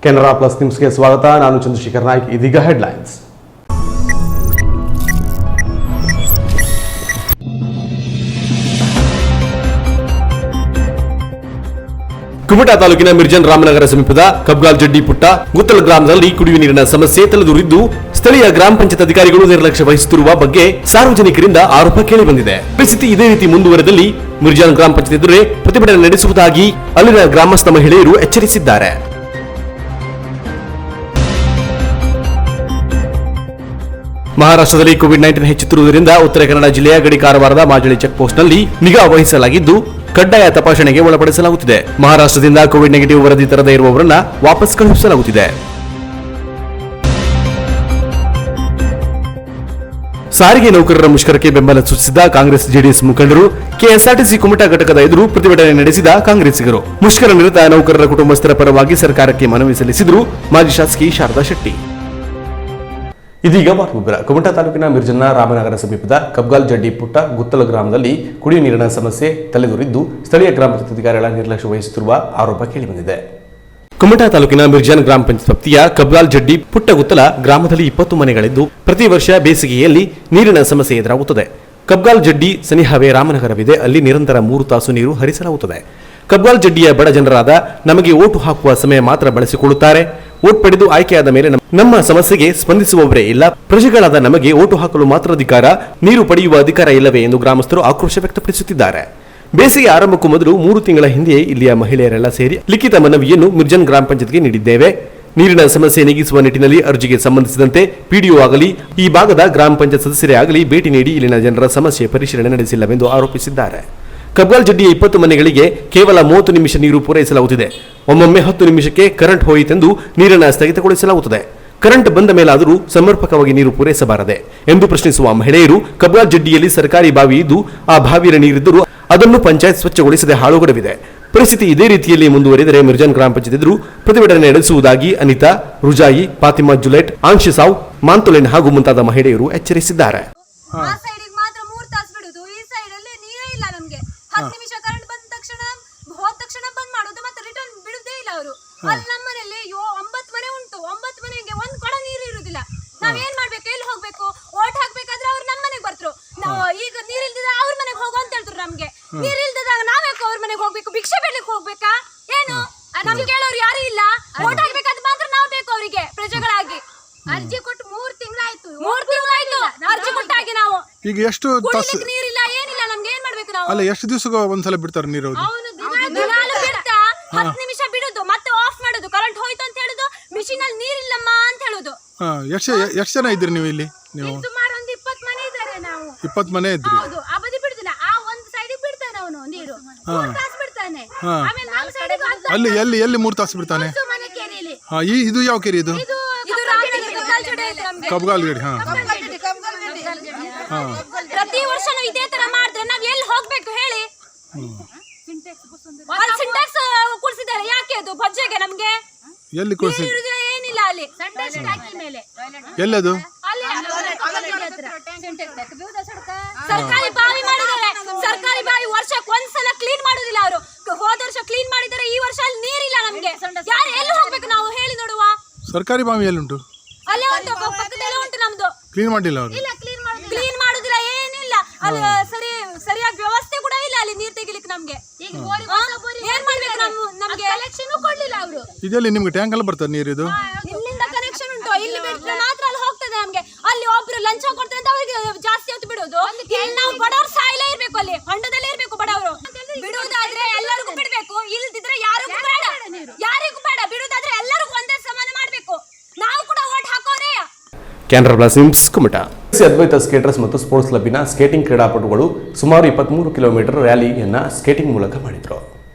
Canara plus ನ್ಯೂಸ್ಗೆ ಸ್ವಾಗತ. ನಾನು ಚಂದ್ರಶೇಖರ್ ನಾಯ್ಕ್. ಇದೀಗ ಹೆಡ್ಲೈನ್ಸ್. ಕುಮಟಾ ತಾಲೂಕಿನ ಮಿರ್ಜನ್ ರಾಮನಗರ ಸಮೀಪದ ಕಬ್ಗಾಲ್ ಜಡ್ಡಿ ಪುಟ್ಟ ಗುತ್ತಲ ಗ್ರಾಮದಲ್ಲಿ ಕುಡಿಯುವ ನೀರಿನ ಸಮಸ್ಯೆ ತಲೆದೂರಿದ್ದು ಸ್ಥಳೀಯ ಗ್ರಾಮ ಪಂಚಾಯತ್ ಅಧಿಕಾರಿಗಳು ನಿರ್ಲಕ್ಷ್ಯ ವಹಿಸುತ್ತಿರುವ ಬಗ್ಗೆ ಸಾರ್ವಜನಿಕರಿಂದ ಆರೋಪ ಕೇಳಿಬಂದಿದೆ. ಪರಿಸ್ಥಿತಿ ಇದೇ ರೀತಿ ಮುಂದುವರೆದಲ್ಲಿ ಮಿರ್ಜಾನ್ ಗ್ರಾಮ ಪಂಚಾಯತ್ ಎದುರೇ ಪ್ರತಿಭಟನೆ ನಡೆಸುವುದಾಗಿ ಅಲ್ಲಿನ ಗ್ರಾಮಸ್ಥ ಮಹಿಳೆಯರು ಎಚ್ಚರಿಸಿದ್ದಾರೆ. ಮಹಾರಾಷ್ಟ್ರದಲ್ಲಿ ಕೋವಿಡ್-19 ಹೆಚ್ಚುತ್ತಿರುವುದರಿಂದ ಉತ್ತರ ಕನ್ನಡ ಜಿಲ್ಲೆಯ ಗಡಿ ಕಾರವಾರದ ಮಾಜಳಿ ಚೆಕ್ ಪೋಸ್ಟ್ನಲ್ಲಿ ನಿಗಾ ವಹಿಸಲಾಗಿದ್ದು ಕಡ್ಡಾಯ ತಪಾಸಣೆಗೆ ಒಳಪಡಿಸಲಾಗುತ್ತಿದೆ. ಮಹಾರಾಷ್ಟ್ರದಿಂದ ಕೋವಿಡ್ ನೆಗೆಟಿವ್ ವರದಿ ತರದೇ ಇರುವವರನ್ನ ವಾಪಸ್ ಕಳುಹಿಸಲಾಗುತ್ತಿದೆ. ಸಾರಿಗೆ ನೌಕರರ ಮುಷ್ಕರಕ್ಕೆ ಬೆಂಬಲ ಸೂಚಿಸಿದ ಕಾಂಗ್ರೆಸ್ ಜೆಡಿಎಸ್ ಮುಖಂಡರು ಕೆಎಸ್ಆರ್ಟಿಸಿ ಕುಮಟಾ ಘಟಕದ ಎದುರು ಪ್ರತಿಭಟನೆ ನಡೆಸಿದ ಕಾಂಗ್ರೆಸ್ಸಿಗರು ಮುಷ್ಕರ ನಿರತ ನೌಕರರ ಕುಟುಂಬಸ್ಥರ ಪರವಾಗಿ ಸರ್ಕಾರಕ್ಕೆ ಮನವಿ ಸಲ್ಲಿಸಿದರು ಮಾಜಿ ಶಾಸಕಿ ಶಾರದಾ ಶೆಟ್ಟಿ. ಇದೀಗ ವಾರ್ತೆಗಳ ಕುಮಟಾ ತಾಲೂಕಿನ ಮಿರ್ಜನ್ನ ರಾಮನಗರ ಸಮೀಪದ ಕಬ್ಗಾಲ್ ಜಡ್ಡಿ ಪುಟ್ಟ ಗುತ್ತಲ ಗ್ರಾಮದಲ್ಲಿ ಕುಡಿಯುವ ನೀರಿನ ಸಮಸ್ಯೆ ತಲೆದೂರಿದ್ದು ಸ್ಥಳೀಯ ಗ್ರಾಮ ಪಂಚಾಯತ್ ಅಧಿಕಾರಿಗಳ ನಿರ್ಲಕ್ಷ್ಯ ವಹಿಸುತ್ತಿರುವ ಆರೋಪ ಕೇಳಿಬಂದಿದೆ. ಕುಮಟಾ ತಾಲೂಕಿನ ಮಿರ್ಜಾನ್ ಗ್ರಾಮ ಪಂಚಾಯತ್ ವ್ಯಾಪ್ತಿಯ ಕಬ್ಗಾಲ್ ಜಡ್ಡಿ ಪುಟ್ಟ ಗುತ್ತಲ ಗ್ರಾಮದಲ್ಲಿ 20 ಮನೆಗಳಿದ್ದು ಪ್ರತಿ ವರ್ಷ ಬೇಸಿಗೆಯಲ್ಲಿ ನೀರಿನ ಸಮಸ್ಯೆ ಎದುರಾಗುತ್ತದೆ. ಕಬ್ಗಾಲ್ ಜಡ್ಡಿ ಸನಿಹವೇ ರಾಮನಗರವಿದೆ. ಅಲ್ಲಿ ನಿರಂತರ 3 ತಾಸು ನೀರು ಹರಿಸಲಾಗುತ್ತದೆ. ಕಬ್ಗಾಲ್ ಜಡ್ಡಿಯ ಬಡ ಜನರಾದ ನಮಗೆ ಓಟು ಹಾಕುವ ಸಮಯ ಮಾತ್ರ ಬಳಸಿಕೊಳ್ಳುತ್ತಾರೆ. ಓಟ್ ಪಡೆದು ಆಯ್ಕೆಯಾದ ಮೇಲೆ ನಮ್ಮ ಸಮಸ್ಯೆಗೆ ಸ್ಪಂದಿಸುವವರೇ ಇಲ್ಲ. ಪ್ರಜೆಗಳಾದ ನಮಗೆ ಓಟು ಹಾಕಲು ಮಾತ್ರ ಅಧಿಕಾರ, ನೀರು ಪಡೆಯುವ ಅಧಿಕಾರ ಇಲ್ಲವೇ ಎಂದು ಗ್ರಾಮಸ್ಥರು ಆಕ್ರೋಶ ವ್ಯಕ್ತಪಡಿಸುತ್ತಿದ್ದಾರೆ. ಬೇಸಿಗೆ ಆರಂಭಕ್ಕೂ ಮೊದಲು 3 ತಿಂಗಳ ಹಿಂದೆಯೇ ಇಲ್ಲಿಯ ಮಹಿಳೆಯರೆಲ್ಲ ಸೇರಿ ಲಿಖಿತ ಮನವಿಯನ್ನು ಮಿರ್ಜನ್ ಗ್ರಾಮ ಪಂಚಾಯತ್ಗೆ ನೀಡಿದ್ದೇವೆ. ನೀರಿನ ಸಮಸ್ಯೆ ನೀಗಿಸುವ ನಿಟ್ಟಿನಲ್ಲಿ ಅರ್ಜಿಗೆ ಸಂಬಂಧಿಸಿದಂತೆ ಪಿಡಿಒ ಆಗಲಿ ಈ ಭಾಗದ ಗ್ರಾಮ ಪಂಚಾಯತ್ ಸದಸ್ಯರೇ ಆಗಲಿ ಭೇಟಿ ನೀಡಿ ಇಲ್ಲಿನ ಜನರ ಸಮಸ್ಯೆ ಪರಿಶೀಲನೆ ನಡೆಸಿಲ್ಲವೆಂದು ಆರೋಪಿಸಿದ್ದಾರೆ. ಕಬ್ಗಾಲ್ ಜಡ್ಡಿಯ 20 ಮನೆಗಳಿಗೆ ಕೇವಲ 30 ನಿಮಿಷ ನೀರು ಪೂರೈಸಲಾಗುತ್ತಿದೆ. ಒಮ್ಮೊಮ್ಮೆ 10 ನಿಮಿಷಕ್ಕೆ ಕರೆಂಟ್ ಹೋಯಿತೆಂದು ನೀರನ್ನು ಸ್ಥಗಿತಗೊಳಿಸಲಾಗುತ್ತದೆ. ಕರೆಂಟ್ ಬಂದ ಮೇಲಾದರೂ ಸಮರ್ಪಕವಾಗಿ ನೀರು ಪೂರೈಸಬಾರದೆ ಎಂದು ಪ್ರಶ್ನಿಸುವ ಮಹಿಳೆಯರು ಕಬ್ಗಾಲ್ ಜಡ್ಡಿಯಲ್ಲಿ ಸರ್ಕಾರಿ ಬಾವಿ ಇದ್ದು ಆ ಬಾವಿಯ ನೀರಿದ್ದರೂ ಅದನ್ನು ಪಂಚಾಯತ್ ಸ್ವಚ್ಛಗೊಳಿಸದೆ ಹಾಳುಗಡವಿದೆ. ಪರಿಸ್ಥಿತಿ ಇದೇ ರೀತಿಯಲ್ಲಿ ಮುಂದುವರಿದರೆ ಮಿರ್ಜಾನ್ ಗ್ರಾಮ ಪಂಚಾಯತ್ ಎದುರು ಪ್ರತಿಭಟನೆ ನಡೆಸುವುದಾಗಿ ಅನಿತಾ, ರುಜಾಯಿ, ಫಾತಿಮಾ, ಜುಲೈಟ್, ಆನ್ಶಿಸಾವ್, ಮಾಂತುಲೆನ್ ಹಾಗೂ ಮುಂತಾದ ಮಹಿಳೆಯರು ಎಚ್ಚರಿಸಿದ್ದಾರೆ. 10 ನಿಮಿಷ ಕರೆಂಟ್ ಬಂದ ತಕ್ಷಣ ಹೋದ ತಕ್ಷಣ ಬಂದ್ ಮಾಡೋದು, ಮತ್ತೆ ರಿಟರ್ನ್ ಬಿಡುದೇ ಇಲ್ಲ ಅವರು. ಅಲ್ಲಿ ನಮ್ಮ ಮನೆಯಲ್ಲಿ 9 ಮನೆ ಉಂಟು. 9 ಮನೆಗೆ ಒಂದ್ ಕೊಡ ನೀರು ಇರುದಿಲ್ಲ. ನಾವ್ ಏನ್ ಮಾಡ್ಬೇಕು? ಎಲ್ಲಿ ಹೋಗ್ಬೇಕು? ಓಟ್ ಹಾಕ್ಬೇಕಾದ್ರೆ ಅವ್ರು ನಮ್ಮ ಮನೆಗೆ ಬರ್ತರು. ನಾವು ಈಗ ನೀರ್ ಇಲ್ದಿದ ಅವ್ರ ಮನೆಗೆ ಹೋಗು ಅಂತ ಹೇಳ್ತಾರೆ. ನಮ್ಗೆ ನೀರ್ ಇಲ್ದಿದಾಗ ನಾವ್ಯಾಕೆ ಅವ್ರ ಮನೆಗೆ ಹೋಗ್ಬೇಕು? ಭಿಕ್ಷೆ ಬೇಡ್ಲಿಕ್ಕೆ ಹೋಗ್ಬೇಕಾ ಏನು? ನಮ್ಗೆ ಕೇಳೋರು ಯಾರು ಇಲ್ಲ. ಓಟ್ ಹಾಕ್ಬೇಕಾದ್ರೆ ಮಾತ್ರ ನಾವ್ ಬೇಕು ಅವರಿಗೆ ಪ್ರಜೆಗಳಾಗಿ. ಅರ್ಜಿ ಕೊಟ್ಟು 3 ತಿಂಗಳಾಯ್ತು. 3 ತಿಂಗಳಾಯ್ತು ಅರ್ಜಿ ಕೊಟ್ಟಾಗಿ ನಾವು. ಈಗ ಎಷ್ಟು ನೀರಿಲ್ಲ, ಏನಿಲ್ಲ. ನಮ್ಗೆ ಏನ್ ಮಾಡ್ಬೇಕು ನಾವು? ಅಲ್ಲ, ಎಷ್ಟು ದಿವಸಕ್ಕೆ ಒಂದ್ಸಲ ಬಿಡ್ತಾರೆ ನೀರು? ಅವನು ದಿನಾಲು ಬಿಡ್ತಾ 10 ನಿಮಿಷ ಬಿಡುದು, ಮತ್ತೆ ಆಫ್ ಮಾಡುದು. ಕರೆಂಟ್ ಹೋಯ್ತು ಅಂತ ಹೇಳುದು, ಮಿಷಿನ್ ಅಲ್ಲಿ ನೀರಿಲ್ಲಮ್ಮ ಅಂತ ಹೇಳುದು. ಎಷ್ಟು ಜನ ಇದ್ರಿ ನೀವು ಇಲ್ಲಿ? ನೀವು ಸುಮಾರು ಒಂದು 20 ಮನೆ ಇದ್ದಾರೆ. ನಾವು 20 ಮನೆ ಇದ್ರಿ. ಹೌದು. ಆ ಬದಿ ಬಿಡುದಿಲ್ಲ. ಆ ಒಂದು ಸೈಡ್ ಬಿಡ್ತಾನೆ ಅವನು ನೀರು. 3 ತಾಸು ಬಿಡ್ತಾನೆ. ಆಮೇಲೆ ನಮ್ಮ ಸೈಡ್ ಅಲ್ಲಿ ಎಲ್ಲಿ 3 ತಾಸು ಬಿಡ್ತಾನೆ? ಮನೆ ಕೆರೆಯಲ್ಲಿ. ಇದು ಯಾವ ಕೆರೆ ಇದು? ಇದು ರಾಮನಗರ ಕಬ್ಗಾಲ್ ಜಡ್ಡಿ ಐತೆ ನಮ್ಗೆ. ಕಬ್ಗಾಲ್ ಜಡ್ಡಿ. ಪ್ರತಿ ವರ್ಷನೂ ಇದೇ ತರ ಮಾಡಿದ್ರೆ ನಾವ್ ಎಲ್ಲಿ ಹೋಗ್ಬೇಕು ಹೇಳಿ? ಸಿಂಟ್ಯಾಕ್ಸ್ ಕುಡಿಸಿದ್ದಾರೆ. ಯಾಕೆ ಅದು ಬಜ್ಜೆಗೆ? ನಮ್ಗೆ ಎಲ್ಲಿ ಕುಡಿಸಿ? ಏನಿಲ್ಲ ಅಲ್ಲಿ. ಎಲ್ಲದು? ಸರ್ಕಾರಿ ಬಾವಿ ಮಾಡಿದ್ದಾರೆ. ಸರ್ಕಾರಿ ಬಾವಿ ವರ್ಷಕ್ಕೆ ಒಂದ್ಸಲ ಕ್ಲೀನ್ ಮಾಡುದಿಲ್ಲ ಅವರು. ಹೋದ ವರ್ಷ ಕ್ಲೀನ್ ಮಾಡಿದ್ದಾರೆ, ಈ ವರ್ಷ ಅಲ್ಲಿ ನೀರಿಲ್ಲ ನಮ್ಗೆ. ಯಾರು ಎಲ್ಲಿ ಹೋಗ್ಬೇಕು ನಾವು ಹೇಳಿ ನೋಡುವ? ಸರ್ಕಾರಿ ಬಾವಿ ಎಲ್ಲಿ ಉಂಟು? ಅಲ್ಲೇ ಉಂಟು, ಪಕ್ಕದಲ್ಲೇ ಉಂಟು ನಮ್ದು. ಕ್ಲೀನ್ ಮಾಡಿಲ್ಲ ಅವರು? ಕ್ಲೀನ್ ಮಾಡುದಿಲ್ಲ, ಏನಿಲ್ಲ ಅಲ್ಲಿ. ಸರಿಯಾಗಿ ವ್ಯವಸ್ಥೆ ಕೂಡ ಇಲ್ಲ ಅಲ್ಲಿ ನೀರ್ ತೆಗಿಲಿಕ್ಕೆ ನಮ್ಗೆ. ಏನ್ ಮಾಡ್ಬೇಕು? ನಮ್ಗೆ ಕನೆಕ್ಷನ್ ಕೊಡ್ಲಿಲ್ಲ ಅವರು. ಇದೆಲ್ಲಿ ನಿಮ್ಗೆ ಟ್ಯಾಂಕ್ ಎಲ್ಲ ಬರ್ತದೆ ನೀರು? ಇದು ಇಲ್ಲಿಂದ ಕನೆಕ್ಷನ್ ಉಂಟು. ಇಲ್ಲಿ ಬಿಟ್ರೆ ಮಾತ್ರ ಅಲ್ಲಿ ಹೋಗ್ತದೆ ನಮ್ಗೆ. ಅಲ್ಲಿ ಒಬ್ರು ಲಂಚ ಕೊಡ್ತಾರೆ ಅಂತ ಅವ್ರಿಗೆ ಜಾಸ್ತಿ ಹೊತ್ತು ಬಿಡೋದು. ಇಲ್ಲಿ ನಾವು ಬಡವ್ರು ಸಾಯಿಲೇ ಇರ್ಬೇಕು, ಅಲ್ಲಿ ಹೊಂಡದಲ್ಲೇ ಇರ್ಬೇಕು ಬಡವರು. ಬಿಡುವುದಾದ್ರೆ ಎಲ್ಲರಿಗೂ ಬಿಡ್ಬೇಕು, ಇಲ್ದಿದ್ರೆ ಯಾರಿಗೂ ಬೇಡ. ಯಾರಿಗೂ ಬೇಡ. ಬಿಡುವುದಾದ್ರೆ ಎಲ್ಲರಿಗೂ ಒಂದೇ ಸಮಾನ ಮಾಡ್ಬೇಕು. ನಾವು ಕೂಡ ಓಟ್ ಹಾಕೋರೇ. Canara plus news Kumta. Advaita skaters ಮತ್ತು ಸ್ಪೋರ್ಟ್ಸ್ ಕ್ಲಬ್ಬಿನ ಸ್ಕೇಟಿಂಗ್ ಕ್ರೀಡಾಪಟುಗಳು ಸುಮಾರು 23 ಕಿಲೋಮೀಟರ್ ರ್ಯಾಲಿಯನ್ನ ಸ್ಕೇಟಿಂಗ್ ಮೂಲಕ ಮಾಡಿದರು.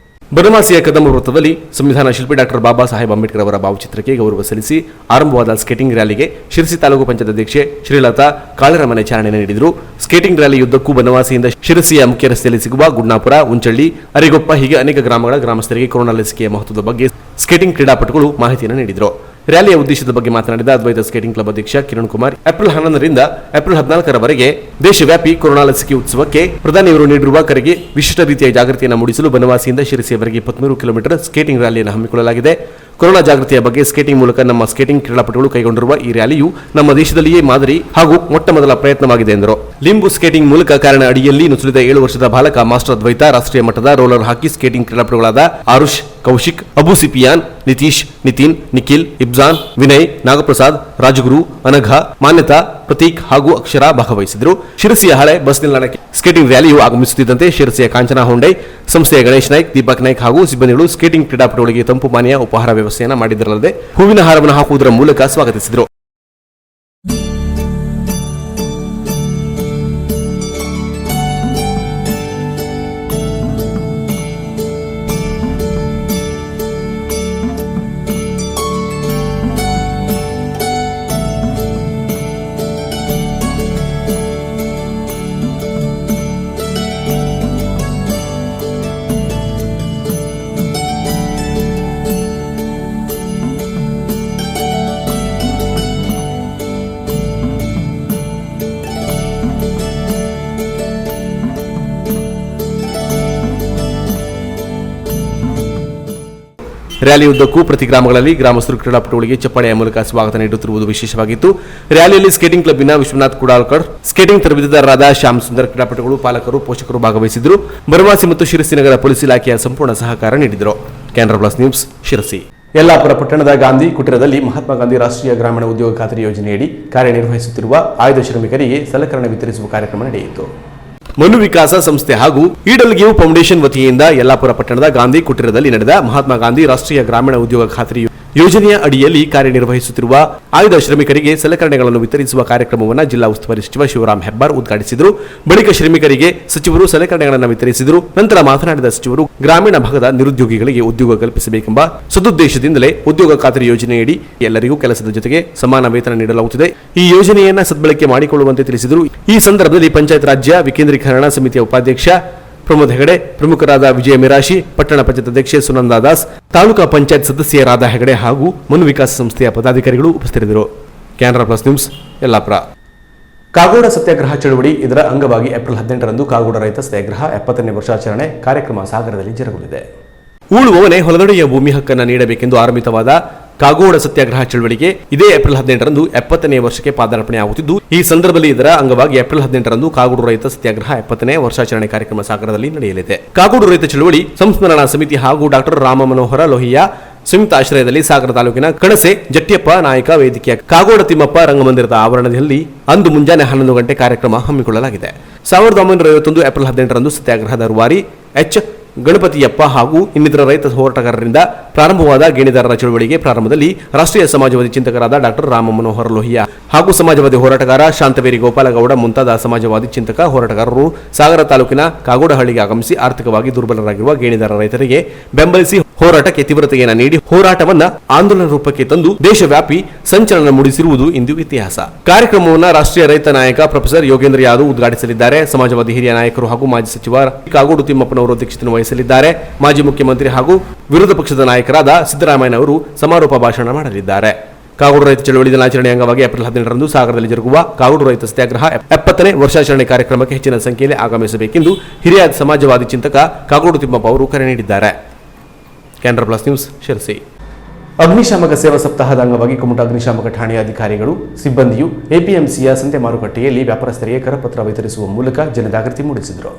ಬನವಾಸಿಯ ಕದಂಬ ವೃತ್ತದಲ್ಲಿ ಸಂವಿಧಾನ ಶಿಲ್ಪಿ ಡಾಕ್ಟರ್ ಬಾಬಾ ಸಾಹೇಬ್ ಅಂಬೇಡ್ಕರ್ ಅವರ ಭಾವಚಿತ್ರಕ್ಕೆ ಗೌರವ ಸಲ್ಲಿಸಿ ಆರಂಭವಾದ ಸ್ಕೇಟಿಂಗ್ ರ್ಯಾಲಿಗೆ ಶಿರಸಿ ತಾಲೂಕು ಪಂಚಾಯತ್ ಅಧ್ಯಕ್ಷೆ ಶ್ರೀಲತಾ ಕಾಳರಮನೆ ಚಾಲನೆ ನೀಡಿದರು. ಸ್ಕೇಟಿಂಗ್ ರ್ಯಾಲಿಯುದ್ದಕ್ಕೂ ಬನವಾಸಿಯಿಂದ ಶಿರಸಿಯ ಮುಖ್ಯ ರಸ್ತೆಯಲ್ಲಿ ಸಿಗುವ ಗುಡ್ನಾಪುರ, ಉಂಚಳ್ಳಿ, ಅರಿಗೊಪ್ಪ ಹೀಗೆ ಅನೇಕ ಗ್ರಾಮಗಳ ಗ್ರಾಮಸ್ಥರಿಗೆ ಕೊರೋನಾ ಲಸಿಕೆಯ ಮಹತ್ವದ ಬಗ್ಗೆ ಸ್ಕೇಟಿಂಗ್ ಕ್ರೀಡಾಪಟುಗಳು ಮಾಹಿತಿಯನ್ನು ನೀಡಿದರು. ರ್ಯಾಲಿಯ ಉದ್ದೇಶದ ಬಗ್ಗೆ ಮಾತನಾಡಿದ ಅದ್ವೈತ ಸ್ಕೇಟಿಂಗ್ ಕ್ಲಬ್ ಅಧ್ಯಕ್ಷ ಕಿರಣ್ ಕುಮಾರ್, ಏಪ್ರಿಲ್ 11ರಿಂದ ಏಪ್ರಿಲ್ 14ರವರೆಗೆ ದೇಶವ್ಯಾಪಿ ಕೊರೋನಾ ಲಸಿಕೆ ಉತ್ಸವಕ್ಕೆ ಪ್ರಧಾನಿಯವರು ನೀಡಿರುವ ಕರೆಗೆ ವಿಶಿಷ್ಟ ರೀತಿಯ ಜಾಗೃತಿಯನ್ನು ಮೂಡಿಸಲು ಬನವಾಸಿಯಿಂದ ಶಿರಸಿಯವರೆಗೆ 23 ಕಿಲೋಮೀಟರ್ ಸ್ಕೇಟಿಂಗ್ ರ್ಯಾಲಿಯನ್ನು ಹಮ್ಮಿಕೊಳ್ಳಲಾಗಿದೆ. ಕೊರೋನಾ ಜಾಗೃತಿಯ ಬಗ್ಗೆ ಸ್ಕೇಟಿಂಗ್ ಮೂಲಕ ನಮ್ಮ ಸ್ಕೇಟಿಂಗ್ ಕ್ರೀಡಾಪಟುಗಳು ಕೈಗೊಂಡಿರುವ ಈ ರ್ಯಾಲಿಯು ನಮ್ಮ ದೇಶದಲ್ಲಿಯೇ ಮಾದರಿ ಹಾಗೂ ಮೊಟ್ಟಮೊದಲ ಪ್ರಯತ್ನವಾಗಿದೆ ಎಂದರು. ಲಿಂಬು ಸ್ಕೇಟಿಂಗ್ ಮೂಲಕ ಕಾರಿನ ಅಡಿಯಲ್ಲಿ ನುಸುಳಿದ 7 ವರ್ಷದ ಬಾಲಕ ಮಾಸ್ಟರ್ ದ್ವೈತ ರಾಷ್ಟ್ರೀಯ ಮಟ್ಟದ ರೋಲರ್ ಹಾಕಿ ಸ್ಕೇಟಿಂಗ್ ಕ್ರೀಡಾಪಟುಗಳಾದ ಆರುಷ್, ಕೌಶಿಕ್, ಅಬು ಸಿಪಿಯಾನ್, ನಿತೀಶ್, ನಿತಿನ್, ನಿಖಿಲ್, ಇಬ್ಜಾನ್, ವಿನಯ್, ನಾಗಪ್ರಸಾದ್, ರಾಜಗುರು, ಅನಘ, ಮಾನ್ಯತಾ, ಪ್ರತೀಕ್ ಹಾಗೂ ಅಕ್ಷರ ಭಾಗವಹಿಸಿದರು. ಶಿರಸಿಯ ಹಳೆ ಬಸ್ ನಿಲ್ದಾಣಕ್ಕೆ ಸ್ಕೇಟಿಂಗ್ ರ್ಯಾಲಿಯು ಆಗಮಿಸುತ್ತಿದ್ದಂತೆ ಶಿರಸಿಯ ಕಾಂಚನಾ ಹೊಂಡೈ ಸಂಸ್ಥೆಯ ಗಣೇಶ್ ನಾಯ್ಕ್, ದೀಪಕ್ ನಾಯ್ಕ್ ಹಾಗೂ ಸಿಬ್ಬಂದಿಗಳು ಸ್ಕೇಟಿಂಗ್ ಕ್ರೀಡಾಪಟುಗಳಿಗೆ ತಂಪು ಪಾನೀಯ ಉಪಹಾರ ವ್ಯವಸ್ಥೆಯನ್ನು ಮಾಡಿದ್ದರಲ್ಲದೆ ಹೂವಿನ ಹಾರವನ್ನು ಹಾಕುವುದರ ಮೂಲಕ ಸ್ವಾಗತಿಸಿದರು. ರ್ಯಾಲಿ ಉದ್ದಕ್ಕೂ ಪ್ರತಿ ಗ್ರಾಮಗಳಲ್ಲಿ ಗ್ರಾಮಸ್ಥರು ಕ್ರೀಡಾಪಟುಗಳಿಗೆ ಚಪ್ಪಾಳೆಯ ಮೂಲಕ ಸ್ವಾಗತ ನೀಡುತ್ತಿರುವುದು ವಿಶೇಷವಾಗಿತ್ತು. ರ್ಯಾಲಿಯಲ್ಲಿ ಸ್ಕೇಟಿಂಗ್ ಕ್ಲಬ್ಬಿನ ವಿಶ್ವನಾಥ್ ಕುಡಾಲ್ಕರ್, ಸ್ಕೇಟಿಂಗ್ ತರಬೇತುದಾರರಾದ ಶ್ಯಾಮ್ ಸುಂದರ್, ಕ್ರೀಡಾಪಟುಗಳು, ಪಾಲಕರು, ಪೋಷಕರು ಭಾಗವಹಿಸಿದ್ದರು. ಬನವಾಸಿ ಮತ್ತು ಶಿರಸಿ ನಗರ ಪೊಲೀಸ್ ಇಲಾಖೆಯ ಸಂಪೂರ್ಣ ಸಹಕಾರ ನೀಡಿದರು. Canara plus news, Sirsi. ಯಲ್ಲಾಪುರ ಪಟ್ಟಣದ ಗಾಂಧಿ ಕುಟೀರದಲ್ಲಿ ಮಹಾತ್ಮ ಗಾಂಧಿ ರಾಷ್ಟ್ರೀಯ ಗ್ರಾಮೀಣ ಉದ್ಯೋಗ ಖಾತರಿ ಯೋಜನೆಯಡಿ ಕಾರ್ಯನಿರ್ವಹಿಸುತ್ತಿರುವ ಆಯ್ದ ಶ್ರಮಿಕರಿಗೆ ಸಲಕರಣೆ ವಿತರಿಸುವ ಕಾರ್ಯಕ್ರಮ ನಡೆಯಿತು. ಮನು ವಿಕಾಸ ಸಂಸ್ಥೆ ಹಾಗೂ ಇಡಲ್ಗಿವ್ ಫೌಂಡೇಶನ್ ವತಿಯಿಂದ ಯಲ್ಲಾಪುರ ಪಟ್ಟಣದ ಗಾಂಧಿ ಕುಟೀರದಲ್ಲಿ ನಡೆದ ಮಹಾತ್ಮ ಗಾಂಧಿ ರಾಷ್ಟ್ರೀಯ ಗ್ರಾಮೀಣ ಉದ್ಯೋಗ ಖಾತರಿ ಯೋಜನೆಯ ಅಡಿಯಲ್ಲಿ ಕಾರ್ಯನಿರ್ವಹಿಸುತ್ತಿರುವ ಆಯ್ದ ಶ್ರಮಿಕರಿಗೆ ಸಲಕರಣೆಗಳನ್ನು ವಿತರಿಸುವ ಕಾರ್ಯಕ್ರಮವನ್ನು ಜಿಲ್ಲಾ ಉಸ್ತುವಾರಿ ಸಚಿವ ಶಿವರಾಮ್ ಹೆಬ್ಬಾರ್ ಉದ್ಘಾಟಿಸಿದರು. ಬಳಿಕ ಶ್ರಮಿಕರಿಗೆ ಸಚಿವರು ಸಲಕರಣೆಗಳನ್ನು ವಿತರಿಸಿದರು. ನಂತರ ಮಾತನಾಡಿದ ಸಚಿವರು, ಗ್ರಾಮೀಣ ಭಾಗದ ನಿರುದ್ಯೋಗಿಗಳಿಗೆ ಉದ್ಯೋಗ ಕಲ್ಪಿಸಬೇಕೆಂಬ ಸದುದ್ದೇಶದಿಂದಲೇ ಉದ್ಯೋಗ ಖಾತರಿ ಯೋಜನೆಯಡಿ ಎಲ್ಲರಿಗೂ ಕೆಲಸದ ಜೊತೆಗೆ ಸಮಾನ ವೇತನ ನೀಡಲಾಗುತ್ತಿದೆ. ಈ ಯೋಜನೆಯನ್ನ ಸದ್ಬಳಕೆ ಮಾಡಿಕೊಳ್ಳುವಂತೆ ತಿಳಿಸಿದರು. ಈ ಸಂದರ್ಭದಲ್ಲಿ ಪಂಚಾಯತ್ ರಾಜ್ಯ ವಿಕೇಂದ್ರೀಕರಣ ಸಮಿತಿಯ ಉಪಾಧ್ಯಕ್ಷ ಪ್ರಮೋದ್ ಹೆಗಡೆ, ಪ್ರಮುಖರಾದ ವಿಜಯ ಮಿರಾಶಿ, ಪಟ್ಟಣ ಪಂಚಾಯತ್ ಅಧ್ಯಕ್ಷೆ ಸುನಂದಾ ದಾಸ್, ತಾಲೂಕಾ ಪಂಚಾಯತ್ ಸದಸ್ಯರಾದ ಹೆಗಡೆ ಹಾಗೂ ಮನು ವಿಕಾಸ ಸಂಸ್ಥೆಯ ಪದಾಧಿಕಾರಿಗಳು ಉಪಸ್ಥಿತರಿದ್ದರು. Canara plus news, Yellapur. ಕಾಗೋಡ ಸತ್ಯಾಗ್ರಹ ಚಳವಳಿ ಇದರ ಅಂಗವಾಗಿ ಏಪ್ರಿಲ್ 18ರಂದು ಕಾಗೋಡ ರೈತ ಸತ್ಯಾಗ್ರಹ 70ನೇ ವರ್ಷಾಚರಣೆ ಕಾರ್ಯಕ್ರಮ ಸಾಗರದಲ್ಲಿ ಜರುಗಲಿದೆ. ಉಳುವವನೇ ಹೊಲದೊಡೆಯ ಭೂಮಿ ಹಕ್ಕನ್ನು ನೀಡಬೇಕೆಂದು ಆರಂಭಿತವಾದ ಕಾಗೋಡ ಸತ್ಯಾಗ್ರಹ ಚಳವಳಿಗೆ ಇದೇ ಏಪ್ರಿಲ್ 18ರಂದು 70ನೇ ವರ್ಷಕ್ಕೆ ಪಾದಾರ್ಪಣೆಯಾಗುತ್ತಿದ್ದು, ಈ ಸಂದರ್ಭದಲ್ಲಿ ಇದರ ಅಂಗವಾಗಿ ಏಪ್ರಿಲ್ 18ರಂದು ಕಾಗೋಡು ರೈತ ಸತ್ಯಾಗ್ರಹ 70ನೇ ವರ್ಷಾಚರಣೆ ಕಾರ್ಯಕ್ರಮ ಸಾಗರದಲ್ಲಿ ನಡೆಯಲಿದೆ. ಕಾಗೋಡು ರೈತ ಚಳವಳಿ ಸಂಸ್ಮರಣಾ ಸಮಿತಿ ಹಾಗೂ ಡಾಕ್ಟರ್ ರಾಮ ಮನೋಹರ ಲೋಹಿಯಾ ಸಂಯುಕ್ತ ಆಶ್ರಯದಲ್ಲಿ ಸಾಗರ ತಾಲೂಕಿನ ಕಣಸೆ ಜಟ್ಟಿಯಪ್ಪ ನಾಯಕ ವೇದಿಕೆಯ ಕಾಗೋಡ ತಿಮ್ಮಪ್ಪ ರಂಗಮಂದಿರದ ಆವರಣದಲ್ಲಿ ಅಂದು ಮುಂಜಾನೆ 11 ಗಂಟೆ ಕಾರ್ಯಕ್ರಮ ಹಮ್ಮಿಕೊಳ್ಳಲಾಗಿದೆ. 1951 ಏಪ್ರಿಲ್ 18ರಂದು ಸತ್ಯಾಗ್ರಹದ ರೂವಾರಿ ಎಚ್ ಗಣಪತಿಯಪ್ಪ ಹಾಗೂ ಇನ್ನಿತರ ರೈತ ಹೋರಾಟಗಾರರಿಂದ ಪ್ರಾರಂಭವಾದ ಗೇಣಿದಾರರ ಚಳವಳಿಗೆ ಪ್ರಾರಂಭದಲ್ಲಿ ರಾಷ್ಟ್ರೀಯ ಸಮಾಜವಾದಿ ಚಿಂತಕರಾದ ಡಾಕ್ಟರ್ ರಾಮ ಮನೋಹರ ಲೋಹಿಯಾ ಹಾಗೂ ಸಮಾಜವಾದಿ ಹೋರಾಟಗಾರ ಶಾಂತವೇರಿ ಗೋಪಾಲಗೌಡ ಮುಂತಾದ ಸಮಾಜವಾದಿ ಚಿಂತಕ ಹೋರಾಟಗಾರರು ಸಾಗರ ತಾಲೂಕಿನ ಕಾಗೋಡಹಳ್ಳಿಗೆ ಆಗಮಿಸಿ ಆರ್ಥಿಕವಾಗಿ ದುರ್ಬಲರಾಗಿರುವ ಗೇಣಿದಾರ ರೈತರಿಗೆ ಬೆಂಬಲಿಸಿ ಹೋರಾಟಕ್ಕೆ ತೀವ್ರತೆಯನ್ನು ನೀಡಿ ಹೋರಾಟವನ್ನ ಆಂದೋಲನ ರೂಪಕ್ಕೆ ತಂದು ದೇಶವ್ಯಾಪಿ ಸಂಚಲನ ಮೂಡಿಸಿರುವುದು ಇಂದು ಇತಿಹಾಸ. ಕಾರ್ಯಕ್ರಮವನ್ನು ರಾಷ್ಟ್ರೀಯ ರೈತ ನಾಯಕ ಪ್ರೊಫೆಸರ್ ಯೋಗೇಂದ್ರ ಯಾದವ್ ಉದ್ಘಾಟಿಸಲಿದ್ದಾರೆ. ಸಮಾಜವಾದಿ ಹಿರಿಯ ನಾಯಕರು ಹಾಗೂ ಮಾಜಿ ಸಚಿವ ಕಾಗೋಡು ತಿಮ್ಮಪ್ಪನವರು ಅಧ್ಯಕ್ಷತೆ ವಹಿಸಲಿದ್ದಾರೆ. ಮಾಜಿ ಮುಖ್ಯಮಂತ್ರಿ ಹಾಗೂ ವಿರೋಧ ಪಕ್ಷದ ನಾಯಕರಾದ ಸಿದ್ದರಾಮಯ್ಯನವರು ಸಮಾರೋಪ ಭಾಷಣ ಮಾಡಲಿದ್ದಾರೆ. ಕಾಗೋಡು ರೈತ ಚಳವಳಿ ದಿನಾಚರಣೆ ಅಂಗವಾಗಿ ಏಪ್ರಿಲ್ 18ರಂದು ಸಾಗರದಲ್ಲಿ ಜರುಗುವ ಕಾಗೋಡು ರೈತ ಸತ್ಯಾಗ್ರಹ 70ನೇ ವರ್ಷಾಚರಣೆ ಕಾರ್ಯಕ್ರಮಕ್ಕೆ ಹೆಚ್ಚಿನ ಸಂಖ್ಯೆಯಲ್ಲಿ ಆಗಮಿಸಬೇಕೆಂದು ಹಿರಿಯ ಸಮಾಜವಾದಿ ಚಿಂತಕ ಕಾಗೋಡು ತಿಮ್ಮಪ್ಪ ಅವರು ಕರೆ ನೀಡಿದ್ದಾರೆ. Canara plus news, Sirsi. ಅಗ್ನಿಶಾಮಕ ಸೇವಾ ಸಪ್ತಾಹದ ಅಂಗವಾಗಿ ಕುಮಟಾ ಅಗ್ನಿಶಾಮಕ ಠಾಣೆಯ ಅಧಿಕಾರಿಗಳು ಸಿಬ್ಬಂದಿಯು ಎಪಿಎಂಸಿಯ ಸಂತೆ ಮಾರುಕಟ್ಟೆಯಲ್ಲಿ ವ್ಯಾಪಾರಸ್ಥರಿಗೆ ಕರಪತ್ರ ವಿತರಿಸುವ ಮೂಲಕ ಜನಜಾಗೃತಿ ಮೂಡಿಸಿದರು.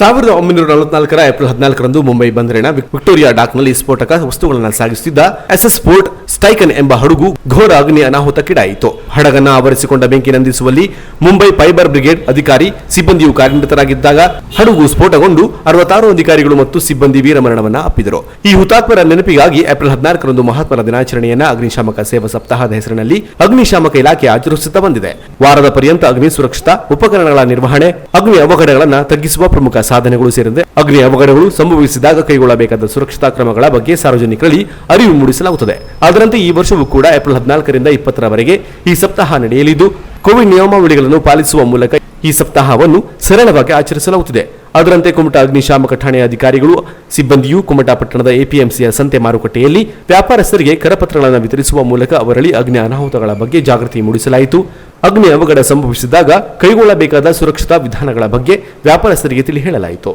1944ರ ಏಪ್ರಿಲ್ 14ರಂದು ಮುಂಬೈ ಬಂದರಿನ ವಿಕ್ಟೋರಿಯಾ ಡಾಕ್ನಲ್ಲಿ ಸ್ಫೋಟಕ ವಸ್ತುಗಳನ್ನು ಸಾಗಿಸುತ್ತಿದ್ದ ಎಸ್ಎಸ್ ಪೋರ್ಟ್ ಸ್ಟೈಕನ್ ಎಂಬ ಹಡಗು ಘೋರ ಅಗ್ನಿ ಅನಾಹುತಕ್ಕೀಡಾಯಿತು. ಹಡಗನ್ನ ಆವರಿಸಿಕೊಂಡ ಬೆಂಕಿ ನಂದಿಸುವಲ್ಲಿ ಮುಂಬೈ ಫೈಬರ್ ಬ್ರಿಗೇಡ್ ಅಧಿಕಾರಿ ಸಿಬ್ಬಂದಿಯು ಕಾರ್ಯನಿರತರಾಗಿದ್ದಾಗ ಹಡಗು ಸ್ಫೋಟಗೊಂಡು 66 ಅಧಿಕಾರಿಗಳು ಮತ್ತು ಸಿಬ್ಬಂದಿ ವೀರಮರಣವನ್ನ ಅಪ್ಪಿದರು. ಈ ಹುತಾತ್ಮರ ನೆನಪಿಗಾಗಿ ಏಪ್ರಿಲ್ 14ರಂದು ಮಹಾತ್ಮರ ದಿನಾಚರಣೆಯನ್ನ ಅಗ್ನಿಶಾಮಕ ಸೇವಾ ಸಪ್ತಾಹದ ಹೆಸರಿನಲ್ಲಿ ಅಗ್ನಿಶಾಮಕ ಇಲಾಖೆ ಆಚರಿಸುತ್ತಾ ಬಂದಿದೆ. ವಾರದ ಪರ್ಯಂತ ಅಗ್ನಿ ಸುರಕ್ಷತಾ ಉಪಕರಣಗಳ ನಿರ್ವಹಣೆ, ಅಗ್ನಿ ಅವಘಡಗಳನ್ನು ತಗ್ಗಿಸುವ ಪ್ರಮುಖ ಸಾಧನೆಗಳು ಸೇರಿದಂತೆ ಅಗ್ನಿ ಅವಘಡಗಳು ಸಂಭವಿಸಿದಾಗ ಕೈಗೊಳ್ಳಬೇಕಾದ ಸುರಕ್ಷತಾ ಕ್ರಮಗಳ ಬಗ್ಗೆ ಸಾರ್ವಜನಿಕರಲ್ಲಿ ಅರಿವು ಮೂಡಿಸಲಾಗುತ್ತದೆ. ಅದರಂತೆ ಈ ವರ್ಷವೂ ಕೂಡ ಏಪ್ರಿಲ್ 14ರಿಂದ 20ರವರೆಗೆ ಈ ಸಪ್ತಾಹ ನಡೆಯಲಿದ್ದು, ಕೋವಿಡ್ ನಿಯಮಾವಳಿಗಳನ್ನು ಪಾಲಿಸುವ ಮೂಲಕ ಈ ಸಪ್ತಾಹವನ್ನು ಸರಳವಾಗಿ ಆಚರಿಸಲಾಗುತ್ತಿದೆ. ಅದರಂತೆ ಕುಮಟಾ ಅಗ್ನಿಶಾಮಕ ಠಾಣೆಯ ಅಧಿಕಾರಿಗಳು ಸಿಬ್ಬಂದಿಯು ಕುಮಟಾ ಪಟ್ಟಣದ ಎಪಿಎಂಸಿಯ ಸಂತೆ ಮಾರುಕಟ್ಟೆಯಲ್ಲಿ ವ್ಯಾಪಾರಸ್ಥರಿಗೆ ಕರಪತ್ರಗಳನ್ನು ವಿತರಿಸುವ ಮೂಲಕ ಅವರಲ್ಲಿ ಅಗ್ನಿ ಅನಾಹುತಗಳ ಬಗ್ಗೆ ಜಾಗೃತಿ ಮೂಡಿಸಲಾಯಿತು. ಅಗ್ನಿ ಅವಘಡ ಸಂಭವಿಸಿದಾಗ ಕೈಗೊಳ್ಳಬೇಕಾದ ಸುರಕ್ಷತಾ ವಿಧಾನಗಳ ಬಗ್ಗೆ ವ್ಯಾಪಾರಸ್ಥರಿಗೆ ತಿಳಿ ಹೇಳಲಾಯಿತು.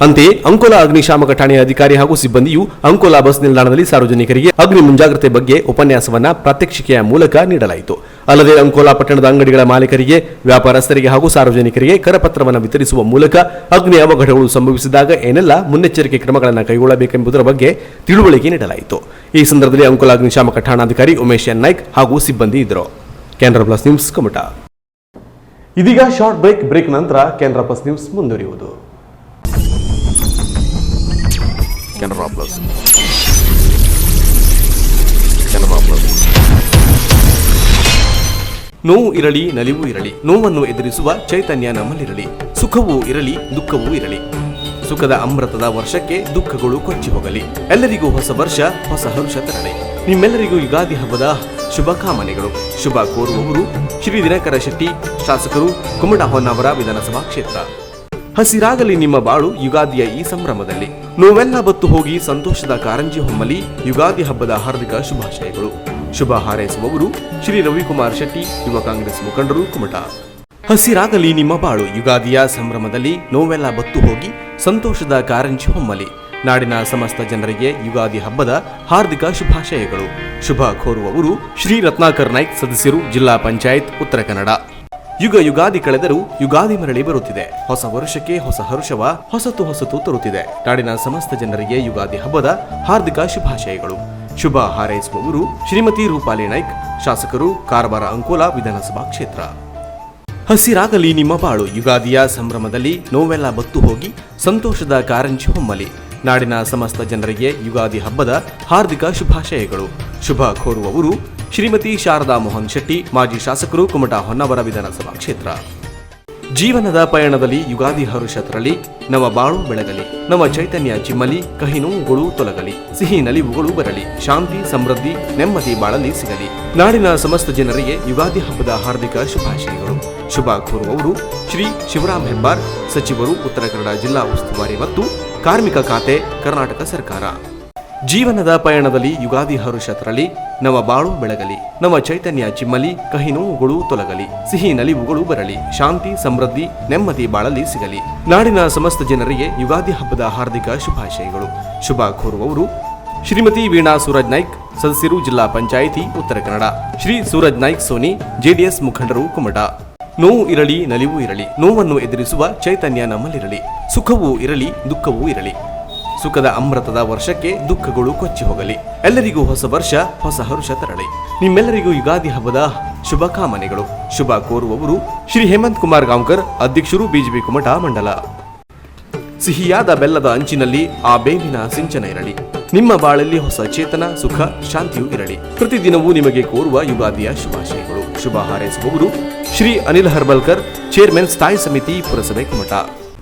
ಅಂತೆಯೇ ಅಂಕೋಲಾ ಅಗ್ನಿಶಾಮಕ ಠಾಣೆಯ ಅಧಿಕಾರಿ ಹಾಗೂ ಸಿಬ್ಬಂದಿಯು ಅಂಕೋಲಾ ಬಸ್ ನಿಲ್ದಾಣದಲ್ಲಿ ಸಾರ್ವಜನಿಕರಿಗೆ ಅಗ್ನಿ ಮುಂಜಾಗ್ರತೆ ಬಗ್ಗೆ ಉಪನ್ಯಾಸವನ್ನ ಪ್ರಾತ್ಯಕ್ಷಿಕೆಯ ಮೂಲಕ ನೀಡಲಾಯಿತು. ಅಲ್ಲದೆ ಅಂಕೋಲಾ ಪಟ್ಟಣದ ಅಂಗಡಿಗಳ ಮಾಲೀಕರಿಗೆ, ವ್ಯಾಪಾರಸ್ಥರಿಗೆ ಹಾಗೂ ಸಾರ್ವಜನಿಕರಿಗೆ ಕರಪತ್ರವನ್ನು ವಿತರಿಸುವ ಮೂಲಕ ಅಗ್ನಿ ಅವಘಡಗಳು ಸಂಭವಿಸಿದಾಗ ಏನೆಲ್ಲ ಮುನ್ನೆಚ್ಚರಿಕೆ ಕ್ರಮಗಳನ್ನು ಕೈಗೊಳ್ಳಬೇಕೆಂಬುದರ ಬಗ್ಗೆ ತಿಳುವಳಿಕೆ ನೀಡಲಾಯಿತು. ಈ ಸಂದರ್ಭದಲ್ಲಿ ಅಂಕೋಲಾ ಅಗ್ನಿಶಾಮಕ ಠಾಣಾಧಿಕಾರಿ ಉಮೇಶ್ ಎನ್ ನಾಯ್ಕ್ ಹಾಗೂ ಸಿಬ್ಬಂದಿ ಇದ್ದರು. Canara plus news Kumta. ಇದೀಗ ಶಾರ್ಟ್ ಬ್ರೇಕ್ ನಂತರ ಕೆನರಾ ಪ್ಲಸ್ ನ್ಯೂಸ್ ಮುಂದುವರಿಯುವುದು. ಕೆನರಾ ಪ್ಲಸ್ ನೋವು ಇರಲಿ, ನಲಿವು ಇರಲಿ, ನೋವನ್ನು ಎದುರಿಸುವ ಚೈತನ್ಯ ನಮ್ಮಲ್ಲಿರಲಿ. ಸುಖವೂ ಇರಲಿ, ದುಃಖವೂ ಇರಲಿ. ಸುಖದ ಅಮೃತದ ವರ್ಷಕ್ಕೆ ದುಃಖಗಳು ಕೊಚ್ಚಿ ಹೋಗಲಿ. ಎಲ್ಲರಿಗೂ ಹೊಸ ವರ್ಷ, ಹೊಸ ಹರುಷ ತರಲಿ. ನಿಮ್ಮೆಲ್ಲರಿಗೂ ಯುಗಾದಿ ಹಬ್ಬದ ಶುಭಕಾಮನೆಗಳು. ಶುಭ ಕೋರುವವರು ಶ್ರೀ ದಿನಕರ ಶೆಟ್ಟಿ, ಶಾಸಕರು, ಕುಮಟಾ ಹೊನ್ನಾವರ ವಿಧಾನಸಭಾ ಕ್ಷೇತ್ರ. ಹಸಿರಾಗಲಿ ನಿಮ್ಮ ಬಾಳು ಯುಗಾದಿಯ ಈ ಸಂಭ್ರಮದಲ್ಲಿ. ನೋವೆಲ್ಲ ಬತ್ತು ಹೋಗಿ ಸಂತೋಷದ ಕಾರಂಜಿ ಹೊಮ್ಮಲಿ. ಯುಗಾದಿ ಹಬ್ಬದ ಹಾರ್ದಿಕ ಶುಭಾಶಯಗಳು. ಶುಭ ಹಾರೈಸುವವರು ಶ್ರೀ ರವಿಕುಮಾರ್ ಶೆಟ್ಟಿ, ಯುವ ಕಾಂಗ್ರೆಸ್ ಮುಖಂಡರು, ಕುಮಟಾ. ಹಸಿರಾಗಲಿ ನಿಮ್ಮ ಬಾಳು ಯುಗಾದಿಯ ಸಂಭ್ರಮದಲ್ಲಿ. ನೋವೆಲ್ಲ ಬತ್ತು ಹೋಗಿ ಸಂತೋಷದ ಕಾರಂಜಿ ಹೊಮ್ಮಲಿ. ನಾಡಿನ ಸಮಸ್ತ ಜನರಿಗೆ ಯುಗಾದಿ ಹಬ್ಬದ ಹಾರ್ದಿಕ ಶುಭಾಶಯಗಳು. ಶುಭ ಕೋರುವವರು ಶ್ರೀ ರತ್ನಾಕರ್ ನಾಯ್ಕ್, ಸದಸ್ಯರು, ಜಿಲ್ಲಾ ಪಂಚಾಯತ್, ಉತ್ತರ ಕನ್ನಡ. ಯುಗ ಯುಗಾದಿ ಕಳೆದರೂ ಯುಗಾದಿ ಮರಳಿ ಬರುತ್ತಿದೆ. ಹೊಸ ವರ್ಷಕ್ಕೆ ಹೊಸ ಹರುಷವ ಹೊಸತು ತರುತ್ತಿದೆ. ನಾಡಿನ ಸಮಸ್ತ ಜನರಿಗೆ ಯುಗಾದಿ ಹಬ್ಬದ ಹಾರ್ದಿಕ ಶುಭಾಶಯಗಳು. ಶುಭ ಹಾರೈಸುವವರು ಶ್ರೀಮತಿ ರೂಪಾಲಿ ನಾಯ್ಕ್, ಶಾಸಕರು, ಕಾರವಾರ ಅಂಕೋಲಾ ವಿಧಾನಸಭಾ ಕ್ಷೇತ್ರ. ಹಸಿರಾಗಲಿ ನಿಮ್ಮ ಬಾಳು ಯುಗಾದಿಯ ಸಂಭ್ರಮದಲ್ಲಿ. ನೋವೆಲ್ಲ ಬತ್ತು ಹೋಗಿ ಸಂತೋಷದ ಕಾರಂಜಿ ಹೊಮ್ಮಲಿ. ನಾಡಿನ ಸಮಸ್ತ ಜನರಿಗೆ ಯುಗಾದಿ ಹಬ್ಬದ ಹಾರ್ದಿಕ ಶುಭಾಶಯಗಳು. ಶುಭ ಕೋರುವವರು ಶ್ರೀಮತಿ ಶಾರದಾ ಮೋಹನ್ ಶೆಟ್ಟಿ, ಮಾಜಿ ಶಾಸಕರು, ಕುಮಟಾ ಹೊನ್ನಾವರ ವಿಧಾನಸಭಾ ಕ್ಷೇತ್ರ. ಜೀವನದ ಪಯಣದಲ್ಲಿ ಯುಗಾದಿ ಹರುಷ ತರಲಿ. ನವ ಬಾಳು ಬೆಳಗಲಿ. ನವ ಚೈತನ್ಯ ಚಿಮ್ಮಲಿ. ಕಹಿ ನೋವುಗಳು ತೊಲಗಲಿ. ಸಿಹಿ ನಲಿವುಗಳು ಬರಲಿ. ಶಾಂತಿ, ಸಮೃದ್ಧಿ, ನೆಮ್ಮದಿ ಬಾಳಲಿ ಸಿಗಲಿ. ನಾಡಿನ ಸಮಸ್ತ ಜನರಿಗೆ ಯುಗಾದಿ ಹಬ್ಬದ ಹಾರ್ದಿಕ ಶುಭಾಶಯಗಳು. ಶುಭ ಕೋರುವವರು ಶ್ರೀ ಶಿವರಾಮ್ ಹೆಬ್ಬಾರ್, ಸಚಿವರು, ಉತ್ತರ ಕನ್ನಡ ಜಿಲ್ಲಾ ಉಸ್ತುವಾರಿ ಮತ್ತು ಕಾರ್ಮಿಕ ಖಾತೆ, ಕರ್ನಾಟಕ ಸರ್ಕಾರ. ಜೀವನದ ಪಯಣದಲ್ಲಿ ಯುಗಾದಿ ಹರುಷ ತರಲಿ. ನವ ಬಾಳು ಬೆಳಗಲಿ. ನವ ಚೈತನ್ಯ ಚಿಮ್ಮಲಿ. ಕಹಿ ನೋವುಗಳು ತೊಲಗಲಿ. ಸಿಹಿ ನಲಿವುಗಳು ಬರಲಿ. ಶಾಂತಿ, ಸಮೃದ್ಧಿ, ನೆಮ್ಮದಿ ಬಾಳಲಿ ಸಿಗಲಿ. ನಾಡಿನ ಸಮಸ್ತ ಜನರಿಗೆ ಯುಗಾದಿ ಹಬ್ಬದ ಹಾರ್ದಿಕ ಶುಭಾಶಯಗಳು. ಶುಭ ಕೋರುವವರು ಶ್ರೀಮತಿ ವೀಣಾ ಸೂರಜ್ ನಾಯ್ಕ್, ಸದಸ್ಯರು, ಜಿಲ್ಲಾ ಪಂಚಾಯಿತಿ, ಉತ್ತರ ಕನ್ನಡ. ಶ್ರೀ ಸೂರಜ್ ನಾಯ್ಕ್ ಸೋನಿ, ಜೆಡಿಎಸ್ ಮುಖಂಡರು, ಕುಮಟಾ. ನೋವು ಇರಲಿ, ನಲಿವು ಇರಲಿ, ನೋವನ್ನು ಎದುರಿಸುವ ಚೈತನ್ಯ ನಮ್ಮಲ್ಲಿರಲಿ. ಸುಖವೂ ಇರಲಿ, ದುಃಖವೂ ಇರಲಿ. ಸುಖದ ಅಮೃತದ ವರ್ಷಕ್ಕೆ ದುಃಖಗಳು ಕೊಚ್ಚಿ ಹೋಗಲಿ. ಎಲ್ಲರಿಗೂ ಹೊಸ ವರ್ಷ, ಹೊಸ ಹರುಷ ತರಲಿ. ನಿಮ್ಮೆಲ್ಲರಿಗೂ ಯುಗಾದಿ ಹಬ್ಬದ ಶುಭಕಾಮನೆಗಳು. ಶುಭ ಕೋರುವವರು ಶ್ರೀ ಹೇಮಂತ್ ಕುಮಾರ್ ಗಾಂವ್ಕರ್, ಅಧ್ಯಕ್ಷರು, ಬಿಜೆಪಿ ಕುಮಟಾ ಮಂಡಲ. ಸಿಹಿಯಾದ ಬೆಲ್ಲದ ಅಂಚಿನಲ್ಲಿ ಆ ಬೇವಿನ ಸಿಂಚನ ಇರಲಿ. ನಿಮ್ಮ ಬಾಳಲ್ಲಿ ಹೊಸ ಚೇತನ, ಸುಖ, ಶಾಂತಿಯೂ ಇರಲಿ. ಪ್ರತಿದಿನವೂ ನಿಮಗೆ ಕೋರುವ ಯುಗಾದಿಯ ಶುಭಾಶಯಗಳು. ಶುಭ ಹಾರೈಸುವವರು ಶ್ರೀ ಅನಿಲ್ ಹರ್ಬಲ್ಕರ್, ಚೇರ್ಮನ್, ಸ್ಥಾಯಿ ಸಮಿತಿ, ಪುರಸಭೆ, ಕುಮಟಾ.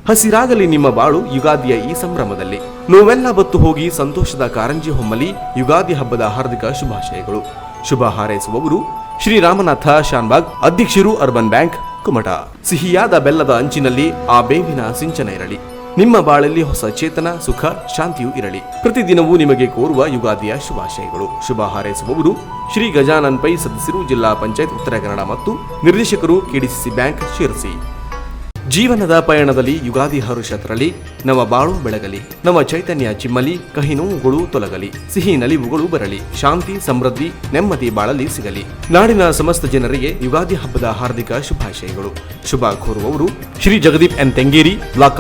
ಹಸಿರಾಗಲಿ ನಿಮ್ಮ ಬಾಳು ಯುಗಾದಿಯ ಈ ಸಂಭ್ರಮದಲ್ಲಿ. ನೋವೆಲ್ಲ ಬತ್ತು ಹೋಗಿ ಸಂತೋಷದ ಕಾರಂಜಿ ಹೊಮ್ಮಲಿ. ಯುಗಾದಿ ಹಬ್ಬದ ಹಾರ್ದಿಕ ಶುಭಾಶಯಗಳು. ಶುಭ ಹಾರೈಸುವವರು ಶ್ರೀ ರಾಮನಾಥ ಶಾನ್ಬಾಗ್, ಅಧ್ಯಕ್ಷರು, ಅರ್ಬನ್ ಬ್ಯಾಂಕ್, ಕುಮಟಾ. ಸಿಹಿಯಾದ ಬೆಲ್ಲದ ಅಂಚಿನಲ್ಲಿ ಆ ಬೇವಿನ ಸಿಂಚನ ಇರಲಿ. ನಿಮ್ಮ ಬಾಳಲ್ಲಿ ಹೊಸ ಚೇತನ, ಸುಖ, ಶಾಂತಿಯೂ ಇರಲಿ. ಪ್ರತಿದಿನವೂ ನಿಮಗೆ ಕೋರುವ ಯುಗಾದಿಯ ಶುಭಾಶಯಗಳು. ಶುಭ ಹಾರೈಸುವವರು ಶ್ರೀ ಗಜಾನನ್ ಪೈ, ಸದಸ್ಯರು, ಜಿಲ್ಲಾ ಪಂಚಾಯತ್, ಉತ್ತರ ಕನ್ನಡ ಮತ್ತು ನಿರ್ದೇಶಕರು, ಕೆಡಿಸಿಸಿ ಬ್ಯಾಂಕ್, ಶಿರಸಿ. ಜೀವನದ ಪಯಣದಲ್ಲಿ ಯುಗಾದಿ ಹರುಷ ತರಲಿ. ನವ ಬಾಳು ಬೆಳಗಲಿ. ನವ ಚೈತನ್ಯ ಚಿಮ್ಮಲಿ. ಕಹಿ ನೋವುಗಳು ತೊಲಗಲಿ. ಸಿಹಿ ನಲಿವುಗಳು ಬರಲಿ. ಶಾಂತಿ, ಸಮೃದ್ಧಿ, ನೆಮ್ಮದಿ ಬಾಳಲಿ ಸಿಗಲಿ. ನಾಡಿನ ಸಮಸ್ತ ಜನರಿಗೆ ಯುಗಾದಿ ಹಬ್ಬದ ಹಾರ್ದಿಕ ಶುಭಾಶಯಗಳು. ಶುಭ ಕೋರುವವರು ಶ್ರೀ ಜಗದೀಪ್ ಎನ್ ತೆಂಗೇರಿ, ಬ್ಲಾಕ್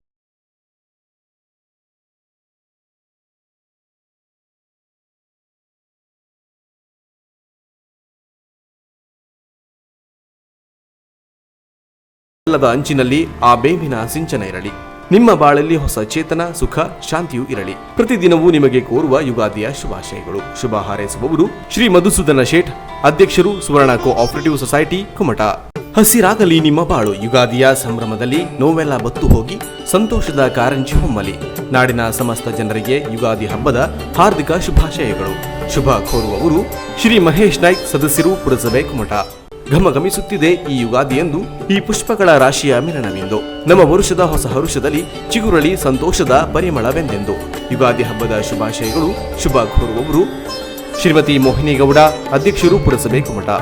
ಅಂಚಿನಲ್ಲಿ ಆ ಬೇವಿನ ಸಿಂಚನ ಇರಲಿ. ನಿಮ್ಮ ಬಾಳಲ್ಲಿ ಹೊಸ ಚೇತನ, ಸುಖ, ಶಾಂತಿಯೂ ಇರಲಿ. ಪ್ರತಿದಿನವೂ ನಿಮಗೆ ಕೋರುವ ಯುಗಾದಿಯ ಶುಭಾಶಯಗಳು. ಶುಭ ಹಾರೈಸುವವರು ಶ್ರೀ ಮಧುಸೂದನ ಶೇಠ್, ಅಧ್ಯಕ್ಷರು, ಸುವರ್ಣ ಕೋಆಪರೇಟಿವ್ ಸೊಸೈಟಿ, ಕುಮಟಾ. ಹಸಿರಾಗಲಿ ನಿಮ್ಮ ಬಾಳು ಯುಗಾದಿಯ ಸಂಭ್ರಮದಲ್ಲಿ. ನೋವೆಲ್ಲ ಬತ್ತು ಹೋಗಿ ಸಂತೋಷದ ಕಾರಂಜಿ ಹೊಮ್ಮಲಿ. ನಾಡಿನ ಸಮಸ್ತ ಜನರಿಗೆ ಯುಗಾದಿ ಹಬ್ಬದ ಹಾರ್ದಿಕ ಶುಭಾಶಯಗಳು. ಶುಭ ಕೋರುವವರು ಶ್ರೀ ಮಹೇಶ್ ನಾಯ್ಕ್, ಸದಸ್ಯರು, ಪುರಸಭೆ, ಕುಮಟಾ. ಘಮಘಮಿಸುತ್ತಿದೆ ಈ ಯುಗಾದಿಯೆಂದು, ಈ ಪುಷ್ಪಗಳ ರಾಶಿಯ ಮಿಲನವೆಂದು. ನಮ್ಮ ವರುಷದ ಹೊಸ ಹರುಷದಲ್ಲಿ ಚಿಗುರಳಿ ಸಂತೋಷದ ಪರಿಮಳವೆಂದೆಂದು. ಯುಗಾದಿ ಹಬ್ಬದ ಶುಭಾಶಯಗಳು. ಶುಭ ಕೋರುವವರು ಶ್ರೀಮತಿ ಮೋಹಿನಿ ಗೌಡ, ಅಧ್ಯಕ್ಷರು, ಪುರಸಭೆ, ಕುಮಟಾ.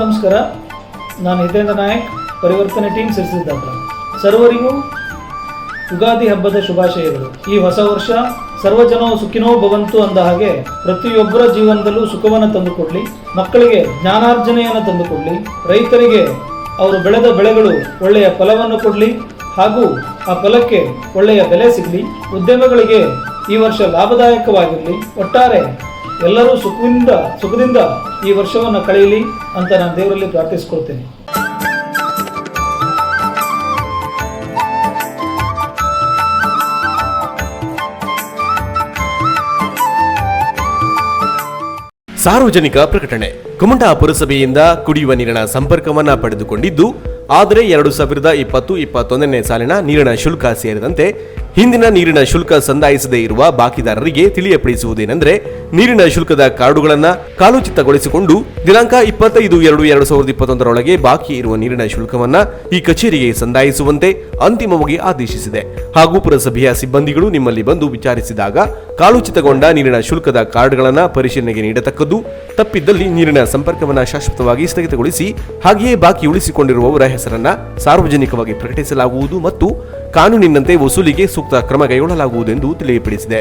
ನಮಸ್ಕಾರ. ನಾನು ಹಿತೇಂದ್ರ ನಾಯಕ್, ಪರಿವರ್ತನೆ ಟೀಮ್ ಸಿರಿಸಿದ್ದಾಪುರ. ಸರ್ವರಿಗೂ ಯುಗಾದಿ ಹಬ್ಬದ ಶುಭಾಶಯಗಳು. ಈ ಹೊಸ ವರ್ಷ ಸರ್ವಜನೋ ಸುಖಿನೋ ಭವಂತು ಅಂದ ಹಾಗೆ ಪ್ರತಿಯೊಬ್ಬರ ಜೀವನದಲ್ಲೂ ಸುಖವನ್ನು ತಂದುಕೊಡ್ಲಿ, ಮಕ್ಕಳಿಗೆ ಜ್ಞಾನಾರ್ಜನೆಯನ್ನು ತಂದುಕೊಡ್ಲಿ, ರೈತರಿಗೆ ಅವರು ಬೆಳೆದ ಬೆಳೆಗಳು ಒಳ್ಳೆಯ ಫಲವನ್ನು ಕೊಡಲಿ ಹಾಗೂ ಆ ಫಲಕ್ಕೆ ಒಳ್ಳೆಯ ಬೆಲೆ ಸಿಗಲಿ, ಉದ್ಯಮಗಳಿಗೆ ಈ ವರ್ಷ ಲಾಭದಾಯಕವಾಗಿರಲಿ, ಒಟ್ಟಾರೆ ಎಲ್ಲರೂ ಸುಖದಿಂದ ಈ ವರ್ಷವನ್ನು ಕಳೆಯಲಿ ಅಂತ ನಾನು ದೇವರಲ್ಲಿ ಪ್ರಾರ್ಥಿಸ್ಕೊಳ್ತೇನೆ. ಸಾರ್ವಜನಿಕ ಪ್ರಕಟಣೆ. ಕುಮಟಾ ಪುರಸಭೆಯಿಂದ ಕುಡಿಯುವ ನೀರಿನ ಸಂಪರ್ಕವನ್ನ ಪಡೆದುಕೊಂಡಿದ್ದು, ಆದರೆ 2020-21ನೇ ಸಾಲಿನ ನೀರಿನ ಶುಲ್ಕ ಸೇರಿದಂತೆ ಹಿಂದಿನ ನೀರಿನ ಶುಲ್ಕ ಸಂದಾಯಿಸದೇ ಇರುವ ಬಾಕಿದಾರರಿಗೆ ತಿಳಿಯಪಡಿಸುವುದೇನೆಂದರೆ, ನೀರಿನ ಶುಲ್ಕದ ಕಾರ್ಡುಗಳನ್ನು ಕಾಲೋಚಿತಗೊಳಿಸಿಕೊಂಡು ದಿನಾಂಕ 25/2/2021 ಬಾಕಿ ಇರುವ ನೀರಿನ ಶುಲ್ಕವನ್ನ ಈ ಕಚೇರಿಗೆ ಸಂದಾಯಿಸುವಂತೆ ಅಂತಿಮವಾಗಿ ಆದೇಶಿಸಿದೆ. ಹಾಗೂ ಪುರಸಭೆಯ ಸಿಬ್ಬಂದಿಗಳು ನಿಮ್ಮಲ್ಲಿ ಬಂದು ವಿಚಾರಿಸಿದಾಗ ಕಾಲೋಚಿತಗೊಂಡ ನೀರಿನ ಶುಲ್ಕದ ಕಾರ್ಡ್ಗಳನ್ನು ಪರಿಶೀಲನೆಗೆ ನೀಡತಕ್ಕದ್ದು, ತಪ್ಪಿದ್ದಲ್ಲಿ ನೀರಿನ ಸಂಪರ್ಕವನ್ನು ಶಾಶ್ವತವಾಗಿ ಸ್ಥಗಿತಗೊಳಿಸಿ ಹಾಗೆಯೇ ಬಾಕಿ ಉಳಿಸಿಕೊಂಡಿರುವವರ ಹೆಸರನ್ನ ಸಾರ್ವಜನಿಕವಾಗಿ ಪ್ರಕಟಿಸಲಾಗುವುದು ಮತ್ತು ಕಾನೂನಿನಂತೆ ವಸೂಲಿಗೆ ಸೂಕ್ತ ಕ್ರಮ ಕೈಗೊಳ್ಳಲಾಗುವುದೆಂದು ತಿಳಿಯಪಡಿಸಿದೆ.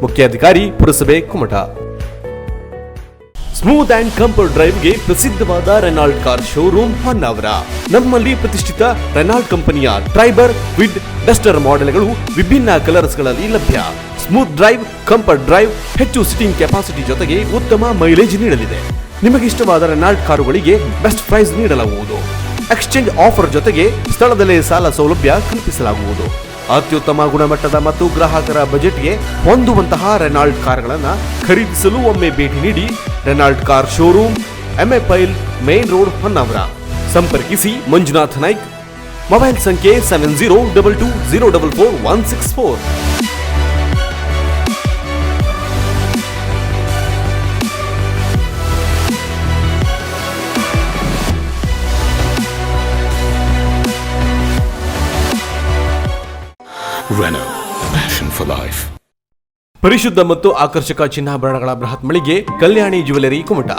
ಮುಖ್ಯಾಧಿಕಾರಿ ಪುರಸಭೆ ಕುಮಟಾ. ಸ್ಮೂತ್ ಅಂಡ್ ಕಂಫರ್ಟ್ ಡ್ರೈವ್ಗೆ ಪ್ರಸಿದ್ಧವಾದ ರೆನಾಲ್ಟ್ ಕಾರ್ ಶೋರೂಮ್ ಹೊನ್ನಾವರ. ನಮ್ಮಲ್ಲಿ ಪ್ರತಿಷ್ಠಿತ ರೆನಾಲ್ಟ್ ಕಂಪನಿಯ ಟ್ರೈಬರ್, ವಿಡ್, ಡಸ್ಟರ್ ಮಾಡೆಲ್ಗಳು ವಿಭಿನ್ನ ಕಲರ್ಸ್ಗಳಲ್ಲಿ ಲಭ್ಯ. ಸ್ಮೂತ್ ಡ್ರೈವ್, ಕಂಫರ್ಟ್ ಡ್ರೈವ್, ಹೆಚ್ಚು ಸಿಟ್ಟಿಂಗ್ ಕೆಪಾಸಿಟಿ ಜೊತೆಗೆ ಉತ್ತಮ ಮೈಲೇಜ್ ನೀಡಲಿದೆ. ನಿಮಗಿಷ್ಟವಾದ ರೆನಾಲ್ಟ್ ಕಾರುಗಳಿಗೆ ಬೆಸ್ಟ್ ಪ್ರೈಸ್ ನೀಡಲಾಗುವುದು. ಎಕ್ಸ್ಚೇಂಜ್ ಆಫರ್ ಜೊತೆಗೆ ಸ್ಥಳದಲ್ಲೇ ಸಾಲ ಸೌಲಭ್ಯ ಕಲ್ಪಿಸಲಾಗುವುದು. ಅತ್ಯುತ್ತಮ ಗುಣಮಟ್ಟದ ಮತ್ತು ಗ್ರಾಹಕರ ಬಜೆಟ್ಗೆ ಹೊಂದುವಂತಹ ರೆನಾಲ್ಟ್ ಕಾರ್ಗಳನ್ನು ಖರೀದಿಸಲು ಒಮ್ಮೆ ಭೇಟಿ ನೀಡಿ. ರೆನಾಲ್ಟ್ ಕಾರ್ ಶೋರೂಮ್, ಎಂಎ ಪೈಲ್, ಮೇನ್ ರೋಡ್, ಹೊನ್ನಾವರ. ಸಂಪರ್ಕಿಸಿ ಮಂಜುನಾಥ್ ನಾಯ್ಕ್. ಮೊಬೈಲ್ ಸಂಖ್ಯೆ 7022044164. Renault, passion for life. ಪರಿಶುದ್ಧ ಮತ್ತು ಆಕರ್ಷಕ ಚಿನ್ನಾಭರಣಗಳ ಬೃಹತ್ ಮಳಿಗೆ ಕಲ್ಯಾಣಿ ಜ್ಯುವೆಲರಿ ಕುಮಟಾ.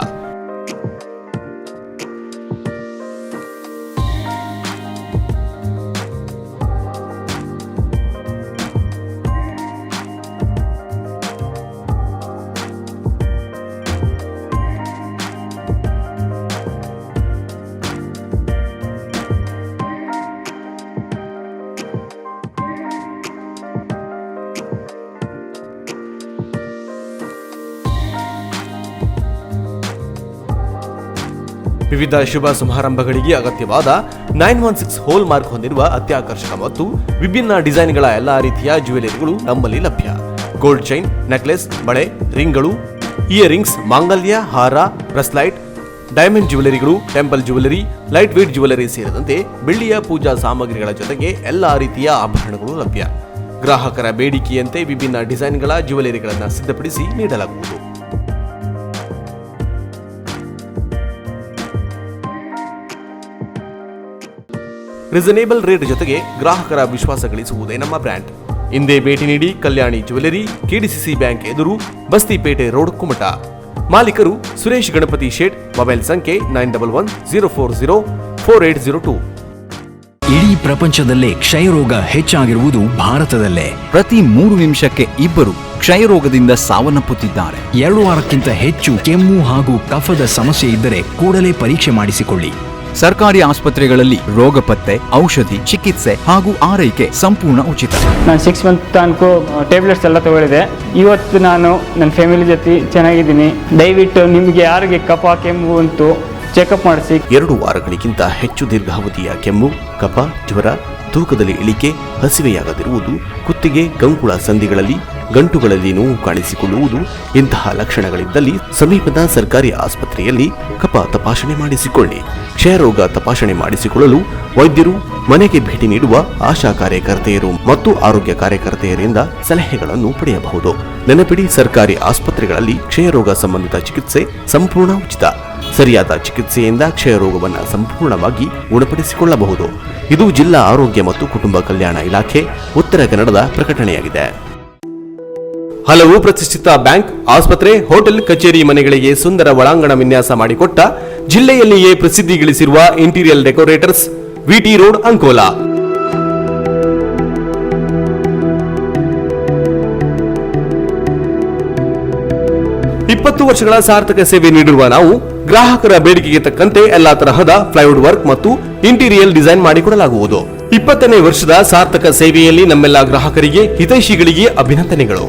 ವಿವಿಧ ಶುಭ ಸಮಾರಂಭಗಳಿಗೆ ಅಗತ್ಯವಾದ 916 ಹೋಲ್ ಮಾರ್ಕ್ ಹೊಂದಿರುವ ಅತ್ಯಾಕರ್ಷಕ ಮತ್ತು ವಿಭಿನ್ನ ಡಿಸೈನ್ಗಳ ಎಲ್ಲಾ ರೀತಿಯ ಜ್ಯುವೆಲರಿಗಳು ನಮ್ಮಲ್ಲಿ ಲಭ್ಯ. ಗೋಲ್ಡ್ ಚೈನ್, ನೆಕ್ಲೆಸ್, ಬಳೆ, ರಿಂಗ್ಗಳು, ಇಯರಿಂಗ್ಸ್, ಮಾಂಗಲ್ಯ, ಹಾರ, ಬ್ರೆಸ್ಲೈಟ್, ಡೈಮಂಡ್ ಜ್ಯುವೆಲರಿಗಳು, temple jewellery, light weight jewellery ಸೇರಿದಂತೆ ಬೆಳ್ಳಿಯ ಪೂಜಾ ಸಾಮಗ್ರಿಗಳ ಜೊತೆಗೆ ಎಲ್ಲಾ ರೀತಿಯ ಆಭರಣಗಳು ಲಭ್ಯ. ಗ್ರಾಹಕರ ಬೇಡಿಕೆಯಂತೆ ವಿಭಿನ್ನ ಡಿಸೈನ್ಗಳ ಜ್ಯುವೆಲರಿಗಳನ್ನು ಸಿದ್ಧಪಡಿಸಿ ನೀಡಲಾಗುವುದು. ರೀಸನೇಬಲ್ ರೇಟ್ ಜೊತೆಗೆ ಗ್ರಾಹಕರ ವಿಶ್ವಾಸ ಗಳಿಸುವುದೇ ನಮ್ಮ ಬ್ರ್ಯಾಂಡ್. ಇಂದೇ ಭೇಟಿ ನೀಡಿ ಕಲ್ಯಾಣಿ ಜ್ಯುವೆಲರಿ, ಕೆಡಿಸಿಸಿ ಬ್ಯಾಂಕ್ ಎದುರು, ಬಸ್ತಿಪೇಟೆ ರೋಡ್, ಕುಮಟಾ. ಮಾಲೀಕರು ಸುರೇಶ್ ಗಣಪತಿ ಶೇಟ್. ಮೊಬೈಲ್ ಸಂಖ್ಯೆ 9140404802. ಇಡೀ ಪ್ರಪಂಚದಲ್ಲೇ ಕ್ಷಯರೋಗ ಹೆಚ್ಚಾಗಿರುವುದು ಭಾರತದಲ್ಲೇ. ಪ್ರತಿ 3 ನಿಮಿಷಕ್ಕೆ ಇಬ್ಬರು ಕ್ಷಯರೋಗದಿಂದ ಸಾವನ್ನಪ್ಪುತ್ತಿದ್ದಾರೆ. 2 ವಾರಕ್ಕಿಂತ ಹೆಚ್ಚು ಕೆಮ್ಮು ಹಾಗೂ ಕಫದ ಸಮಸ್ಯೆ ಇದ್ದರೆ ಕೂಡಲೇ ಪರೀಕ್ಷೆ ಮಾಡಿಸಿಕೊಳ್ಳಿ. ಸರ್ಕಾರಿ ಆಸ್ಪತ್ರೆಗಳಲ್ಲಿ ರೋಗ ಪತ್ತೆ, ಔಷಧಿ, ಚಿಕಿತ್ಸೆ ಹಾಗೂ ಆರೈಕೆ ಸಂಪೂರ್ಣ ಉಚಿತ. ನಾನು 6 ಮಂತ್ ತನಕ ಟ್ಯಾಬ್ಲೆಟ್ಸ್ ಎಲ್ಲ ತಗೊಳ್ಳಿದೆ. ಇವತ್ತು ನಾನು ನನ್ನ ಫ್ಯಾಮಿಲಿ ಜೊತೆ ಚೆನ್ನಾಗಿದ್ದೀನಿ. ದಯವಿಟ್ಟು ನಿಮಗೆ ಯಾರಿಗೆ ಕಫ, ಕೆಮ್ಮು ಉಂಟು ಚೆಕಪ್ ಮಾಡಿಸಿ. 2 ವಾರಗಳಿಗಿಂತ ಹೆಚ್ಚು ದೀರ್ಘಾವಧಿಯ ಕೆಮ್ಮು, ಕಫ, ಜ್ವರ, ತೂಕದಲ್ಲಿ ಇಳಿಕೆ, ಹಸಿವೆಯಾಗದಿರುವುದು, ಕುತ್ತಿಗೆ, ಕಂಕುಳ ಸಂಧಿಗಳಲ್ಲಿ, ಗಂಟುಗಳಲ್ಲಿ ನೋವು ಕಾಣಿಸಿಕೊಳ್ಳುವುದು ಇಂತಹ ಲಕ್ಷಣಗಳಿದ್ದಲ್ಲಿ ಸಮೀಪದ ಸರ್ಕಾರಿ ಆಸ್ಪತ್ರೆಯಲ್ಲಿ ಕಫ ತಪಾಸಣೆ ಮಾಡಿಸಿಕೊಳ್ಳಿ. ಕ್ಷಯರೋಗ ತಪಾಸಣೆ ಮಾಡಿಸಿಕೊಳ್ಳಲು ವೈದ್ಯರು, ಮನೆಗೆ ಭೇಟಿ ನೀಡುವ ಆಶಾ ಕಾರ್ಯಕರ್ತೆಯರು ಮತ್ತು ಆರೋಗ್ಯ ಕಾರ್ಯಕರ್ತೆಯರಿಂದ ಸಲಹೆಗಳನ್ನು ಪಡೆಯಬಹುದು. ನೆನಪಿಡಿ, ಸರ್ಕಾರಿ ಆಸ್ಪತ್ರೆಗಳಲ್ಲಿ ಕ್ಷಯರೋಗ ಸಂಬಂಧಿತ ಚಿಕಿತ್ಸೆ ಸಂಪೂರ್ಣ ಉಚಿತ. ಸರಿಯಾದ ಚಿಕಿತ್ಸೆಯಿಂದ ಕ್ಷಯರೋಗವನ್ನು ಸಂಪೂರ್ಣವಾಗಿ ಗುಣಪಡಿಸಿಕೊಳ್ಳಬಹುದು. ಇದು ಜಿಲ್ಲಾ ಆರೋಗ್ಯ ಮತ್ತು ಕುಟುಂಬ ಕಲ್ಯಾಣ ಇಲಾಖೆ, ಉತ್ತರ ಕನ್ನಡದ ಪ್ರಕಟಣೆಯಾಗಿದೆ. ಹಲವು ಪ್ರತಿಷ್ಠಿತ ಬ್ಯಾಂಕ್, ಆಸ್ಪತ್ರೆ, ಹೋಟೆಲ್, ಕಚೇರಿ ಮನೆಗಳಿಗೆ ಸುಂದರ ಒಳಾಂಗಣ ವಿನ್ಯಾಸ ಮಾಡಿಕೊಟ್ಟ ಜಿಲ್ಲೆಯಲ್ಲಿಯೇ ಪ್ರಸಿದ್ಧಿ ಗಳಿಸಿರುವ interior decorators, VT road, Ankola. ಇಪ್ಪತ್ತು ವರ್ಷಗಳ ಸಾರ್ಥಕ ಸೇವೆ ನೀಡಿರುವ ನಾವು ಗ್ರಾಹಕರ ಬೇಡಿಕೆಗೆ ತಕ್ಕಂತೆ ಎಲ್ಲಾ ತರಹದ ಪ್ಲೈವುಡ್ ವರ್ಕ್ ಮತ್ತು ಇಂಟೀರಿಯರ್ ಡಿಸೈನ್ ಮಾಡಿಕೊಡಲಾಗುವುದು. 20ನೇ ವರ್ಷದ ಸಾರ್ಥಕ ಸೇವೆಯಲ್ಲಿ ನಮ್ಮೆಲ್ಲ ಗ್ರಾಹಕರಿಗೆ, ಹಿತೈಷಿಗಳಿಗೆ ಅಭಿನಂದನೆಗಳು.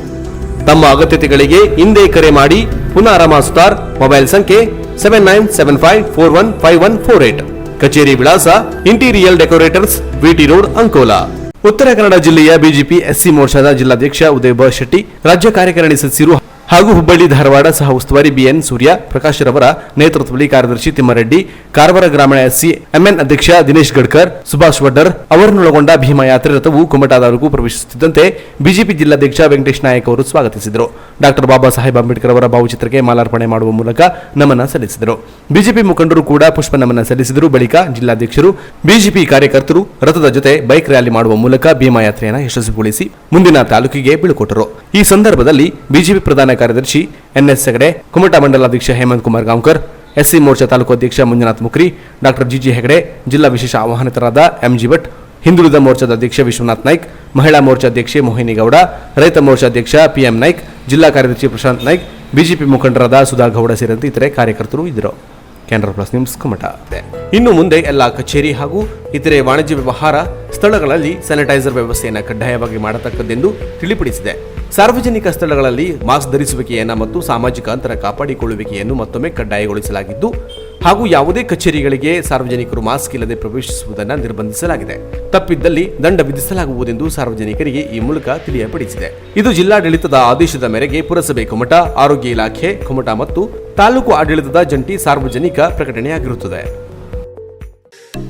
ತಮ್ಮ ಅಗತ್ಯತೆಗಳಿಗೆ ಹಿಂದೆ ಕರೆ ಮಾಡಿ. ಪುನಾರಮ ಸುತಾರ್, ಮೊಬೈಲ್ ಸಂಖ್ಯೆ 7995415148. ಕಚೇರಿ ವಿಳಾಸ interior decorators, VT road, Ankola. Uttara Kannada ಜಿಲ್ಲೆಯ ಬಿಜೆಪಿ ಎಸ್ಸಿ ಮೋರ್ಚಾದ ಜಿಲ್ಲಾಧ್ಯಕ್ಷ ಉದಯ್ ಬ ಶೆಟ್ಟಿ, ರಾಜ್ಯ ಕಾರ್ಯಕಾರಿಣಿ ಸದಸ್ಯರು ಹಾಗೂ ಹುಬ್ಬಳ್ಳಿ ಧಾರವಾಡ ಸಹ ಉಸ್ತುವಾರಿ ಬಿಎನ್ ಸೂರ್ಯ ಪ್ರಕಾಶ್ ರವರ ನೇತೃತ್ವದಲ್ಲಿ ಕಾರ್ಯದರ್ಶಿ ತಿಮ್ಮಾರೆಡ್ಡಿ, ಕಾರವಾರ ಗ್ರಾಮೀಣ ಎಸ್ಸಿ ಎಂಎನ್ ಅಧ್ಯಕ್ಷ ದಿನೇಶ್ ಗಡ್ಕರ್, ಸುಭಾಷ್ ವಡ್ಡರ್ ಅವರನ್ನೊಳಗೊಂಡ ಭೀಮಾ ಯಾತ್ರೆ ರಥವು ಕುಮಟಾದವರೆಗೂ ಪ್ರವೇಶಿಸುತ್ತಿದ್ದಂತೆ ಬಿಜೆಪಿ ಜಿಲ್ಲಾಧ್ಯಕ್ಷ ವೆಂಕಟೇಶ್ ನಾಯಕ್ ಅವರು ಸ್ವಾಗತಿಸಿದರು. ಡಾಕ್ಟರ್ ಬಾಬಾ ಸಾಹೇಬ್ ಅಂಬೇಡ್ಕರ್ ಅವರ ಭಾವಚಿತ್ರಕ್ಕೆ ಮಾಲಾರ್ಪಣೆ ಮಾಡುವ ಮೂಲಕ ನಮನ ಸಲ್ಲಿಸಿದರು. ಬಿಜೆಪಿ ಮುಖಂಡರು ಕೂಡ ಪುಷ್ಪ ನಮನ ಸಲ್ಲಿಸಿದರು. ಬಳಿಕ ಜಿಲ್ಲಾಧ್ಯಕ್ಷರು, ಬಿಜೆಪಿ ಕಾರ್ಯಕರ್ತರು ರಥದ ಜೊತೆ ಬೈಕ್ ರ್ಯಾಲಿ ಮಾಡುವ ಮೂಲಕ ಭೀಮಾ ಯಾತ್ರೆಯನ್ನು ಯಶಸ್ವಿಗೊಳಿಸಿ ಮುಂದಿನ ತಾಲೂಕಿಗೆ ಬೀಳ್ಕೊಟ್ಟರು. ಈ ಸಂದರ್ಭದಲ್ಲಿ ಬಿಜೆಪಿ ಪ್ರಧಾನ ಕಾರ್ಯದರ್ಶಿ ಎನ್ಎಸ್ ಹೆಗಡೆ, ಕುಮಟಾ ಮಂಡಲಾಧ್ಯಕ್ಷ ಹೇಮಂತ್ ಕುಮಾರ್ ಗಾಂವ್ಕರ್, ಎಸ್ಸಿ ಮೋರ್ಚಾ ತಾಲೂಕು ಅಧ್ಯಕ್ಷ ಮಂಜುನಾಥ್ ಮುಕ್ರಿ, ಡಾಕ್ಟರ್ ಜಿಜಿ ಹೆಗಡೆ, ಜಿಲ್ಲಾ ವಿಶೇಷ ಆಹ್ವಾನಿತರಾದ ಎಂಜಿ ಭಟ್, ಹಿಂದುಳಿದ ಮೋರ್ಚಾದ ಅಧ್ಯಕ್ಷ ವಿಶ್ವನಾಥ್ ನಾಯ್ಕ್, ಮಹಿಳಾ ಮೋರ್ಚಾ ಅಧ್ಯಕ್ಷೆ ಮೋಹಿನಿ ಗೌಡ, ರೈತ ಮೋರ್ಚಾ ಅಧ್ಯಕ್ಷ ಪಿಎಂ ನಾಯ್ಕ್, ಜಿಲ್ಲಾ ಕಾರ್ಯದರ್ಶಿ ಪ್ರಶಾಂತ್ ನಾಯ್ಕ್, ಬಿಜೆಪಿ ಮುಖಂಡರಾದ ಸುಧಾ ಗೌಡ ಸೇರಿದಂತೆ ಇತರೆ ಕಾರ್ಯಕರ್ತರು ಇದ್ದರು. Canara plus news Kumta. ಇನ್ನು ಮುಂದೆ ಎಲ್ಲ ಕಚೇರಿ ಹಾಗೂ ಇತರೆ ವಾಣಿಜ್ಯ ವ್ಯವಹಾರ ಸ್ಥಳಗಳಲ್ಲಿ ಸ್ಯಾನಿಟೈಸರ್ ವ್ಯವಸ್ಥೆಯನ್ನು ಕಡ್ಡಾಯವಾಗಿ ಮಾಡತಕ್ಕದ್ದೆಂದು ತಿಳಿಪಡಿಸಿದೆ. ಸಾರ್ವಜನಿಕ ಸ್ಥಳಗಳಲ್ಲಿ ಮಾಸ್ಕ್ ಧರಿಸುವಿಕೆಯನ್ನು ಮತ್ತು ಸಾಮಾಜಿಕ ಅಂತರ ಕಾಪಾಡಿಕೊಳ್ಳುವಿಕೆಯನ್ನು ಮತ್ತೊಮ್ಮೆ ಕಡ್ಡಾಯಗೊಳಿಸಲಾಗಿದ್ದು ಹಾಗೂ ಯಾವುದೇ ಕಚೇರಿಗಳಿಗೆ ಸಾರ್ವಜನಿಕರು ಮಾಸ್ಕ್ ಇಲ್ಲದೆ ಪ್ರವೇಶಿಸುವುದನ್ನು ನಿರ್ಬಂಧಿಸಲಾಗಿದೆ. ತಪ್ಪಿದ್ದಲ್ಲಿ ದಂಡ ವಿಧಿಸಲಾಗುವುದೆಂದು ಸಾರ್ವಜನಿಕರಿಗೆ ಈ ಮೂಲಕ ತಿಳಿಯಪಡಿಸಿದೆ. ಇದು ಜಿಲ್ಲಾಡಳಿತದ ಆದೇಶದ ಮೇರೆಗೆ ಪುರಸಭೆ ಕುಮಟಾ, ಆರೋಗ್ಯ ಇಲಾಖೆ ಕುಮಟಾ ಮತ್ತು ತಾಲೂಕು ಆಡಳಿತದ ಜಂಟಿ ಸಾರ್ವಜನಿಕ ಪ್ರಕಟಣೆಯಾಗಿರುತ್ತದೆ.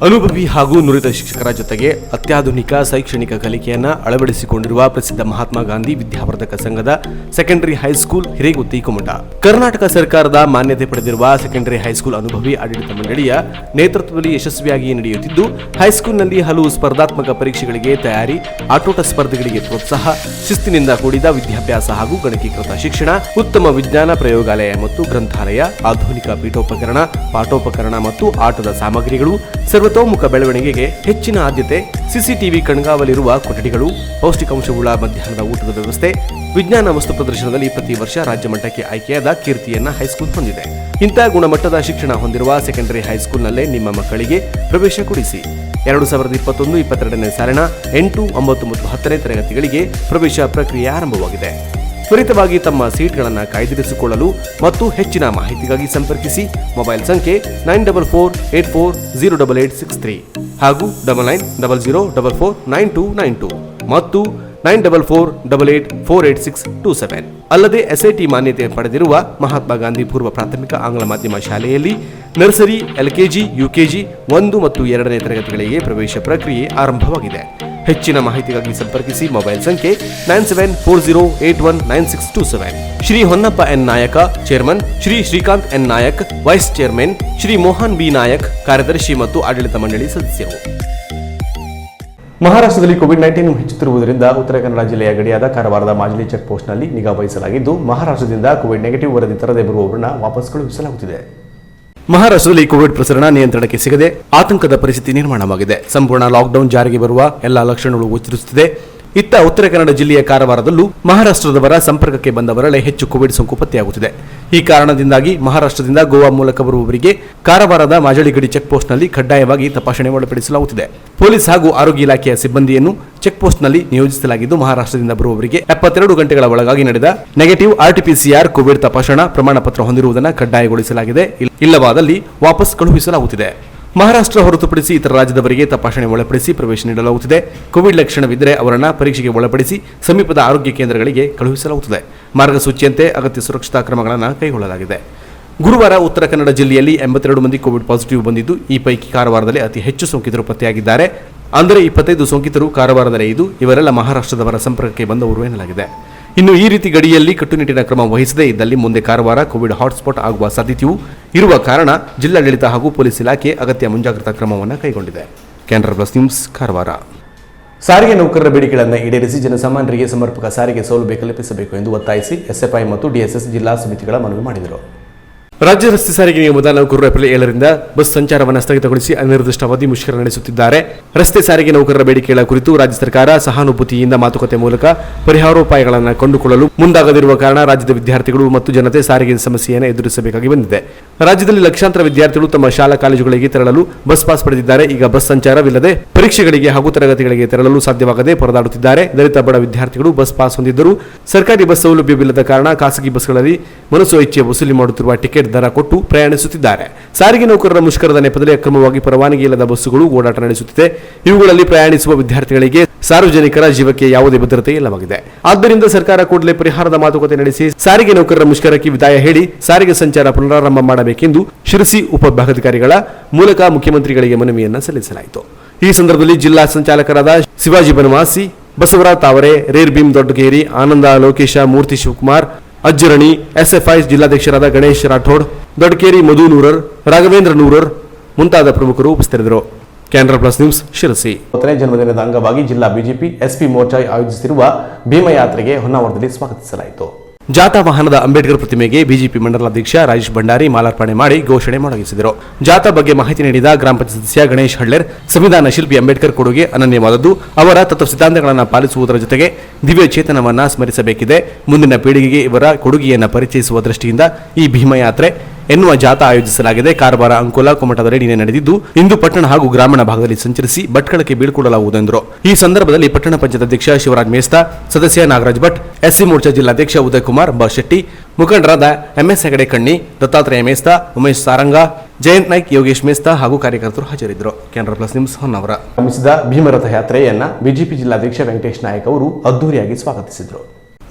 ಅನುಭವಿ ಹಾಗೂ ನುರಿತ ಶಿಕ್ಷಕರ ಜೊತೆಗೆ ಅತ್ಯಾಧುನಿಕ ಶೈಕ್ಷಣಿಕ ಕಲಿಕೆಯನ್ನು ಅಳವಡಿಸಿಕೊಂಡಿರುವ ಪ್ರಸಿದ್ಧ ಮಹಾತ್ಮ ಗಾಂಧಿ ವಿದ್ಯಾವರ್ಧಕ ಸಂಘದ ಸೆಕೆಂಡರಿ ಹೈಸ್ಕೂಲ್ ಹಿರೇಗುತ್ತಿ ಕುಮಟಾ ಕರ್ನಾಟಕ ಸರ್ಕಾರದ ಮಾನ್ಯತೆ ಪಡೆದಿರುವ ಸೆಕೆಂಡರಿ ಹೈಸ್ಕೂಲ್ ಅನುಭವಿ ಆಡಳಿತ ಮಂಡಳಿಯ ನೇತೃತ್ವದಲ್ಲಿ ಯಶಸ್ವಿಯಾಗಿ ನಡೆಯುತ್ತಿದ್ದು, ಹೈಸ್ಕೂಲ್ನಲ್ಲಿ ಹಲವು ಸ್ಪರ್ಧಾತ್ಮಕ ಪರೀಕ್ಷೆಗಳಿಗೆ ತಯಾರಿ, ಆಟೋಟ ಸ್ಪರ್ಧೆಗಳಿಗೆ ಪ್ರೋತ್ಸಾಹ, ಶಿಸ್ತಿನಿಂದ ಕೂಡಿದ ವಿದ್ಯಾಭ್ಯಾಸ ಹಾಗೂ ಗಣಕೀಕೃತ ಶಿಕ್ಷಣ, ಉತ್ತಮ ವಿಜ್ಞಾನ ಪ್ರಯೋಗಾಲಯ ಮತ್ತು ಗ್ರಂಥಾಲಯ, ಆಧುನಿಕ ಪೀಠೋಪಕರಣ, ಪಾಠೋಪಕರಣ ಮತ್ತು ಆಟದ ಸಾಮಗ್ರಿಗಳು, ಸರ್ವತೋಮುಖ ಬೆಳವಣಿಗೆಗೆ ಹೆಚ್ಚಿನ ಆದ್ಯತೆ, ಸಿಸಿಟಿವಿ ಕಣ್ಗಾವಲಿರುವ ಕೊಠಡಿಗಳು, ಪೌಷ್ಟಿಕಾಂಶವುಳ್ಳ ಮಧ್ಯಾಹ್ನದ ಊಟದ ವ್ಯವಸ್ಥೆ, ವಿಜ್ಞಾನ ವಸ್ತು ಪ್ರದರ್ಶನದಲ್ಲಿ ಪ್ರತಿ ವರ್ಷ ರಾಜ್ಯ ಮಟ್ಟಕ್ಕೆ ಆಯ್ಕೆಯಾದ ಕೀರ್ತಿಯನ್ನ ಹೈಸ್ಕೂಲ್ ಹೊಂದಿದೆ. ಇಂಥ ಗುಣಮಟ್ಟದ ಶಿಕ್ಷಣ ಹೊಂದಿರುವ ಸೆಕೆಂಡರಿ ಹೈಸ್ಕೂಲ್ನಲ್ಲೇ ನಿಮ್ಮ ಮಕ್ಕಳಿಗೆ ಪ್ರವೇಶ ಕೊಡಿಸಿ. 2021-22ನೇ ಸಾಲಿನ 8, 9 ಮತ್ತು 10ನೇ ತರಗತಿಗಳಿಗೆ ಪ್ರವೇಶ ಪ್ರಕ್ರಿಯೆ ಆರಂಭವಾಗಿದೆ. ತ್ವರಿತವಾಗಿ ತಮ್ಮ ಸೀಟ್ಗಳನ್ನು ಕಾಯ್ದಿರಿಸಿಕೊಳ್ಳಲು ಮತ್ತು ಹೆಚ್ಚಿನ ಮಾಹಿತಿಗಾಗಿ ಸಂಪರ್ಕಿಸಿ. ಮೊಬೈಲ್ ಸಂಖ್ಯೆ 9448408863 ಹಾಗೂ 9900449292 ಮತ್ತು 9448848627. ಅಲ್ಲದೆ SIT ಮಾನ್ಯತೆ ಪಡೆದಿರುವ ಮಹಾತ್ಮ ಗಾಂಧಿ ಪೂರ್ವ ಪ್ರಾಥಮಿಕ ಆಂಗ್ಲ ಮಾಧ್ಯಮ ಶಾಲೆಯಲ್ಲಿ ನರ್ಸರಿ, LKG, UKG 1 ಮತ್ತು 2ನೇ ತರಗತಿಗಳಿಗೆ ಪ್ರವೇಶ ಪ್ರಕ್ರಿಯೆ ಆರಂಭವಾಗಿದೆ. ಹೆಚ್ಚಿನ ಮಾಹಿತಿಗಾಗಿ ಸಂಪರ್ಕಿಸಿ. ಮೊಬೈಲ್ ಸಂಖ್ಯೆ 9740819627. Shri Honnappa N Nayaka chairman, Shri Srikanth N Nayak vice chairman, Shri Mohan B Nayak ಕಾರ್ಯದರ್ಶಿ ಮತ್ತು ಆಡಳಿತ ಮಂಡಳಿ ಸದಸ್ಯರು. ಮಹಾರಾಷ್ಟ್ರದಲ್ಲಿ ಕೋವಿಡ್-19 ಹೆಚ್ಚುತ್ತಿರುವುದರಿಂದ ಉತ್ತರ ಕನ್ನಡ ಜಿಲ್ಲೆಯ ಗಡಿಯಾದ ಕಾರವಾರದ ಮಾಜಲಿ ಚೆಕ್ ಪೋಸ್ಟ್ನಲ್ಲಿ ನಿಗಾ ವಹಿಸಲಾಗಿದ್ದು, ಮಹಾರಾಷ್ಟ್ರದಿಂದ ಕೋವಿಡ್ ನೆಗೆಟಿವ್ ವರದಿ ತರದೆ ಬರುವವರನ್ನ ವಾಪಸ್ ಕಳುಹಿಸಲಾಗುತ್ತಿದೆ. ಮಹಾರಾಷ್ಟ್ರದಲ್ಲಿ ಕೋವಿಡ್ ಪ್ರಸರಣ ನಿಯಂತ್ರಣಕ್ಕೆ ಸಿಗದೆ ಆತಂಕದ ಪರಿಸ್ಥಿತಿ ನಿರ್ಮಾಣವಾಗಿದೆ. ಸಂಪೂರ್ಣ ಲಾಕ್ಡೌನ್ ಜಾರಿಗೆ ಬರುವ ಎಲ್ಲಾ ಲಕ್ಷಣಗಳು ಗೋಚರಿಸುತ್ತಿದೆ. ಇತ್ತ ಉತ್ತರ ಕನ್ನಡ ಜಿಲ್ಲೆಯ ಕಾರವಾರದಲ್ಲೂ ಮಹಾರಾಷ್ಟ್ರದವರ ಸಂಪರ್ಕಕ್ಕೆ ಬಂದವರಲ್ಲೇ ಹೆಚ್ಚು ಕೋವಿಡ್ ಸೋಂಕು ಪತ್ತೆಯಾಗುತ್ತಿದೆ. ಈ ಕಾರಣದಿಂದಾಗಿ ಮಹಾರಾಷ್ಟ್ರದಿಂದ ಗೋವಾ ಮೂಲಕ ಬರುವವರಿಗೆ ಕಾರವಾರದ ಮಾಜಳಿ ಗಡಿ ಚೆಕ್ ಪೋಸ್ಟ್ನಲ್ಲಿ ಕಡ್ಡಾಯವಾಗಿ ತಪಾಸಣೆ ಒಳಪಡಿಸಲಾಗುತ್ತಿದೆ. ಪೊಲೀಸ್ ಹಾಗೂ ಆರೋಗ್ಯ ಇಲಾಖೆಯ ಸಿಬ್ಬಂದಿಯನ್ನು ಚೆಕ್ ಪೋಸ್ಟ್ನಲ್ಲಿ ನಿಯೋಜಿಸಲಾಗಿದ್ದು, ಮಹಾರಾಷ್ಟ್ರದಿಂದ ಬರುವವರಿಗೆ 72 ಗಂಟೆಗಳ ಒಳಗಾಗಿ ನಡೆದ ನೆಗೆಟಿವ್ RT-PCR ಕೋವಿಡ್ ತಪಾಸಣಾ ಪ್ರಮಾಣ ಪತ್ರ ಹೊಂದಿರುವುದನ್ನು ಕಡ್ಡಾಯಗೊಳಿಸಲಾಗಿದೆ. ಇಲ್ಲವಾದಲ್ಲಿ ವಾಪಸ್ ಕಳುಹಿಸಲಾಗುತ್ತಿದೆ. ಮಹಾರಾಷ್ಟ್ರ ಹೊರತುಪಡಿಸಿ ಇತರ ರಾಜ್ಯದವರಿಗೆ ತಪಾಸಣೆ ಒಳಪಡಿಸಿ ಪ್ರವೇಶ ನೀಡಲಾಗುತ್ತಿದೆ. ಕೋವಿಡ್ ಲಕ್ಷಣವಿದ್ದರೆ ಅವರನ್ನು ಪರೀಕ್ಷೆಗೆ ಒಳಪಡಿಸಿ ಸಮೀಪದ ಆರೋಗ್ಯ ಕೇಂದ್ರಗಳಿಗೆ ಕಳುಹಿಸಲಾಗುತ್ತದೆ. ಮಾರ್ಗಸೂಚಿಯಂತೆ ಅಗತ್ಯ ಸುರಕ್ಷತಾ ಕ್ರಮಗಳನ್ನು ಕೈಗೊಳ್ಳಲಾಗಿದೆ. ಗುರುವಾರ ಉತ್ತರ ಕನ್ನಡ ಜಿಲ್ಲೆಯಲ್ಲಿ 82 ಮಂದಿ ಕೋವಿಡ್ ಪಾಸಿಟಿವ್ ಬಂದಿದ್ದು, ಈ ಪೈಕಿ ಕಾರವಾರದಲ್ಲಿ ಅತಿ ಹೆಚ್ಚು ಸೋಂಕಿತರು ಪತ್ತೆಯಾಗಿದ್ದಾರೆ. ಅಂದರೆ 25 ಸೋಂಕಿತರು ಕಾರವಾರದಲ್ಲೇ ಇದ್ದು, ಇವರೆಲ್ಲ ಮಹಾರಾಷ್ಟ್ರದವರ ಸಂಪರ್ಕಕ್ಕೆ ಬಂದವರು ಎನ್ನಲಾಗಿದೆ. ಇನ್ನು ಈ ರೀತಿ ಗಡಿಯಲ್ಲಿ ಕಟ್ಟುನಿಟ್ಟಿನ ಕ್ರಮ ವಹಿಸದೇ ಇದ್ದಲ್ಲಿ ಮುಂದೆ ಕಾರವಾರ ಕೋವಿಡ್ ಹಾಟ್ಸ್ಪಾಟ್ ಆಗುವ ಸಾಧ್ಯತೆಯೂ ಇರುವ ಕಾರಣ ಜಿಲ್ಲಾಡಳಿತ ಹಾಗೂ ಪೊಲೀಸ್ ಇಲಾಖೆ ಅಗತ್ಯ ಮುಂಜಾಗ್ರತಾ ಕ್ರಮವನ್ನು ಕೈಗೊಂಡಿದೆ. Canara plus news Karwar. ಸಾರಿಗೆ ನೌಕರರ ಬೇಡಿಕೆಗಳನ್ನು ಈಡೇರಿಸಿ ಜನಸಾಮಾನ್ಯರಿಗೆ ಸಮರ್ಪಕ ಸಾರಿಗೆ ಸೌಲಭ್ಯ ಕಲ್ಪಿಸಬೇಕು ಎಂದು ಒತ್ತಾಯಿಸಿ SFI ಮತ್ತು DSS ಜಿಲ್ಲಾ ಸಮಿತಿಗಳ ಮನವಿ ಮಾಡಿದರು. ರಾಜ್ಯ ರಸ್ತೆ ಸಾರಿಗೆ ನಿಗಮದ ನೌಕರರು ಏಪ್ರಿಲ್ 7ರಿಂದ ಬಸ್ ಸಂಚಾರವನ್ನು ಸ್ಥಗಿತಗೊಳಿಸಿ ಅನಿರ್ದಿಷ್ಟಾವಧಿ ಮುಷ್ಕರ ನಡೆಸುತ್ತಿದ್ದಾರೆ. ರಸ್ತೆ ಸಾರಿಗೆ ನೌಕರರ ಬೇಡಿಕೆಗಳ ಕುರಿತು ರಾಜ್ಯ ಸರ್ಕಾರ ಸಹಾನುಭೂತಿಯಿಂದ ಮಾತುಕತೆ ಮೂಲಕ ಪರಿಹಾರೋಪಾಯಗಳನ್ನು ಕಂಡುಕೊಳ್ಳಲು ಮುಂದಾಗದಿರುವ ಕಾರಣ ರಾಜ್ಯದ ವಿದ್ಯಾರ್ಥಿಗಳು ಮತ್ತು ಜನತೆ ಸಾರಿಗೆ ಸಮಸ್ಯೆಯನ್ನು ಎದುರಿಸಬೇಕಾಗಿ ಬಂದಿದೆ. ರಾಜ್ಯದಲ್ಲಿ ಲಕ್ಷಾಂತರ ವಿದ್ಯಾರ್ಥಿಗಳು ತಮ್ಮ ಶಾಲಾ ಕಾಲೇಜುಗಳಿಗೆ ತೆರಳಲು ಬಸ್ ಪಾಸ್ ಪಡೆದಿದ್ದಾರೆ. ಈಗ ಬಸ್ ಸಂಚಾರವಿಲ್ಲದೆ ಪರೀಕ್ಷೆಗಳಿಗೆ ಹಾಗೂ ತರಗತಿಗಳಿಗೆ ತೆರಳಲು ಸಾಧ್ಯವಾಗದೆ ಪರದಾಡುತ್ತಿದ್ದಾರೆ. ದಲಿತ ಬಡ ವಿದ್ಯಾರ್ಥಿಗಳು ಬಸ್ ಪಾಸ್ ಹೊಂದಿದ್ದರೂ ಸರ್ಕಾರಿ ಬಸ್ ಸೌಲಭ್ಯವಿಲ್ಲದ ಕಾರಣ ಖಾಸಗಿ ಬಸ್ಗಳಲ್ಲಿ ಮನಸೋ ಇಚ್ಛೆ ವಸೂಲಿ ಮಾಡುತ್ತಿರುವ ಟಿಕೆಟ್ ದರ ಕೊಟ್ಟು ಪ್ರಯಾಣಿಸುತ್ತಿದ್ದಾರೆ. ಸಾರಿಗೆ ನೌಕರರ ಮುಷ್ಕರದ ನೆಪದಲ್ಲಿ ಅಕ್ರಮವಾಗಿ ಪರವಾನಗಿ ಇಲ್ಲದ ಬಸ್ಸುಗಳು ಓಡಾಟ ನಡೆಸುತ್ತಿದೆ. ಇವುಗಳಲ್ಲಿ ಪ್ರಯಾಣಿಸುವ ವಿದ್ಯಾರ್ಥಿಗಳಿಗೆ ಸಾರ್ವಜನಿಕರ ಜೀವಕ್ಕೆ ಯಾವುದೇ ಭದ್ರತೆ ಇಲ್ಲವಾಗಿದೆ. ಆದ್ದರಿಂದ ಸರ್ಕಾರ ಕೂಡಲೇ ಪರಿಹಾರದ ಮಾತುಕತೆ ನಡೆಸಿ ಸಾರಿಗೆ ನೌಕರರ ಮುಷ್ಕರಕ್ಕೆ ವಿದಾಯ ಹೇಳಿ ಸಾರಿಗೆ ಸಂಚಾರ ಪುನರಾರಂಭ ಮಾಡಬೇಕೆಂದು ಶಿರಸಿ ಉಪವಿಭಾಗಾಧಿಕಾರಿಗಳ ಮೂಲಕ ಮುಖ್ಯಮಂತ್ರಿಗಳಿಗೆ ಮನವಿಯನ್ನ ಸಲ್ಲಿಸಲಾಯಿತು. ಈ ಸಂದರ್ಭದಲ್ಲಿ ಜಿಲ್ಲಾ ಸಂಚಾಲಕರಾದ ಶಿವಾಜಿ ಬನವಾಸಿ, ಬಸವರಾಜ್ ತಾವರೆ, ರೇರ್ ಭೀಮ್ ದೊಡ್ಡಗೇರಿ, ಆನಂದ ಲೋಕೇಶ, ಮೂರ್ತಿ ಶಿವಕುಮಾರ್, ಅಜ್ಜರಣಿ, ಎಸ್ಎಫ್ಐ ಜಿಲ್ಲಾಧ್ಯಕ್ಷರಾದ ಗಣೇಶ್ ರಾಠೋಡ್, ದೊಡ್ಡಕೇರಿ ಮಧು ನೂರರ್, ರಾಘವೇಂದ್ರ ನೂರರ್ ಮುಂತಾದ ಪ್ರಮುಖರು ಉಪಸ್ಥಿತರಿದ್ದರು. Canara plus news Sirsi. 10ನೇ ಜನ್ಮದಿನದ ಅಂಗವಾಗಿ ಜಿಲ್ಲಾ ಬಿಜೆಪಿ ಎಸ್ಪಿ ಮೋರ್ಚಾ ಆಯೋಜಿಸಿರುವ ಭೀಮಯಾತ್ರೆಗೆ ಹೊನ್ನಾವರದಲ್ಲಿ ಸ್ವಾಗತಿಸಲಾಯಿತು. ಜಾಥಾ ವಾಹನದ ಅಂಬೇಡ್ಕರ್ ಪ್ರತಿಮೆಗೆ ಬಿಜೆಪಿ ಮಂಡಲಾಧ್ಯಕ್ಷ ರಾಜೇಶ್ ಭಂಡಾರಿ ಮಾಲಾರ್ಪಣೆ ಮಾಡಿ ಘೋಷಣೆ ಮೊಳಗಿಸಿದರು. ಜಾಥಾ ಬಗ್ಗೆ ಮಾಹಿತಿ ನೀಡಿದ ಗ್ರಾಮ ಪಂಚಾಯತ್ ಸದಸ್ಯ ಗಣೇಶ್ ಹಳ್ಳೆರ್, ಸಂವಿಧಾನ ಶಿಲ್ಪಿ ಅಂಬೇಡ್ಕರ್ ಕೊಡುಗೆ ಅನನ್ಯವಾದದ್ದು. ಅವರ ತತ್ವ ಸಿದ್ಧಾಂತಗಳನ್ನು ಪಾಲಿಸುವುದರ ಜೊತೆಗೆ ದಿವ್ಯ ಚೇತನವನ್ನ ಸ್ಮರಿಸಬೇಕಿದೆ. ಮುಂದಿನ ಪೀಳಿಗೆಗೆ ಇವರ ಕೊಡುಗೆಯನ್ನು ಪರಿಚಯಿಸುವ ದೃಷ್ಟಿಯಿಂದ ಈ ಭೀಮಯಾತ್ರೆ ಎನ್ನುವ ಜಾಥಾ ಆಯೋಜಿಸಲಾಗಿದೆ. ಕಾರವಾರ, ಅಂಕೋಲ, ಕುಮಟದಲ್ಲಿ ನಿನ್ನೆ ನಡೆದಿದ್ದು ಇಂದು ಪಟ್ಟಣ ಹಾಗೂ ಗ್ರಾಮೀಣ ಭಾಗದಲ್ಲಿ ಸಂಚರಿಸಿ ಭಟ್ಕಳಕ್ಕೆ ಬೀಳ್ಕೊಡಲಾಗುವುದು ಎಂದರು. ಈ ಸಂದರ್ಭದಲ್ಲಿ ಪಟ್ಟಣ ಪಂಚಾಯತ್ ಅಧ್ಯಕ್ಷ ಶಿವರಾಜ್ ಮೇಸ್ತಾ, ಸದಸ್ಯ ನಾಗರಾಜ್ ಭಟ್, ಎಸ್ಸಿ ಮೋರ್ಚಾ ಜಿಲ್ಲಾಧ್ಯಕ್ಷ ಉದಯ್ ಕುಮಾರ್ ಶೆಟ್ಟಿ, ಮುಖಂಡರಾದ ಎಂಎಸ್ ಹೆಗಡೆ ಕಣ್ಣಿ, ದತ್ತಾತ್ರೇಯ ಮೇಸ್ತಾ, ಉಮೇಶ್ ಸಾರಂಗ, ಜಯಂತ್ ನಾಯ್ಕ್, ಯೋಗೇಶ್ ಮೇಸ್ತಾ ಹಾಗೂ ಕಾರ್ಯಕರ್ತರು ಹಾಜರಿದ್ದರು. Canara plus news Honnavar. ಆಗಮಿಸಿದ ಭೀಮರಥ ಯಾತ್ರೆಯನ್ನ ಬಿಜೆಪಿ ಜಿಲ್ಲಾಧ್ಯಕ್ಷ ವೆಂಕಟೇಶ್ ನಾಯಕ್ ಅವರು ಅದ್ದೂರಿಯಾಗಿ ಸ್ವಾಗತಿಸಿದರು.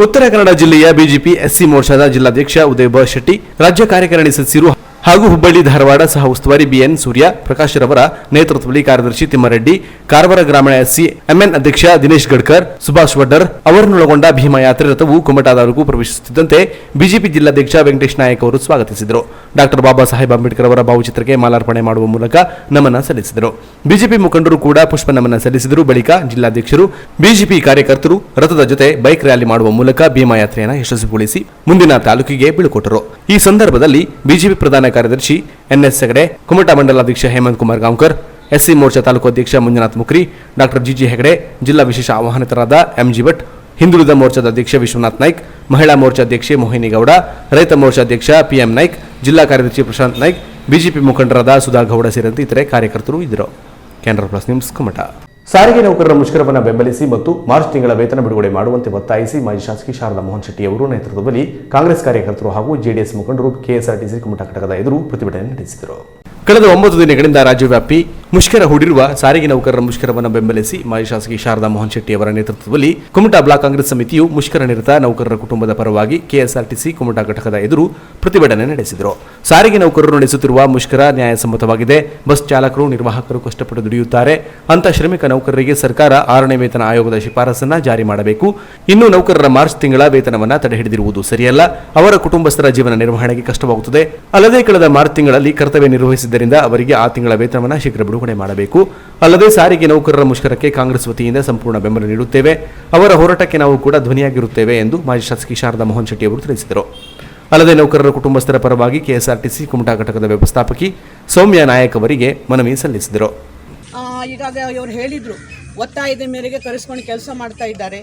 ಉತ್ತರ ಕನ್ನಡ ಜಿಲ್ಲೆಯ ಬಿಜೆಪಿ ಎಸ್ಸಿ ಮೋರ್ಚಾದ ಜಿಲ್ಲಾಧ್ಯಕ್ಷ ಉದಯ್ ಶೆಟ್ಟಿ, ರಾಜ್ಯ ಕಾರ್ಯಕಾರಿಣಿ ಸದಸ್ಯರು ಹಾಗೂ ಹುಬ್ಬಳ್ಳಿ ಧಾರವಾಡ ಸಹ ಉಸ್ತುವಾರಿ ಬಿಎನ್ ಸೂರ್ಯ ಪ್ರಕಾಶ್ ರವರ ನೇತೃತ್ವದಲ್ಲಿ ಕಾರ್ಯದರ್ಶಿ ತಿಮ್ಮಾರೆಡ್ಡಿ, ಕಾರವಾರ ಗ್ರಾಮೀಣ ಎಸ್ಸಿ ಎಂಎನ್ ಅಧ್ಯಕ್ಷ ದಿನೇಶ್ ಗಡ್ಕರ್, ಸುಭಾಷ್ ವಡ್ಡರ್ ಅವರನ್ನೊಳಗೊಂಡ ಭೀಮಯಾತ್ರೆ ರಥವು ಕುಮಟಾದವರೆಗೂ ಪ್ರವೇಶಿಸುತ್ತಿದ್ದಂತೆ ಬಿಜೆಪಿ ಜಿಲ್ಲಾಧ್ಯಕ್ಷ ವೆಂಕಟೇಶ್ ನಾಯಕ್ ಅವರು ಸ್ವಾಗತಿಸಿದರು. ಡಾಕ್ಟರ್ ಬಾಬಾ ಸಾಹೇಬ್ ಅಂಬೇಡ್ಕರ್ ಅವರ ಭಾವಚಿತ್ರಕ್ಕೆ ಮಾಲಾರ್ಪಣೆ ಮಾಡುವ ಮೂಲಕ ನಮನ ಸಲ್ಲಿಸಿದರು. ಬಿಜೆಪಿ ಮುಖಂಡರು ಕೂಡ ಪುಷ್ಪ ನಮನ ಸಲ್ಲಿಸಿದರು. ಬಳಿಕ ಜಿಲ್ಲಾಧ್ಯಕ್ಷರು ಬಿಜೆಪಿ ಕಾರ್ಯಕರ್ತರು ರಥದ ಜೊತೆ ಬೈಕ್ ರ್ಯಾಲಿ ಮಾಡುವ ಮೂಲಕ ಭೀಮಯಾತ್ರೆಯನ್ನು ಯಶಸ್ವಿಗೊಳಿಸಿ ಮುಂದಿನ ತಾಲೂಕಿಗೆ ಬೀಳ್ಕೊಟ್ಟರು. ಈ ಸಂದರ್ಭದಲ್ಲಿ ಬಿಜೆಪಿ ಪ್ರಧಾನ ಕಾರ್ಯದರ್ಶಿ ಎನ್ಎಸ್ ಹೆಗಡೆ, ಕುಮಟಾ ಮಂಡಲಾಧ್ಯಕ್ಷ ಹೇಮಂತ್ ಕುಮಾರ್ ಗಾಂವ್ಕರ್, ಎಸ್ಸಿ ಮೋರ್ಚಾ ತಾಲೂಕು ಅಧ್ಯಕ್ಷ ಮಂಜುನಾಥ್ ಮುಕ್ರಿ, ಡಾಕ್ಟರ್ ಜಿಜಿ ಹೆಗಡೆ, ಜಿಲ್ಲಾ ವಿಶೇಷ ಆಹ್ವಾನಿತರಾದ ಎಂಜಿ ಭಟ್, ಹಿಂದುಳಿದ ಮೋರ್ಚಾದ ಅಧ್ಯಕ್ಷ ವಿಶ್ವನಾಥ್ ನಾಯ್ಕ್, ಮಹಿಳಾ ಮೋರ್ಚಾ ಅಧ್ಯಕ್ಷೆ ಮೋಹಿನಿ ಗೌಡ, ರೈತ ಮೋರ್ಚಾ ಅಧ್ಯಕ್ಷ ಪಿಎಂ ನಾಯ್ಕ್, ಜಿಲ್ಲಾ ಕಾರ್ಯದರ್ಶಿ ಪ್ರಶಾಂತ್ ನಾಯ್ಕ್, ಬಿಜೆಪಿ ಮುಖಂಡರಾದ ಸುಧಾ ಗೌಡ ಸೇರಿದಂತೆ ಇತರೆ ಕಾರ್ಯಕರ್ತರು ಇದ್ದರು. Canara plus news Kumta. ಸಾರಿಗೆ ನೌಕರರ ಮುಷ್ಕರವನ್ನು ಬೆಂಬಲಿಸಿ ಮತ್ತು ಮಾರ್ಚ್ ತಿಂಗಳ ವೇತನ ಬಿಡುಗಡೆ ಮಾಡುವಂತೆ ಒತ್ತಾಯಿಸಿ ಮಾಜಿ ಶಾಸಕಿ ಶಾರದಾ ಮೋಹನ್ ಶೆಟ್ಟಿ ಅವರು ನೇತೃತ್ವದಲ್ಲಿ ಕಾಂಗ್ರೆಸ್ ಕಾರ್ಯಕರ್ತರು ಹಾಗೂ ಜೆಡಿಎಸ್ ಮುಖಂಡರು ಕೆಎಸ್ಆರ್ಟಿಸಿ ಕುಮಟಾ ಘಟಕದ ಎದುರು ಪ್ರತಿಭಟನೆ ನಡೆಸಿದರು. ಕಳೆದ 9 ದಿನಗಳಿಂದ ರಾಜ್ಯವ್ಯಾಪಿ ಮುಷ್ಕರ ಹೂಡಿರುವ ಸಾರಿಗೆ ನೌಕರರ ಮುಷ್ಕರವನ್ನು ಬೆಂಬಲಿಸಿ ಮಾಜಿ ಶಾಸಕಿ ಶಾರದಾ ಮೋಹನ್ ಶೆಟ್ಟಿ ಅವರ ನೇತೃತ್ವದಲ್ಲಿ ಕುಮಟಾ ಬ್ಲಾಕ್ ಕಾಂಗ್ರೆಸ್ ಸಮಿತಿಯು ಮುಷ್ಕರ ನಿರತ ನೌಕರರ ಕುಟುಂಬದ ಪರವಾಗಿ ಕೆಎಸ್ಆರ್ಟಿಸಿ ಕುಮಟಾ ಘಟಕದ ಎದುರು ಪ್ರತಿಭಟನೆ ನಡೆಸಿದರು. ಸಾರಿಗೆ ನೌಕರರು ನಡೆಸುತ್ತಿರುವ ಮುಷ್ಕರ ನ್ಯಾಯಸಮ್ಮತವಾಗಿದೆ. ಬಸ್ ಚಾಲಕರು, ನಿರ್ವಾಹಕರು ಕಷ್ಟಪಟ್ಟು ದುಡಿಯುತ್ತಾರೆ. ಅಂತ ಶ್ರಮಿಕ ನೌಕರರಿಗೆ ಸರ್ಕಾರ 6ನೇ ವೇತನ ಆಯೋಗದ ಶಿಫಾರಸನ್ನ ಜಾರಿ ಮಾಡಬೇಕು. ಇನ್ನು ನೌಕರರ ಮಾರ್ಚ್ ತಿಂಗಳ ವೇತನವನ್ನ ತಡೆಹಿಡಿದಿರುವುದು ಸರಿಯಲ್ಲ. ಅವರ ಕುಟುಂಬಸ್ಥರ ಜೀವನ ನಿರ್ವಹಣೆಗೆ ಕಷ್ಟವಾಗುತ್ತದೆ. ಅಲ್ಲದೆ ಕಳೆದ ಮಾರ್ಚ್ ತಿಂಗಳಲ್ಲಿ ಕರ್ತವ್ಯ ನಿರ್ವಹಿಸಿದ್ದರಿಂದ ಅವರಿಗೆ ಆ ತಿಂಗಳ ವೇತನವನ್ನು ಶೀಘ್ರ ಬಿಡುಗಡೆ ಮಾಡಬೇಕು. ಅಲ್ಲದೆ ಸಾರಿಗೆ ನೌಕರರ ಮುಷ್ಕರಕ್ಕೆ ಕಾಂಗ್ರೆಸ್ ವತಿಯಿಂದ ಸಂಪೂರ್ಣ ಬೆಂಬಲ ನೀಡುತ್ತೇವೆ. ಅವರ ಹೋರಾಟಕ್ಕೆ ನಾವು ಕೂಡ ಧ್ವನಿಯಾಗಿರುತ್ತೇವೆ ಎಂದು ಮಾಜಿ ಶಾಸಕಿ ಶಾರದಾ ಮೋಹನ್ ಶೆಟ್ಟಿ ಅವರು ತಿಳಿಸಿದರು. ಅಲ್ಲದೆ ನೌಕರರ ಕುಟುಂಬಸ್ಥರ ಪರವಾಗಿ ಕೆಎಸ್ಆರ್ಟಿಸಿ ಕುಮಟಾ ಘಟಕದ ವ್ಯವಸ್ಥಾಪಕಿ ಸೌಮ್ಯ ನಾಯಕ್ ಅವರಿಗೆ ಮನವಿ ಸಲ್ಲಿಸಿದರು. ಈಗಾಗ ಇವರು ಹೇಳಿದ್ರು, ಒತ್ತಾಯದ ಮೇರೆಗೆ ಕರೆಸ್ಕೊಂಡು ಕೆಲಸ ಮಾಡ್ತಾ ಇದ್ದಾರೆ.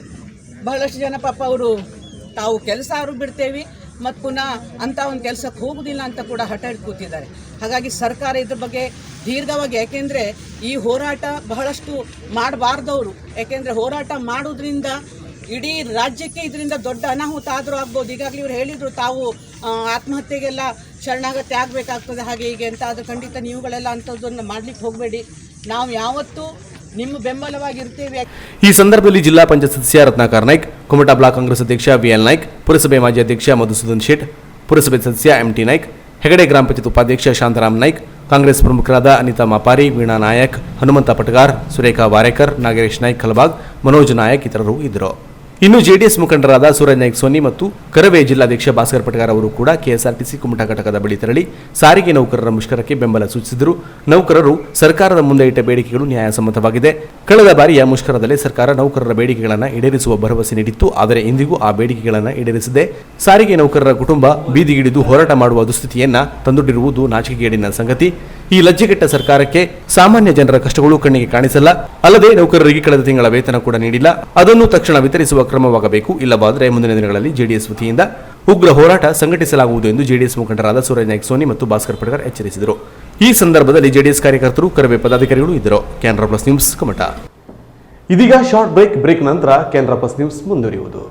ಬಹಳಷ್ಟು ಜನ ಪಾಪ ಅವರು ತಾವು ಕೆಲಸ ಅವರು ಬಿಡ್ತೇವೆ ಮತ್ತು ಪುನಃ ಅಂಥ ಒಂದು ಕೆಲಸಕ್ಕೆ ಹೋಗುವುದಿಲ್ಲ ಅಂತ ಕೂಡ ಹಠ ಹಿಡಿದು ಕೂತಿದ್ದಾರೆ. ಹಾಗಾಗಿ ಸರ್ಕಾರ ಇದ್ರ ಬಗ್ಗೆ ದೀರ್ಘವಾಗಿ, ಯಾಕೆಂದರೆ ಈ ಹೋರಾಟ ಬಹಳಷ್ಟು ಮಾಡಬಾರ್ದವರು, ಯಾಕೆಂದರೆ ಹೋರಾಟ ಮಾಡೋದ್ರಿಂದ ಇಡೀ ರಾಜ್ಯಕ್ಕೆ ಇದರಿಂದ ದೊಡ್ಡ ಅನಾಹುತ ಆದರೂ ಆಗ್ಬೋದು. ಈಗಾಗಲೇ ಇವರು ಹೇಳಿದರು, ತಾವು ಆತ್ಮಹತ್ಯೆಗೆಲ್ಲ ಶರಣಾಗತಿ ಆಗಬೇಕಾಗ್ತದೆ ಹಾಗೆ ಹೀಗೆ ಅಂತ. ಅದು ಖಂಡಿತ ನೀವುಗಳೆಲ್ಲ ಅಂಥದ್ದನ್ನು ಮಾಡಲಿಕ್ಕೆ ಹೋಗಬೇಡಿ. ನಾವು ಯಾವತ್ತೂ ನಿಮ್ಮ ಬೆಂಬಲವಾಗಿರ್ತೇವೆ. ಈ ಸಂದರ್ಭದಲ್ಲಿ ಜಿಲ್ಲಾ ಪಂಚಾಯತ್ ಸದಸ್ಯ ರತ್ನಾಕರ್ ನಾಯ್ಕ್, ಕುಮಟಾ ಬ್ಲಾಕ್ ಕಾಂಗ್ರೆಸ್ ಅಧ್ಯಕ್ಷ ಬಿಎಲ್ ನಾಯ್ಕ್, ಪುರಸಭೆ ಮಾಜಿ ಅಧ್ಯಕ್ಷ ಮಧುಸೂದನ್ ಶೇಟ್, ಪುರಸಭೆ ಸದಸ್ಯ ಎಂಟಿ ನಾಯ್ಕ್, ಹೆಗಡೆ ಗ್ರಾಮ ಪಂಚಾಯತ್ ಉಪಾಧ್ಯಕ್ಷ ಶಾಂತರಾಮ್ ನಾಯ್ಕ್, ಕಾಂಗ್ರೆಸ್ ಪ್ರಮುಖರಾದ ಅನಿತಾ ಮಾಪಾರಿ, ವೀಣಾ ನಾಯಕ್, ಹನುಮಂತ ಪಟಗಾರ್, ಸುರೇಖಾ ವಾರೇಕರ್, ನಾಗೇಶ್ ನಾಯ್ಕ್ ಖಲಬಾಗ್, ಮನೋಜ್ ನಾಯಕ್ ಇತರರು ಇದ್ದರು. ಇನ್ನು ಜೆಡಿಎಸ್ ಮುಖಂಡರಾದ ಸೂರಜ್ ನಾಯ್ಕ್ ಸೋನಿ ಮತ್ತು ಕರವೇ ಜಿಲ್ಲಾಧ್ಯಕ್ಷ ಭಾಸ್ಕರ್ ಪಟಗಾರ್ ಅವರು ಕೂಡ ಕೆಎಸ್ಆರ್ಟಿಸಿ ಕುಮಟಾ ಘಟಕದ ಬಳಿ ತೆರಳಿ ಸಾರಿಗೆ ನೌಕರರ ಮುಷ್ಕರಕ್ಕೆ ಬೆಂಬಲ ಸೂಚಿಸಿದರು. ನೌಕರರು ಸರ್ಕಾರದ ಮುಂದೆ ಇಟ್ಟ ಬೇಡಿಕೆಗಳು ನ್ಯಾಯಸಮ್ಮತವಾಗಿದೆ. ಕಳೆದ ಬಾರಿಯ ಮುಷ್ಕರದಲ್ಲಿ ಸರ್ಕಾರ ನೌಕರರ ಬೇಡಿಕೆಗಳನ್ನು ಈಡೇರಿಸುವ ಭರವಸೆ ನೀಡಿತ್ತು. ಆದರೆ ಇಂದಿಗೂ ಆ ಬೇಡಿಕೆಗಳನ್ನು ಈಡೇರಿಸದೆ ಸಾರಿಗೆ ನೌಕರರ ಕುಟುಂಬ ಬೀದಿಗಿಡಿದು ಹೋರಾಟ ಮಾಡುವ ದುಸ್ಥಿತಿಯನ್ನ ತಂದೊಡ್ಡಿರುವುದು ನಾಚಿಕೆಗೇಡಿನ ಸಂಗತಿ. ಈ ಲಜ್ಜೆಗೆಟ್ಟ ಸರ್ಕಾರಕ್ಕೆ ಸಾಮಾನ್ಯ ಜನರ ಕಷ್ಟಗಳು ಕಣ್ಣಿಗೆ ಕಾಣಿಸಲ್ಲ. ಅಲ್ಲದೆ ನೌಕರರಿಗೆ ಕಳೆದ ತಿಂಗಳ ವೇತನ ಕೂಡ ನೀಡಿಲ್ಲ. ಅದನ್ನು ತಕ್ಷಣ ವಿತರಿಸುವ ಕ್ರಮವಾಗಬೇಕು. ಇಲ್ಲವಾದರೆ ಮುಂದಿನ ದಿನಗಳಲ್ಲಿ ಜೆಡಿಎಸ್ ವತಿಯಿಂದ ಉಗ್ರ ಹೋರಾಟ ಸಂಘಟಿಸಲಾಗುವುದು ಎಂದು ಜೆಡಿಎಸ್ ಮುಖಂಡರಾದ ಸೂರಜ್ ನಾಯ್ಕ್ ಸೋನಿ ಮತ್ತು ಭಾಸ್ಕರ್ ಪಟಗಾರ್ ಎಚ್ಚರಿಸಿದರು. ಈ ಸಂದರ್ಭದಲ್ಲಿ ಜೆಡಿಎಸ್ ಕಾರ್ಯಕರ್ತರು, ಕರವೇ ಪದಾಧಿಕಾರಿಗಳು ಇದ್ದರು. Canara plus news Kumta. ಇದೀಗ ಶಾರ್ಟ್ ಬ್ರೇಕ್ ನಂತರ ಕೆನರಾ ಪ್ಲಸ್ ನ್ಯೂಸ್ ಮುಂದುವರಿಯುವುದು.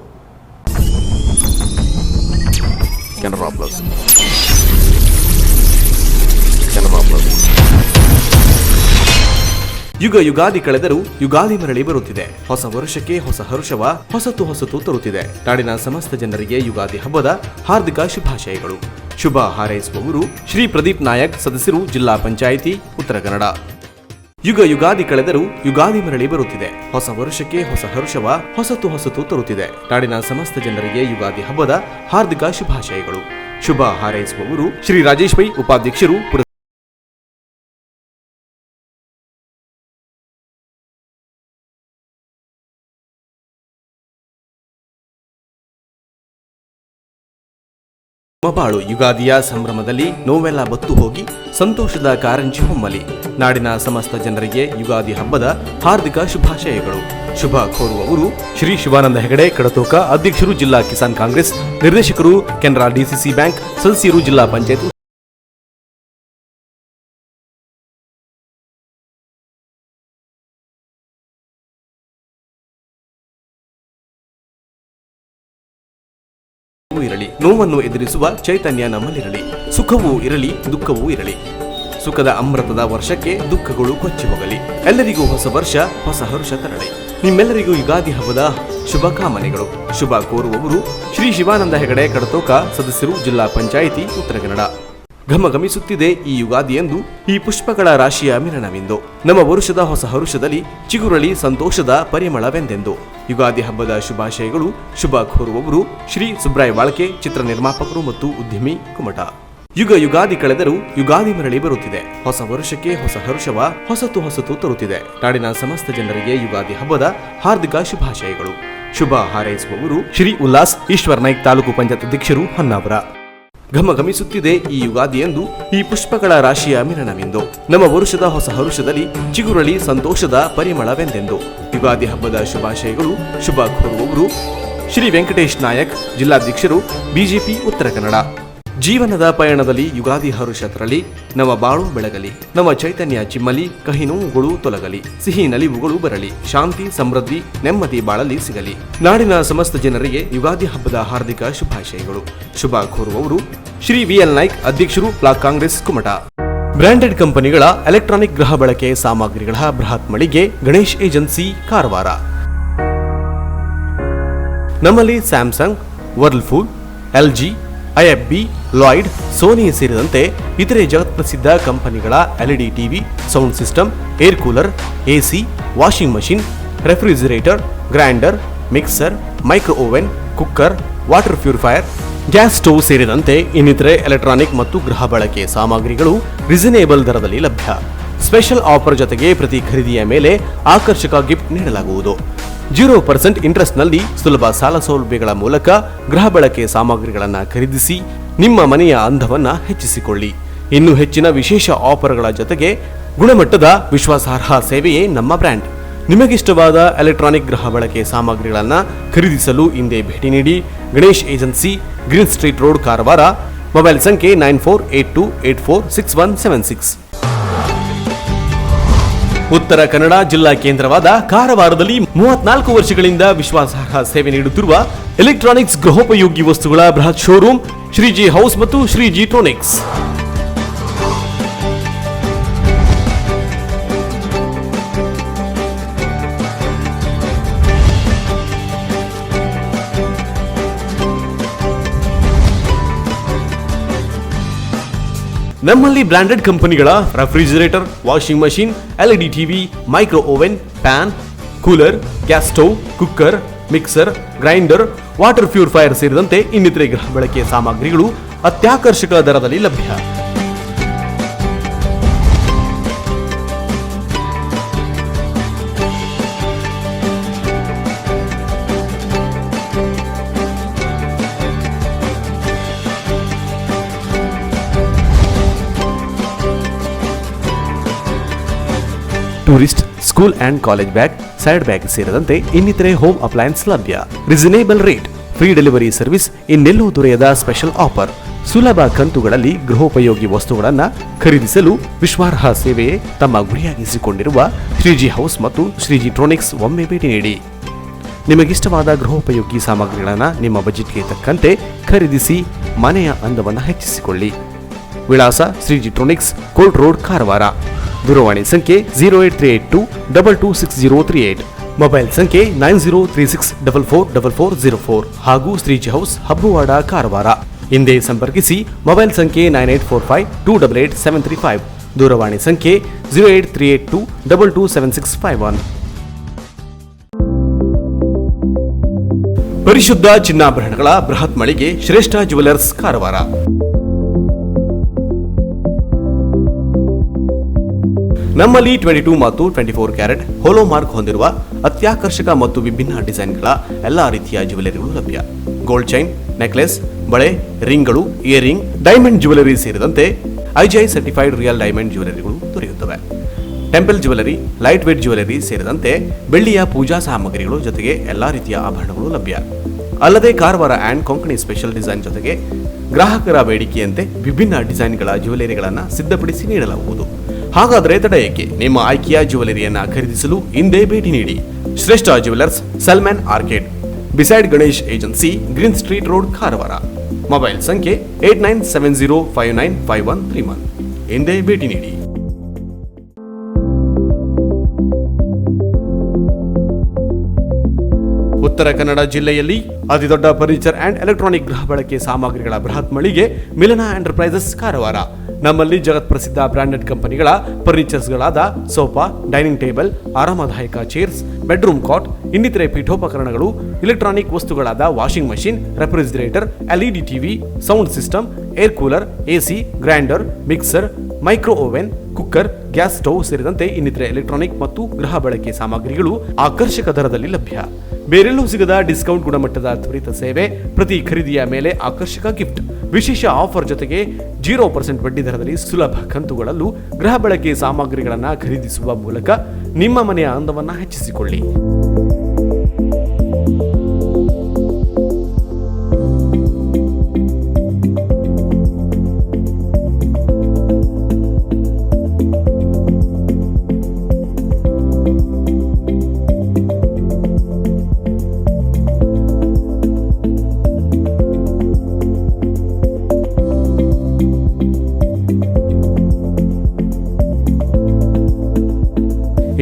ಕೆನರಾ ಪ್ಲಸ್ ಯುಗಾದಿ ಕಳೆದರೂ ಯುಗಾದಿ ಮರಳಿ ಬರುತ್ತಿದೆ. ಹೊಸ ವರ್ಷಕ್ಕೆ ಹೊಸ ಹರ್ಷವ ಹೊಸತು ತರುತ್ತಿದೆ. ನಾಡಿನ ಸಮಸ್ತ ಜನರಿಗೆ ಯುಗಾದಿ ಹಬ್ಬದ ಹಾರ್ದಿಕ ಶುಭಾಶಯಗಳು. ಶುಭ ಹಾರೈಸುವವರು ಶ್ರೀ ಪ್ರದೀಪ್ ನಾಯಕ್, ಸದಸ್ಯರು, ಜಿಲ್ಲಾ ಪಂಚಾಯಿತಿ, ಉತ್ತರ ಕನ್ನಡ. ಯುಗಾದಿ ಕಳೆದರೂ ಯುಗಾದಿ ಮರಳಿ ಬರುತ್ತಿದೆ. ಹೊಸ ವರ್ಷಕ್ಕೆ ಹೊಸ ಹರ್ಷವ ಹೊಸತು ತರುತ್ತಿದೆ. ನಾಡಿನ ಸಮಸ್ತ ಜನರಿಗೆ ಯುಗಾದಿ ಹಬ್ಬದ ಹಾರ್ದಿಕ ಶುಭಾಶಯಗಳು. ಶುಭ ಹಾರೈಸುವವರು ಶ್ರೀ ರಾಜೇಶ್ ಪೈ, ಉಪಾಧ್ಯಕ್ಷರು, ಬಾಳು. ಯುಗಾದಿಯ ಸಂಭ್ರಮದಲ್ಲಿ ನೋವೆಲ್ಲ ಬತ್ತು ಹೋಗಿ ಸಂತೋಷದ ಕಾರಂಜಿ ಹೊಮ್ಮಲಿ. ನಾಡಿನ ಸಮಸ್ತ ಜನರಿಗೆ ಯುಗಾದಿ ಹಬ್ಬದ ಹಾರ್ದಿಕ ಶುಭಾಶಯಗಳು. ಶುಭ ಕೋರುವವರು ಶ್ರೀ ಶಿವಾನಂದ ಹೆಗಡೆ, ಕಡತೋಕ, ಅಧ್ಯಕ್ಷರು, ಜಿಲ್ಲಾ ಕಿಸಾನ್ ಕಾಂಗ್ರೆಸ್, ನಿರ್ದೇಶಕರು, ಕೆನರಾ ಡಿಸಿಸಿ ಬ್ಯಾಂಕ್, ಸದಸ್ಯರು, ಜಿಲ್ಲಾ ಪಂಚಾಯತ್. ಇರಲಿ, ನೋವನ್ನು ಎದುರಿಸುವ ಚೈತನ್ಯ ನಮ್ಮಲ್ಲಿರಲಿ. ಸುಖವೂ ಇರಲಿ, ದುಃಖವೂ ಇರಲಿ. ಸುಖದ ಅಮೃತದ ವರ್ಷಕ್ಕೆ ದುಃಖಗಳು ಕೊಚ್ಚಿ ಹೋಗಲಿ. ಎಲ್ಲರಿಗೂ ಹೊಸ ವರ್ಷ ಹೊಸ ಹರ್ಷ ತರಲಿ. ನಿಮ್ಮೆಲ್ಲರಿಗೂ ಯುಗಾದಿ ಹಬ್ಬದ ಶುಭ ಕಾಮನೆಗಳು. ಶುಭ ಕೋರುವವರು ಶ್ರೀ ಶಿವಾನಂದ ಹೆಗಡೆ, ಕಡತೋಕ, ಸದಸ್ಯರು, ಜಿಲ್ಲಾ ಪಂಚಾಯಿತಿ, ಉತ್ತರ ಕನ್ನಡ. ಘಮಘಮಿಸುತ್ತಿದೆ ಈ ಯುಗಾದಿಯೆಂದು ಈ ಪುಷ್ಪಗಳ ರಾಶಿಯ ಮಿಲನವೆಂದು. ನಮ್ಮ ವರುಷದ ಹೊಸ ಹರುಷದಲ್ಲಿ ಚಿಗುರಳಿ ಸಂತೋಷದ ಪರಿಮಳವೆಂದೆಂದು. ಯುಗಾದಿ ಹಬ್ಬದ ಶುಭಾಶಯಗಳು. ಶುಭ ಕೋರುವವರು ಶ್ರೀ ಸುಬ್ರಾಯ್ ವಾಳ್ಕೆ, ಚಿತ್ರ ನಿರ್ಮಾಪಕರು ಮತ್ತು ಉದ್ಯಮಿ, ಕುಮಟಾ. ಯುಗಾದಿ ಕಳೆದರೂ ಯುಗಾದಿ ಮರಳಿ ಬರುತ್ತಿದೆ. ಹೊಸ ವರ್ಷಕ್ಕೆ ಹೊಸ ಹರ್ಷವ ಹೊಸತು ತರುತ್ತಿದೆ. ನಾಡಿನ ಸಮಸ್ತ ಜನರಿಗೆ ಯುಗಾದಿ ಹಬ್ಬದ ಹಾರ್ದಿಕ ಶುಭಾಶಯಗಳು. ಶುಭ ಹಾರೈಸುವವರು ಶ್ರೀ ಉಲ್ಲಾಸ್ ಈಶ್ವರ್ ನಾಯ್ಕ್, ತಾಲೂಕು ಪಂಚಾಯತ್ ಅಧ್ಯಕ್ಷರು, ಹೊನ್ನಾವರ. ಘಮಘಮಿಸುತ್ತಿದೆ ಈ ಯುಗಾದಿಯೆಂದು ಈ ಪುಷ್ಪಗಳ ರಾಶಿಯ ಮಿಲನವೆಂದು. ನಮ್ಮ ವರುಷದ ಹೊಸ ಹರುಷದಲ್ಲಿ ಚಿಗುರಳಿ ಸಂತೋಷದ ಪರಿಮಳವೆಂದೆಂದು. ಯುಗಾದಿ ಹಬ್ಬದ ಶುಭಾಶಯಗಳು. ಶುಭ ಕೋರುವವರು ಶ್ರೀ ವೆಂಕಟೇಶ್ ನಾಯಕ್, ಜಿಲ್ಲಾಧ್ಯಕ್ಷರು, ಬಿಜೆಪಿ, ಉತ್ತರ ಕನ್ನಡ. ಜೀವನದ ಪಯಣದಲ್ಲಿ ಯುಗಾದಿ ಹರುಷ ತರಲಿ. ನಮ್ಮ ಬಾಳು ಬೆಳಗಲಿ. ನಮ್ಮ ಚೈತನ್ಯ ಚಿಮ್ಮಲಿ. ಕಹಿ ನೋವುಗಳು ತೊಲಗಲಿ. ಸಿಹಿ ನಲಿವುಗಳು ಬರಲಿ. ಶಾಂತಿ, ಸಮೃದ್ಧಿ, ನೆಮ್ಮದಿ ಬಾಳಲಿ ಸಿಗಲಿ. ನಾಡಿನ ಸಮಸ್ತ ಜನರಿಗೆ ಯುಗಾದಿ ಹಬ್ಬದ ಹಾರ್ದಿಕ ಶುಭಾಶಯಗಳು. ಶುಭ ಕೋರುವವರು ಶ್ರೀ ವಿಎಲ್ ನಾಯ್ಕ್, ಅಧ್ಯಕ್ಷರು, ಬ್ಲಾಕ್ ಕಾಂಗ್ರೆಸ್, ಕುಮಟಾ. ಬ್ರಾಂಡೆಡ್ ಕಂಪನಿಗಳ ಎಲೆಕ್ಟ್ರಾನಿಕ್ ಗೃಹ ಬಳಕೆ ಸಾಮಗ್ರಿಗಳ ಬೃಹತ್ ಮಳಿಗೆ ಗಣೇಶ್ ಏಜೆನ್ಸಿ, ಕಾರವಾರ. ನಮ್ಮಲ್ಲಿ Samsung, Whirlpool, LG, IFB, Lloyd, Sony ಸೇರಿದಂತೆ ಇತರೆ ಜಗತ್ಪ್ರಸಿದ್ಧ ಕಂಪನಿಗಳ LED TV, sound system, air cooler, AC, washing machine, refrigerator, grinder, mixer, micro oven, cooker, water purifier, gas stove ಸೇರಿದಂತೆ ಇನ್ನಿತರೆ ಎಲೆಕ್ಟ್ರಾನಿಕ್ ಮತ್ತು ಗೃಹ ಬಳಕೆ ಸಾಮಗ್ರಿಗಳು ರೀಸನೇಬಲ್ ದರದಲ್ಲಿ ಲಭ್ಯ. ಸ್ಪೆಷಲ್ ಆಫರ್ ಜೊತೆಗೆ ಪ್ರತಿ ಖರೀದಿಯ ಮೇಲೆ ಆಕರ್ಷಕ ಗಿಫ್ಟ್ ನೀಡಲಾಗುವುದು. 0% ಇಂಟ್ರೆಸ್ಟ್ನಲ್ಲಿ ಸುಲಭ ಸಾಲ ಸೌಲಭ್ಯಗಳ ಮೂಲಕ ಗೃಹ ಬಳಕೆ ಸಾಮಗ್ರಿಗಳನ್ನು ಖರೀದಿಸಿ ನಿಮ್ಮ ಮನೆಯ ಅಂದವನ್ನ ಹೆಚ್ಚಿಸಿಕೊಳ್ಳಿ. ಇನ್ನು ಹೆಚ್ಚಿನ ವಿಶೇಷ ಆಫರ್ಗಳ ಜೊತೆಗೆ ಗುಣಮಟ್ಟದ ವಿಶ್ವಾಸಾರ್ಹ ಸೇವೆಯೇ ನಮ್ಮ ಬ್ರ್ಯಾಂಡ್. ನಿಮಗಿಷ್ಟವಾದ ಎಲೆಕ್ಟ್ರಾನಿಕ್ ಗೃಹ ಬಳಕೆ ಸಾಮಗ್ರಿಗಳನ್ನು ಖರೀದಿಸಲು ಹಿಂದೆ ಭೇಟಿ ನೀಡಿ. Ganesh agency, green street road, Karwar. Mobile ಸಂಖ್ಯೆ 9482846176. ಉತ್ತರ ಕನ್ನಡ ಜಿಲ್ಲಾ ಕೇಂದ್ರವಾದ ಕಾರವಾರದಲ್ಲಿ 34 ವರ್ಷಗಳಿಂದ ವಿಶ್ವಾಸಾರ್ಹ ಸೇವೆ ನೀಡುತ್ತಿರುವ ಎಲೆಕ್ಟ್ರಾನಿಕ್ಸ್ ಗೃಹೋಪಯೋಗಿ ವಸ್ತುಗಳ ಬೃಹತ್ ಶೋರೂಮ್ ಶ್ರೀಜಿ ಹೌಸ್ ಮತ್ತು ಶ್ರೀಜಿ ಟ್ರೋನಿಕ್ಸ್. ನಮ್ಮಲ್ಲಿ ಬ್ರಾಂಡೆಡ್ ಕಂಪನಿಗಳ refrigerator, washing machine, LED TV, micro oven, fan, cooler, gas stove, cooker, mixer, grinder, water purifier ಸೇರಿದಂತೆ ಇನ್ನಿತರೆ ಗೃಹ ಬಳಕೆಯ ಸಾಮಗ್ರಿಗಳು ಅತ್ಯಾಕರ್ಷಕ ದರದಲ್ಲಿ ಲಭ್ಯ. Tourist, school and college bag, side bag ಸೇರಿದಂತೆ ಇನ್ನಿತರೆ ಹೋಮ್ ಅಪ್ಲಯನ್ಸ್ ಲಭ್ಯ. Reasonable rate, free delivery service ಇನ್ನೆಲ್ಲೂ ದೊರೆಯದ ಸ್ಪೆಷಲ್ ಆಫರ್. ಸುಲಭ ಕಂತುಗಳಲ್ಲಿ ಗೃಹೋಪಯೋಗಿ ವಸ್ತುಗಳನ್ನು ಖರೀದಿಸಲು ವಿಶ್ವಾರ್ಹ ಸೇವೆಯೇ ತಮ್ಮ ಗುರಿಯಾಗಿಸಿಕೊಂಡಿರುವ ಶ್ರೀಜಿ ಹೌಸ್ ಮತ್ತು ಶ್ರೀಜಿ ಟ್ರೋನಿಕ್ಸ್ ಒಮ್ಮೆ ಭೇಟಿ ನೀಡಿ. ನಿಮಗಿಷ್ಟವಾದ ಗೃಹೋಪಯೋಗಿ ಸಾಮಗ್ರಿಗಳನ್ನು ನಿಮ್ಮ ಬಜೆಟ್ಗೆ ತಕ್ಕಂತೆ ಖರೀದಿಸಿ ಮನೆಯ ಅಂದವನ್ನು ಹೆಚ್ಚಿಸಿಕೊಳ್ಳಿ. ವಿಳಾಸ ಶ್ರೀಜಿ ಟ್ರೋನಿಕ್ಸ್, ಕೋಲ್ಟ್ ರೋಡ್, ಕಾರವಾರ. ದೂರವಾಣಿ ಸಂಖ್ಯೆ 08382226038, ಮೊಬೈಲ್ ಸಂಖ್ಯೆ 9036444404 ಹಾಗೂ ಶ್ರೀಜಿ ಹೌಸ್, ಹಬ್ಬವಾಡ, ಕಾರವಾರ. ಹಿಂದೆ ಸಂಪರ್ಕಿಸಿ. ಮೊಬೈಲ್ ಸಂಖ್ಯೆ 9845288735, ದೂರವಾಣಿ ಸಂಖ್ಯೆ 08382227651. ಪರಿಶುದ್ಧ ಚಿನ್ನಾಭರಣಗಳ ಬೃಹತ್ ಮಳಿಗೆ ಶ್ರೇಷ್ಠ ಜುವೆಲರ್ಸ್, ಕಾರವಾರ. ನಮ್ಮಲ್ಲಿ 22 ಮತ್ತು 24 ಕ್ಯಾರೆಟ್ ಹೋಲೋ ಮಾರ್ಕ್ ಹೊಂದಿರುವ ಅತ್ಯಾಕರ್ಷಕ ಮತ್ತು ವಿಭಿನ್ನ ಡಿಸೈನ್ಗಳ ಎಲ್ಲಾ ರೀತಿಯ ಜ್ಯುವೆಲರಿಗಳು ಲಭ್ಯ. ಗೋಲ್ಡ್ ಚೈನ್, ನೆಕ್ಲೆಸ್, ಬಳೆ, ರಿಂಗ್ಗಳು, ಇಯರಿಂಗ್, ಡೈಮಂಡ್ ಜ್ಯುವೆಲರಿ ಸೇರಿದಂತೆ IGI ಸರ್ಟಿಫೈಡ್ ರಿಯಲ್ ಡೈಮಂಡ್ ಜ್ಯುವೆಲರಿಗಳು ದೊರೆಯುತ್ತವೆ. Temple jewellery, light weight jewellery ಸೇರಿದಂತೆ ಬೆಳ್ಳಿಯ ಪೂಜಾ ಸಾಮಗ್ರಿಗಳು ಜೊತೆಗೆ ಎಲ್ಲಾ ರೀತಿಯ ಆಭರಣಗಳು ಲಭ್ಯ. ಅಲ್ಲದೆ Karwar and Konkani special design ಜೊತೆಗೆ ಗ್ರಾಹಕರ ಬೇಡಿಕೆಯಂತೆ ವಿಭಿನ್ನ ಡಿಸೈನ್ಗಳ ಜ್ಯುವೆಲರಿಗಳನ್ನು ಸಿದ್ಧಪಡಿಸಿ ನೀಡಲಾಗುವುದು. ಹಾಗಾದರೆ ತಡ ಏಕೆ? ನಿಮ್ಮ ಆಯ್ಕೆಯ ಜ್ಯುವೆಲರಿಯನ್ನ ಖರೀದಿಸಲು ಹಿಂದೆ ಭೇಟಿ ನೀಡಿ. ಶ್ರೇಷ್ಠ jewellers, Salman arcade, beside Ganesh agency, green street road, Karwar. Mobile ಸಂಖ್ಯೆ 8970595131. ಹಿಂದೆ ಭೇಟಿ ನೀಡಿ. ಉತ್ತರ ಕನ್ನಡ ಜಿಲ್ಲೆಯಲ್ಲಿ ಅತಿದೊಡ್ಡ ಫರ್ನಿಚರ್ ಅಂಡ್ ಎಲೆಕ್ಟ್ರಾನಿಕ್ ಗೃಹ ಬಳಕೆ ಸಾಮಗ್ರಿಗಳ ಬೃಹತ್ ಮಳಿಗೆ ಮಿಲನ ಎಂಟರ್ಪ್ರೈಸಸ್, ಕಾರವಾರ. ನಮ್ಮಲ್ಲಿ ಜಗತ್ ಪ್ರಸಿದ್ಧ ಬ್ರಾಂಡೆಡ್ ಕಂಪನಿಗಳ ಫರ್ನಿಚರ್ಸ್ಗಳಾದ ಸೋಫಾ, ಡೈನಿಂಗ್ ಟೇಬಲ್, ಆರಾಮದಾಯಕ ಚೇರ್ಸ್, ಬೆಡ್ರೂಮ್ ಕಾಟ್, ಇನ್ನಿತರೆ ಪೀಠೋಪಕರಣಗಳು, ಇಲೆಕ್ಟ್ರಾನಿಕ್ ವಸ್ತುಗಳಾದ washing machine, refrigerator, LED TV, sound system, air cooler, AC, grinder, mixer, micro oven, cooker, gas stove ಸೇರಿದಂತೆ ಇನ್ನಿತರೆ ಎಲೆಕ್ಟ್ರಾನಿಕ್ ಮತ್ತು ಗೃಹ ಬಳಕೆ ಸಾಮಗ್ರಿಗಳು ಆಕರ್ಷಕ ದರದಲ್ಲಿ ಲಭ್ಯ. ಬೇರೆಲ್ಲೂ ಸಿಗದ ಡಿಸ್ಕೌಂಟ್ ಗುಣಮಟ್ಟದ ತ್ವರಿತ ಸೇವೆ, ಪ್ರತಿ ಖರೀದಿಯ ಮೇಲೆ ಆಕರ್ಷಕ ಗಿಫ್ಟ್, ವಿಶೇಷ ಆಫರ್ ಜೊತೆಗೆ 0% ಬಡ್ಡಿ ದರದಲ್ಲಿ ಸುಲಭ ಕಂತುಗಳಲ್ಲೂ ಗೃಹ ಬಳಕೆ ಸಾಮಗ್ರಿಗಳನ್ನು ಖರೀದಿಸುವ ಮೂಲಕ ನಿಮ್ಮ ಮನೆಯ ಅಂದವನ್ನು ಹೆಚ್ಚಿಸಿಕೊಳ್ಳಿ.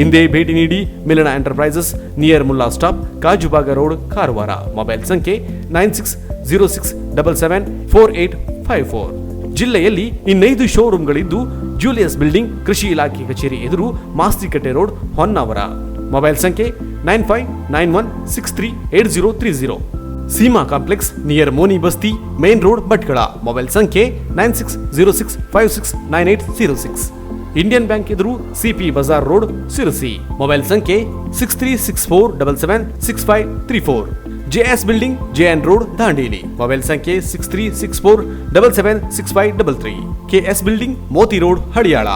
ಹಿಂದೆ ಭೇಟಿ ನೀಡಿ. ಮಿಲನ enterprises, near Mulla stop, Kajubag road, Karwar. Mobile ಸಂಖ್ಯೆ 9606774854. ಜಿಲ್ಲೆಯಲ್ಲಿ 5 ಶೋರೂಮ್ಗಳಿದ್ದು ಜೂಲಿಯಸ್ ಬಿಲ್ಡಿಂಗ್, ಕೃಷಿ ಇಲಾಖೆ ಕಚೇರಿ ಎದುರು, ಮಾಸ್ತಿಕಟ್ಟೆ ರೋಡ್, ಹೊನ್ನಾವರ. ಮೊಬೈಲ್ ಸಂಖ್ಯೆ 9591638030. ಸೀಮಾ ಕಾಂಪ್ಲೆಕ್ಸ್, ನಿಯರ್ ಮೋನಿ ಬಸ್ತಿ, ಮೇನ್ ರೋಡ್, ಭಟ್ಕಳ. ಮೊಬೈಲ್ ಸಂಖ್ಯೆ 9606569806. ಇಂಡಿಯನ್ ಬ್ಯಾಂಕ್ ಎದುರು, CP Bazaar road, Sirsi. Mobile ಸಂಖ್ಯೆ 6364776534. JS building, JN road, Dandeli. Mobile ಸಂಖ್ಯೆ 6364776533. KS building, Moti road, Haliyal.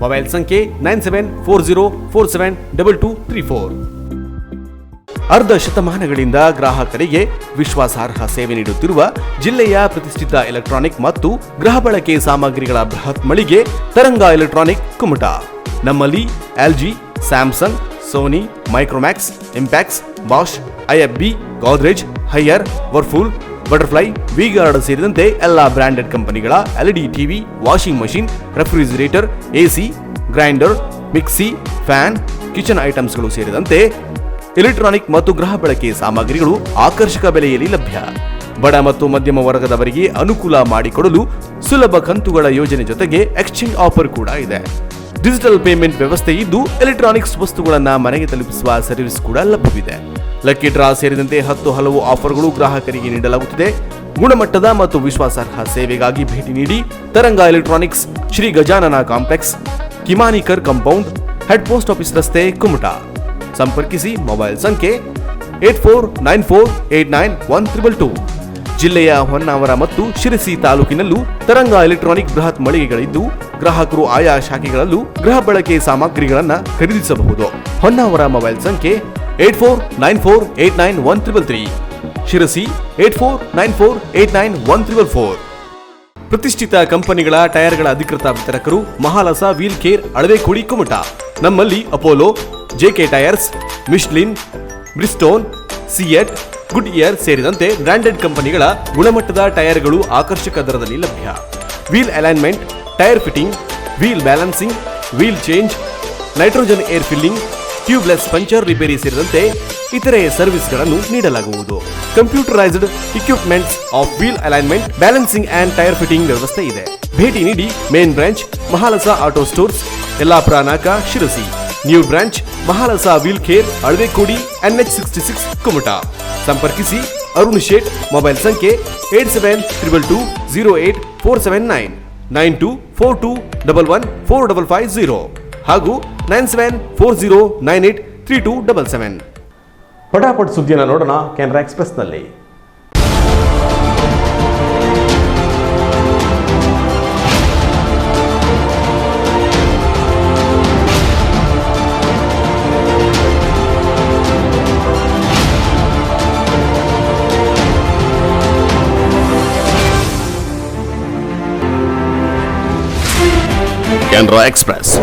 Mobile ಸಂಖ್ಯೆ 9740472234. ಅರ್ಧ ಶತಮಾನಗಳಿಂದ ಗ್ರಾಹಕರಿಗೆ ವಿಶ್ವಾಸಾರ್ಹ ಸೇವೆ ನೀಡುತ್ತಿರುವ ಜಿಲ್ಲೆಯ ಪ್ರತಿಷ್ಠಿತ ಎಲೆಕ್ಟ್ರಾನಿಕ್ ಮತ್ತು ಗೃಹ ಬಳಕೆ ಸಾಮಗ್ರಿಗಳ ಬೃಹತ್ ಮಳಿಗೆ ತರಂಗ ಎಲೆಕ್ಟ್ರಾನಿಕ್, ಕುಮಟಾ. ನಮ್ಮಲ್ಲಿ LG, Samsung, Sony, Micromax, Impex, Bosch, IFB, Godrej, Haier, Whirlpool, Butterfly, V-Guard ಸೇರಿದಂತೆ ಎಲ್ಲಾ ಬ್ರಾಂಡೆಡ್ ಕಂಪನಿಗಳ LED TV, washing machine, refrigerator, AC, grinder, mixie, fan, kitchen ಐಟಮ್ಸ್ಗಳು ಸೇರಿದಂತೆ ಎಲೆಕ್ಟ್ರಾನಿಕ್ ಮತ್ತು ಗೃಹ ಬಳಕೆ ಸಾಮಗ್ರಿಗಳು ಆಕರ್ಷಕ ಬೆಲೆಯಲ್ಲಿ ಲಭ್ಯ. ಬಡ ಮತ್ತು ಮಧ್ಯಮ ವರ್ಗದವರಿಗೆ ಅನುಕೂಲ ಮಾಡಿಕೊಡಲು ಸುಲಭ ಕಂತುಗಳ ಯೋಜನೆ ಜೊತೆಗೆ ಎಕ್ಸ್ಚೇಂಜ್ ಆಫರ್ ಕೂಡ ಇದೆ. ಡಿಜಿಟಲ್ ಪೇಮೆಂಟ್ ವ್ಯವಸ್ಥೆ ಇದ್ದು ಎಲೆಕ್ಟ್ರಾನಿಕ್ಸ್ ವಸ್ತುಗಳನ್ನು ಮನೆಗೆ ತಲುಪಿಸುವ ಸರ್ವಿಸ್ ಕೂಡ ಲಭ್ಯವಿದೆ. ಲಕ್ಕಿ ಡ್ರಾ ಸೇರಿದಂತೆ 10 ಹಲವು ಆಫರ್ಗಳು ಗ್ರಾಹಕರಿಗೆ ನೀಡಲಾಗುತ್ತಿದೆ. ಗುಣಮಟ್ಟದ ಮತ್ತು ವಿಶ್ವಾಸಾರ್ಹ ಸೇವೆಗಾಗಿ ಭೇಟಿ ನೀಡಿ Taranga electronics, Shri Gajanana complex, Kimanikar compound, head post office ರಸ್ತೆ, ಕುಮಟಾ. ಸಂಪರ್ಕಿಸಿ ಮೊಬೈಲ್ ಸಂಖ್ಯೆ 8494891322. ಜಿಲ್ಲೆಯ ಹೊನ್ನಾವರ ಮತ್ತು ಶಿರಸಿ ತಾಲೂಕಿನಲ್ಲೂ ತರಂಗ ಎಲೆಕ್ಟ್ರಾನಿಕ್ ಬೃಹತ್ ಮಳಿಗೆಗಳಿದ್ದು ಗ್ರಾಹಕರು ಆಯಾ ಶಾಖೆಗಳಲ್ಲೂ ಗೃಹ ಬಳಕೆ ಸಾಮಗ್ರಿಗಳನ್ನು ಖರೀದಿಸಬಹುದು. ಹೊನ್ನಾವರ ಮೊಬೈಲ್ ಸಂಖ್ಯೆ 8494891333, ಶಿರಸಿ 8494891344. ಪ್ರತಿಷ್ಠಿತ ಕಂಪನಿಗಳ ಟೈರ್ಗಳ ಅಧಿಕೃತ ವಿತರಕರು ಮಹಾಲಸ ವೀಲ್ ಕೇರ್, ಅಳವೆಕೋಡಿ, ಕುಮಟಾ. ನಮ್ಮಲ್ಲಿ Apollo, JK tyres, Michelin, Bridgestone, CEAT, Goodyear ಸೇರಿದಂತೆ ಬ್ರಾಂಡೆಡ್ ಕಂಪನಿಗಳ ಗುಣಮಟ್ಟದ ಟೈರ್ಗಳು ಆಕರ್ಷಕ ದರದಲ್ಲಿ ಲಭ್ಯ. Wheel alignment, tyre fitting, wheel balancing, wheel change, nitrogen air filling, tubeless puncture repair ಸೇರಿದಂತೆ ಇತರೆ ಸರ್ವಿಸ್ಗಳನ್ನು ನೀಡಲಾಗುವುದು. Computerised equipments of wheel alignment, balancing and tyre fitting ವ್ಯವಸ್ಥೆ ಇದೆ. ಭೇಟಿ ನೀಡಿ main branch Mahalasa auto stores, Yellapur ನಾಕ, Sirsi. New branch Mahalasa wheel care, Alavekodi, NH66, Kumta. ಸಂಪರ್ಕಿಸಿ ಅರುಣ್ ಶೇಟ್. ಮೊಬೈಲ್ ಸಂಖ್ಯೆ 8722208479, 9242114550 ಹಾಗೂ 9740983277. ಪಟಾಪಟ್ ಸುದ್ದಿಯನ್ನು ನೋಡೋಣ ಕೆನರಾ ಎಕ್ಸ್‌ಪ್ರೆಸ್‌ನಲ್ಲಿ. ಕೆನರಾ ಎಕ್ಸ್‌ಪ್ರೆಸ್.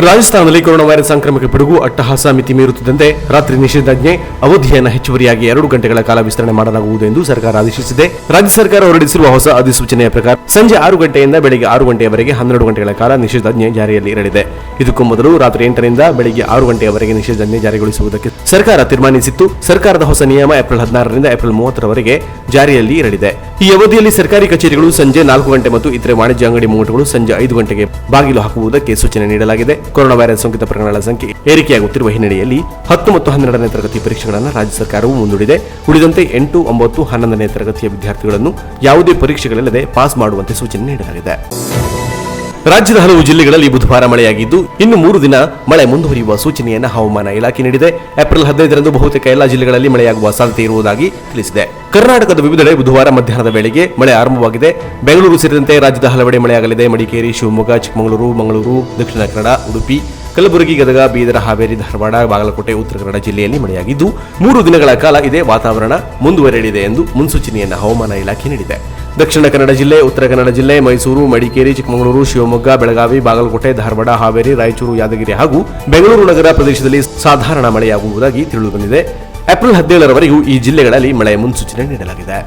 ರಾಜಸ್ಥಾನದಲ್ಲಿ ಕೊರೋನಾ ವೈರಸ್ ಸಾಂಕ್ರಾಮಿಕ ಪಿಡುಗು ಅಟ್ಟಹಾಸ ಮಿತಿ ಮೀರುತ್ತಿದ್ದಂತೆ ರಾತ್ರಿ ನಿಷೇಧಾಜ್ಞೆ ಅವಧಿಯನ್ನು ಹೆಚ್ಚುವರಿಯಾಗಿ 2 ಗಂಟೆಗಳ ಕಾಲ ವಿಸ್ತರಣೆ ಮಾಡಲಾಗುವುದು ಎಂದು ಸರ್ಕಾರ ಆದೇಶಿಸಿದೆ. ರಾಜ್ಯ ಸರ್ಕಾರ ಹೊರಡಿಸಿರುವ ಹೊಸ ಅಧಿಸೂಚನೆಯ ಪ್ರಕಾರ ಸಂಜೆ 6 ಗಂಟೆಯಿಂದ ಬೆಳಗ್ಗೆ 6 ಗಂಟೆಯವರೆಗೆ 12 ಗಂಟೆಗಳ ಕಾಲ ನಿಷೇಧಾಜ್ಞೆ ಜಾರಿಯಲ್ಲಿ ಇರಲಿದೆ. ಇದಕ್ಕೂ ಮೊದಲು ರಾತ್ರಿ 8ರಿಂದ ಬೆಳಗ್ಗೆ 6 ಗಂಟೆಯವರೆಗೆ ನಿಷೇಧಾಜ್ಞೆ ಜಾರಿಗೊಳಿಸುವುದಕ್ಕೆ ಸರ್ಕಾರ ತೀರ್ಮಾನಿಸಿತ್ತು. ಸರ್ಕಾರದ ಹೊಸ ನಿಯಮ ಏಪ್ರಿಲ್ 16ರಿಂದ ಏಪ್ರಿಲ್ 30ರವರೆಗೆ ಜಾರಿಯಲ್ಲಿ ಇರಲಿದೆ. ಈ ಅವಧಿಯಲ್ಲಿ ಸರ್ಕಾರಿ ಕಚೇರಿಗಳು ಸಂಜೆ 4 ಗಂಟೆ ಮತ್ತು ಇತರೆ ವಾಣಿಜ್ಯ ಅಂಗಡಿ ಮುಂಗಟ್ಟುಗಳು ಸಂಜೆ 5 ಗಂಟೆಗೆ ಬಾಗಿಲು ಹಾಕುವುದಕ್ಕೆ ಸೂಚನೆ ನೀಡಲಾಗಿದೆ. ಕೊರೋನಾ ವೈರಸ್ ಸೋಂಕಿತ ಪ್ರಕರಣಗಳ ಸಂಖ್ಯೆ ಏರಿಕೆಯಾಗುತ್ತಿರುವ ಹಿನ್ನೆಲೆಯಲ್ಲಿ 10 ಮತ್ತು 12ನೇ ತರಗತಿ ಪರೀಕ್ಷೆಗಳನ್ನು ರಾಜ್ಯ ಸರ್ಕಾರವು ಮುಂದೂಡಿದೆ. ಉಳಿದಂತೆ 8, 9, 11ನೇ ತರಗತಿಯ ವಿದ್ಯಾರ್ಥಿಗಳನ್ನು ಯಾವುದೇ ಪರೀಕ್ಷೆಗಳಿಲ್ಲದೆ ಪಾಸ್ ಮಾಡುವಂತೆ ಸೂಚನೆ ನೀಡಲಾಗಿದೆ. ರಾಜ್ಯದ ಹಲವು ಜಿಲ್ಲೆಗಳಲ್ಲಿ ಬುಧವಾರ ಮಳೆಯಾಗಿದ್ದು ಇನ್ನು 3 ದಿನ ಮಳೆ ಮುಂದುವರಿಯುವ ಸೂಚನೆಯನ್ನು ಹವಾಮಾನ ಇಲಾಖೆ ನೀಡಿದೆ. ಏಪ್ರಿಲ್ 15ರಂದು ಬಹುತೇಕ ಎಲ್ಲಾ ಜಿಲ್ಲೆಗಳಲ್ಲಿ ಮಳೆಯಾಗುವ ಸಾಧ್ಯತೆ ಇರುವುದಾಗಿ ತಿಳಿಸಿದೆ. ಕರ್ನಾಟಕದ ವಿವಿಧೆಡೆ ಬುಧವಾರ ಮಧ್ಯಾಹ್ನದ ವೇಳೆಗೆ ಮಳೆ ಆರಂಭವಾಗಿದೆ. ಬೆಂಗಳೂರು ಸೇರಿದಂತೆ ರಾಜ್ಯದ ಹಲವೆಡೆ ಮಳೆಯಾಗಲಿದೆ. ಮಡಿಕೇರಿ, ಶಿವಮೊಗ್ಗ, ಚಿಕ್ಕಮಗಳೂರು, ಮಂಗಳೂರು, ದಕ್ಷಿಣ ಕನ್ನಡ, ಉಡುಪಿ, ಕಲಬುರಗಿ, ಗದಗ, ಬೀದರ, ಹಾವೇರಿ, ಧಾರವಾಡ, ಬಾಗಲಕೋಟೆ, ಉತ್ತರ ಕನ್ನಡ ಜಿಲ್ಲೆಯಲ್ಲಿ ಮಳೆಯಾಗಿದ್ದು 3 ದಿನಗಳ ಕಾಲ ಇದೇ ವಾತಾವರಣ ಮುಂದುವರೆಯಲಿದೆ ಎಂದು ಮುನ್ಸೂಚನೆಯನ್ನು ಹವಾಮಾನ ಇಲಾಖೆ ನೀಡಿದೆ. ದಕ್ಷಿಣ ಕನ್ನಡ ಜಿಲ್ಲೆ, ಉತ್ತರ ಕನ್ನಡ ಜಿಲ್ಲೆ, ಮೈಸೂರು, ಮಡಿಕೇರಿ, ಚಿಕ್ಕಮಗಳೂರು, ಶಿವಮೊಗ್ಗ, ಬೆಳಗಾವಿ, ಬಾಗಲಕೋಟೆ, ಧಾರವಾಡ, ಹಾವೇರಿ, ರಾಯಚೂರು, ಯಾದಗಿರಿ ಹಾಗೂ ಬೆಂಗಳೂರು ನಗರ ಪ್ರದೇಶದಲ್ಲಿ ಸಾಧಾರಣ ಮಳೆಯಾಗುವುದಾಗಿ ತಿಳಿದುಬಂದಿದೆ. ಏಪ್ರಿಲ್ 17ರವರೆಗೂ ಈ ಜಿಲ್ಲೆಗಳಲ್ಲಿ ಮಳೆ ಮುನ್ಸೂಚನೆ ನೀಡಲಾಗಿದೆ.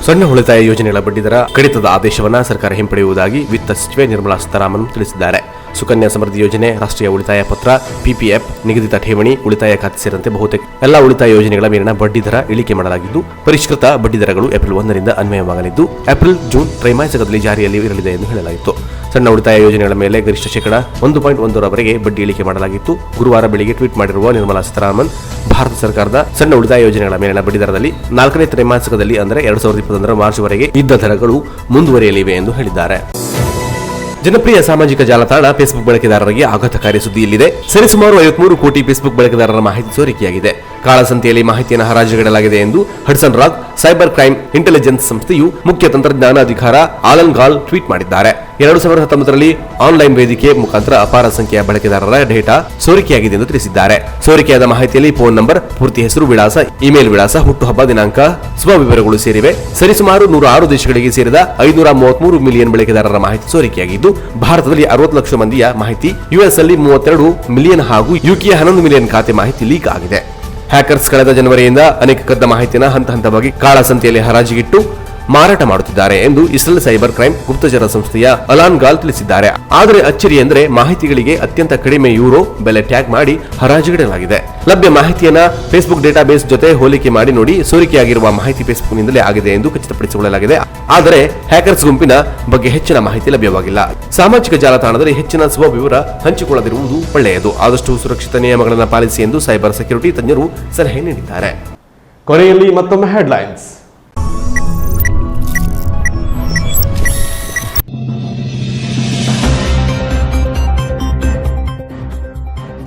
ಸಣ್ಣ ಉಳಿತಾಯ ಯೋಜನೆಗಳ ಬಡ್ಡಿದರ ಕಡಿತದ ಆದೇಶವನ್ನು ಸರ್ಕಾರ ಹಿಂಪಡೆಯುವುದಾಗಿ ವಿತ್ತ ಸಚಿವೆ ನಿರ್ಮಲಾ ಸೀತಾರಾಮನ್ ತಿಳಿಸಿದ್ದಾರೆ. ಸುಕನ್ಯಾ ಸಮೃದ್ಧಿ ಯೋಜನೆ, ರಾಷ್ಟ್ರೀಯ ಉಳಿತಾಯ ಪತ್ರ, PPF, ನಿಗದಿತ ಠೇವಣಿ, ಉಳಿತಾಯ ಖಾತೆ ಸೇರಿದಂತೆ ಬಹುತೇಕ ಎಲ್ಲ ಉಳಿತಾಯ ಯೋಜನೆಗಳ ಮೇಲಿನ ಬಡ್ಡಿ ದರ ಇಳಿಕೆ ಮಾಡಲಾಗಿದ್ದು ಪರಿಷ್ಕೃತ ಬಡ್ಡಿ ದರಗಳು ಏಪ್ರಿಲ್ 1ರಿಂದ ಅನ್ವಯವಾಗಲಿದ್ದು ಏಪ್ರಿಲ್, ಜೂನ್ ತ್ರೈಮಾಸಿಕದಲ್ಲಿ ಜಾರಿಯಲ್ಲಿ ಇರಲಿದೆ ಎಂದು ಹೇಳಲಾಗಿತ್ತು. ಸಣ್ಣ ಉಳಿತಾಯ ಯೋಜನೆಗಳ ಮೇಲೆ ಗರಿಷ್ಠ ಶೇಕಡ 1.1ರವರೆಗೆ ಬಡ್ಡಿ ಇಳಿಕೆ ಮಾಡಲಾಗಿತ್ತು. ಗುರುವಾರ ಬೆಳಿಗ್ಗೆ ಟ್ವೀಟ್ ಮಾಡಿರುವ ನಿರ್ಮಲಾ ಸೀತಾರಾಮನ್, ಭಾರತ ಸರ್ಕಾರದ ಸಣ್ಣ ಉಳಿತಾಯ ಯೋಜನೆಗಳ ಮೇಲಿನ ಬಡ್ಡಿ ದರದಲ್ಲಿ 4ನೇ ತ್ರೈಮಾಸಿಕದಲ್ಲಿ ಅಂದರೆ 2021ರ ಮಾರ್ಚ್ವರೆಗೆ ಇದ್ದ ದರಗಳು ಮುಂದುವರಿಯಲಿವೆ ಎಂದು ಹೇಳಿದ್ದಾರೆ. ಜನಪ್ರಿಯ ಸಾಮಾಜಿಕ ಜಾಲತಾಣ ಫೇಸ್ಬುಕ್ ಬಳಕೆದಾರರಿಗೆ ಆಘಾತಕಾರಿ ಸುದ್ದಿ ಇಲ್ಲಿದೆ. ಸರಿಸುಮಾರು 53 ಕೋಟಿ ಫೇಸ್ಬುಕ್ ಬಳಕೆದಾರರ ಮಾಹಿತಿ ಸೋರಿಕೆಯಾಗಿದೆ. ಕಾಳಸಂತೆಯಲ್ಲಿ ಮಾಹಿತಿಯನ್ನು ಹರಾಜುಗಿಡಲಾಗಿದೆ ಎಂದು Hudson raag cyber crime intelligence ಸಂಸ್ಥೆಯು ಮುಖ್ಯ ತಂತ್ರಜ್ಞಾನ ಅಧಿಕಾರ ಆಲನ್ ಗಾಲ್ ಟ್ವೀಟ್ ಮಾಡಿದ್ದಾರೆ. 2019ರಲ್ಲಿ ಆನ್ಲೈನ್ ವೇದಿಕೆ ಮುಖಾಂತರ ಅಪಾರ ಸಂಖ್ಯೆಯ ಬಳಕೆದಾರರ ಡೇಟಾ ಸೋರಿಕೆಯಾಗಿದೆ ಎಂದು ತಿಳಿಸಿದ್ದಾರೆ. ಸೋರಿಕೆಯಾದ ಮಾಹಿತಿಯಲ್ಲಿ ಫೋನ್ ನಂಬರ್, ಪೂರ್ತಿ ಹೆಸರು, ವಿಳಾಸ, ಇಮೇಲ್ ವಿಳಾಸ, ಹುಟ್ಟುಹಬ್ಬ ದಿನಾಂಕ, ಸ್ವವಿವರಗಳು ಸೇರಿವೆ. ಸರಿಸುಮಾರು 106 ದೇಶಗಳಿಗೆ ಸೇರಿದ 533 ಮಿಲಿಯನ್ ಬಳಕೆದಾರರ ಮಾಹಿತಿ ಸೋರಿಕೆಯಾಗಿದ್ದು ಭಾರತದಲ್ಲಿ 60 ಲಕ್ಷ ಮಂದಿಯ ಮಾಹಿತಿ, US ಅಲ್ಲಿ 32 ಮಿಲಿಯನ್ ಹಾಗೂ UK 11 ಮಿಲಿಯನ್ ಖಾತೆ ಮಾಹಿತಿ ಲೀಕ್ ಆಗಿದೆ. ಹ್ಯಾಕರ್ಸ್ ಕಳೆದ ಜನವರಿಯಿಂದ ಅನೇಕ ಕದ್ದ ಮಾಹಿತಿಯನ್ನು ಹಂತ ಹಂತವಾಗಿ ಕಾಳಸಂತೆಯಲ್ಲಿ ಹರಾಜಿಗಿಟ್ಟು ಮಾರಾಟ ಮಾಡುತ್ತಿದ್ದಾರೆ ಎಂದು ಇಸ್ರೇಲ್ ಸೈಬರ್ ಕ್ರೈಮ್ ಗುಪ್ತಚರ ಸಂಸ್ಥೆಯ ಅಲಾನ್ ಗಾಲ್ ತಿಳಿಸಿದ್ದಾರೆ. ಆದರೆ ಅಚ್ಚರಿ ಎಂದರೆ ಮಾಹಿತಿಗಳಿಗೆ ಅತ್ಯಂತ ಕಡಿಮೆ ಯೂರೋ ಬೆಲೆ ಟ್ಯಾಗ್ ಮಾಡಿ ಹರಾಜಿಗಿಡಲಾಗಿದೆ. ಲಭ್ಯ ಮಾಹಿತಿಯನ್ನ ಫೇಸ್ಬುಕ್ ಡೇಟಾಬೇಸ್ ಜೊತೆ ಹೋಲಿಕೆ ಮಾಡಿ ನೋಡಿ ಸೋರಿಕೆಯಾಗಿರುವ ಮಾಹಿತಿ ಫೇಸ್ಬುಕ್ನಿಂದಲೇ ಆಗಿದೆ ಎಂದು ಖಚಿತಪಡಿಸಿಕೊಳ್ಳಲಾಗಿದೆ. ಆದರೆ ಹ್ಯಾಕರ್ಸ್ ಗುಂಪಿನ ಬಗ್ಗೆ ಹೆಚ್ಚಿನ ಮಾಹಿತಿ ಲಭ್ಯವಾಗಿಲ್ಲ. ಸಾಮಾಜಿಕ ಜಾಲತಾಣದಲ್ಲಿ ಹೆಚ್ಚಿನ ಸ್ವವಿವರ ಹಂಚಿಕೊಳ್ಳದಿರುವುದು ಒಳ್ಳೆಯದು. ಆದಷ್ಟು ಸುರಕ್ಷಿತ ನಿಯಮಗಳನ್ನು ಪಾಲಿಸಿ ಎಂದು ಸೈಬರ್ ಸೆಕ್ಯೂರಿಟಿ ತಜ್ಞರು ಸಲಹೆ ನೀಡಿದ್ದಾರೆ. ಕೊನೆಯಲ್ಲಿ ಮತ್ತೊಮ್ಮೆ ಹೆಡ್ಲೈನ್ಸ್.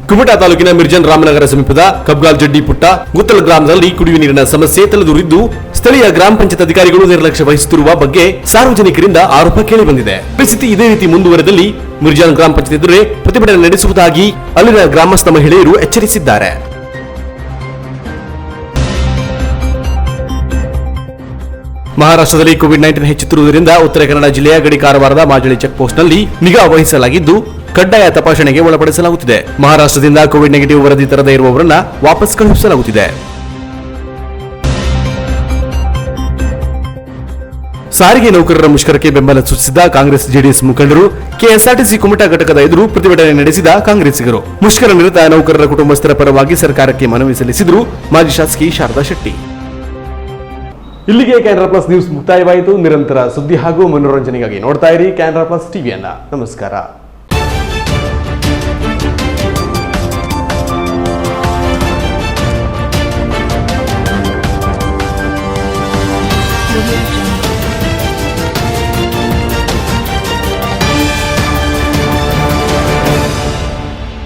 ಕುಮಟಾ ತಾಲೂಕಿನ ಮಿರ್ಜನ್ ರಾಮನಗರ ಸಮೀಪದ ಕಬ್ಗಾಲ್ ಜಡ್ಡಿ ಪುಟ್ಟ ಗುತ್ತಲ ಗ್ರಾಮದಲ್ಲಿ ಕುಡಿಯುವ ನೀರಿನ ಸಮಸ್ಯೆ ತಲೆದೂರಿದ್ದು ಸ್ಥಳೀಯ ಗ್ರಾಮ ಪಂಚಾಯತ್ ಅಧಿಕಾರಿಗಳು ನಿರ್ಲಕ್ಷ್ಯ ವಹಿಸುತ್ತಿರುವ ಬಗ್ಗೆ ಸಾರ್ವಜನಿಕರಿಂದ ಆರೋಪ ಕೇಳಿಬಂದಿದೆ. ಪರಿಸ್ಥಿತಿ ಇದೇ ರೀತಿ ಮುಂದುವರೆದಲ್ಲಿ ಮಿರ್ಜಾನ್ ಗ್ರಾಮ ಪಂಚಾಯತ್ ಎದುರೇ ಪ್ರತಿಭಟನೆ ನಡೆಸುವುದಾಗಿ ಅಲ್ಲಿನ ಗ್ರಾಮಸ್ಥ ಮಹಿಳೆಯರು ಎಚ್ಚರಿಸಿದ್ದಾರೆ. ಮಹಾರಾಷ್ಟ್ರದಲ್ಲಿ ಕೋವಿಡ್-19 ಹೆಚ್ಚುತ್ತಿರುವುದರಿಂದ ಉತ್ತರ ಕನ್ನಡ ಜಿಲ್ಲೆಯ ಗಡಿ ಕಾರವಾರದ ಮಾಜಳಿ ಚೆಕ್ ಪೋಸ್ಟ್ನಲ್ಲಿ ನಿಗಾ ವಹಿಸಲಾಗಿದ್ದು ಕಡ್ಡಾಯ ತಪಾಸಣೆಗೆ ಒಳಪಡಿಸಲಾಗುತ್ತಿದೆ. ಮಹಾರಾಷ್ಟ್ರದಿಂದ ಕೋವಿಡ್ ನೆಗೆಟಿವ್ ವರದಿ ತರದೇ ಇರುವವರನ್ನ ವಾಪಸ್ ಕಳುಹಿಸಲಾಗುತ್ತಿದೆ. ಸಾರಿಗೆ ನೌಕರರ ಮುಷ್ಕರಕ್ಕೆ ಬೆಂಬಲ ಸೂಚಿಸಿದ ಕಾಂಗ್ರೆಸ್ ಜೆಡಿಎಸ್ ಮುಖಂಡರು ಕೆಎಸ್ಆರ್ಟಿಸಿ ಕುಮಟಾ ಘಟಕದ ಎದುರು ಪ್ರತಿಭಟನೆ ನಡೆಸಿದ ಕಾಂಗ್ರೆಸ್ಸಿಗರು ಮುಷ್ಕರ ನಿರತ ನೌಕರರ ಕುಟುಂಬಸ್ಥರ ಪರವಾಗಿ ಸರ್ಕಾರಕ್ಕೆ ಮನವಿ ಸಲ್ಲಿಸಿದರು ಮಾಜಿ ಶಾಸಕಿ ಶಾರದಾ ಶೆಟ್ಟಿ. ಇಲ್ಲಿಗೆ ಕ್ಯಾನರಾ ಪ್ಲಸ್ ನ್ಯೂಸ್ ಮುಕ್ತಾಯವಾಯಿತು. ನಿರಂತರ ಸುದ್ದಿ ಹಾಗೂ ಮನೋರಂಜನೆಗಾಗಿ ನೋಡ್ತಾ ಇರಿ ಕ್ಯಾನರಾ ಪ್ಲಸ್ ಟಿವಿಯನ್ನ. ನಮಸ್ಕಾರ.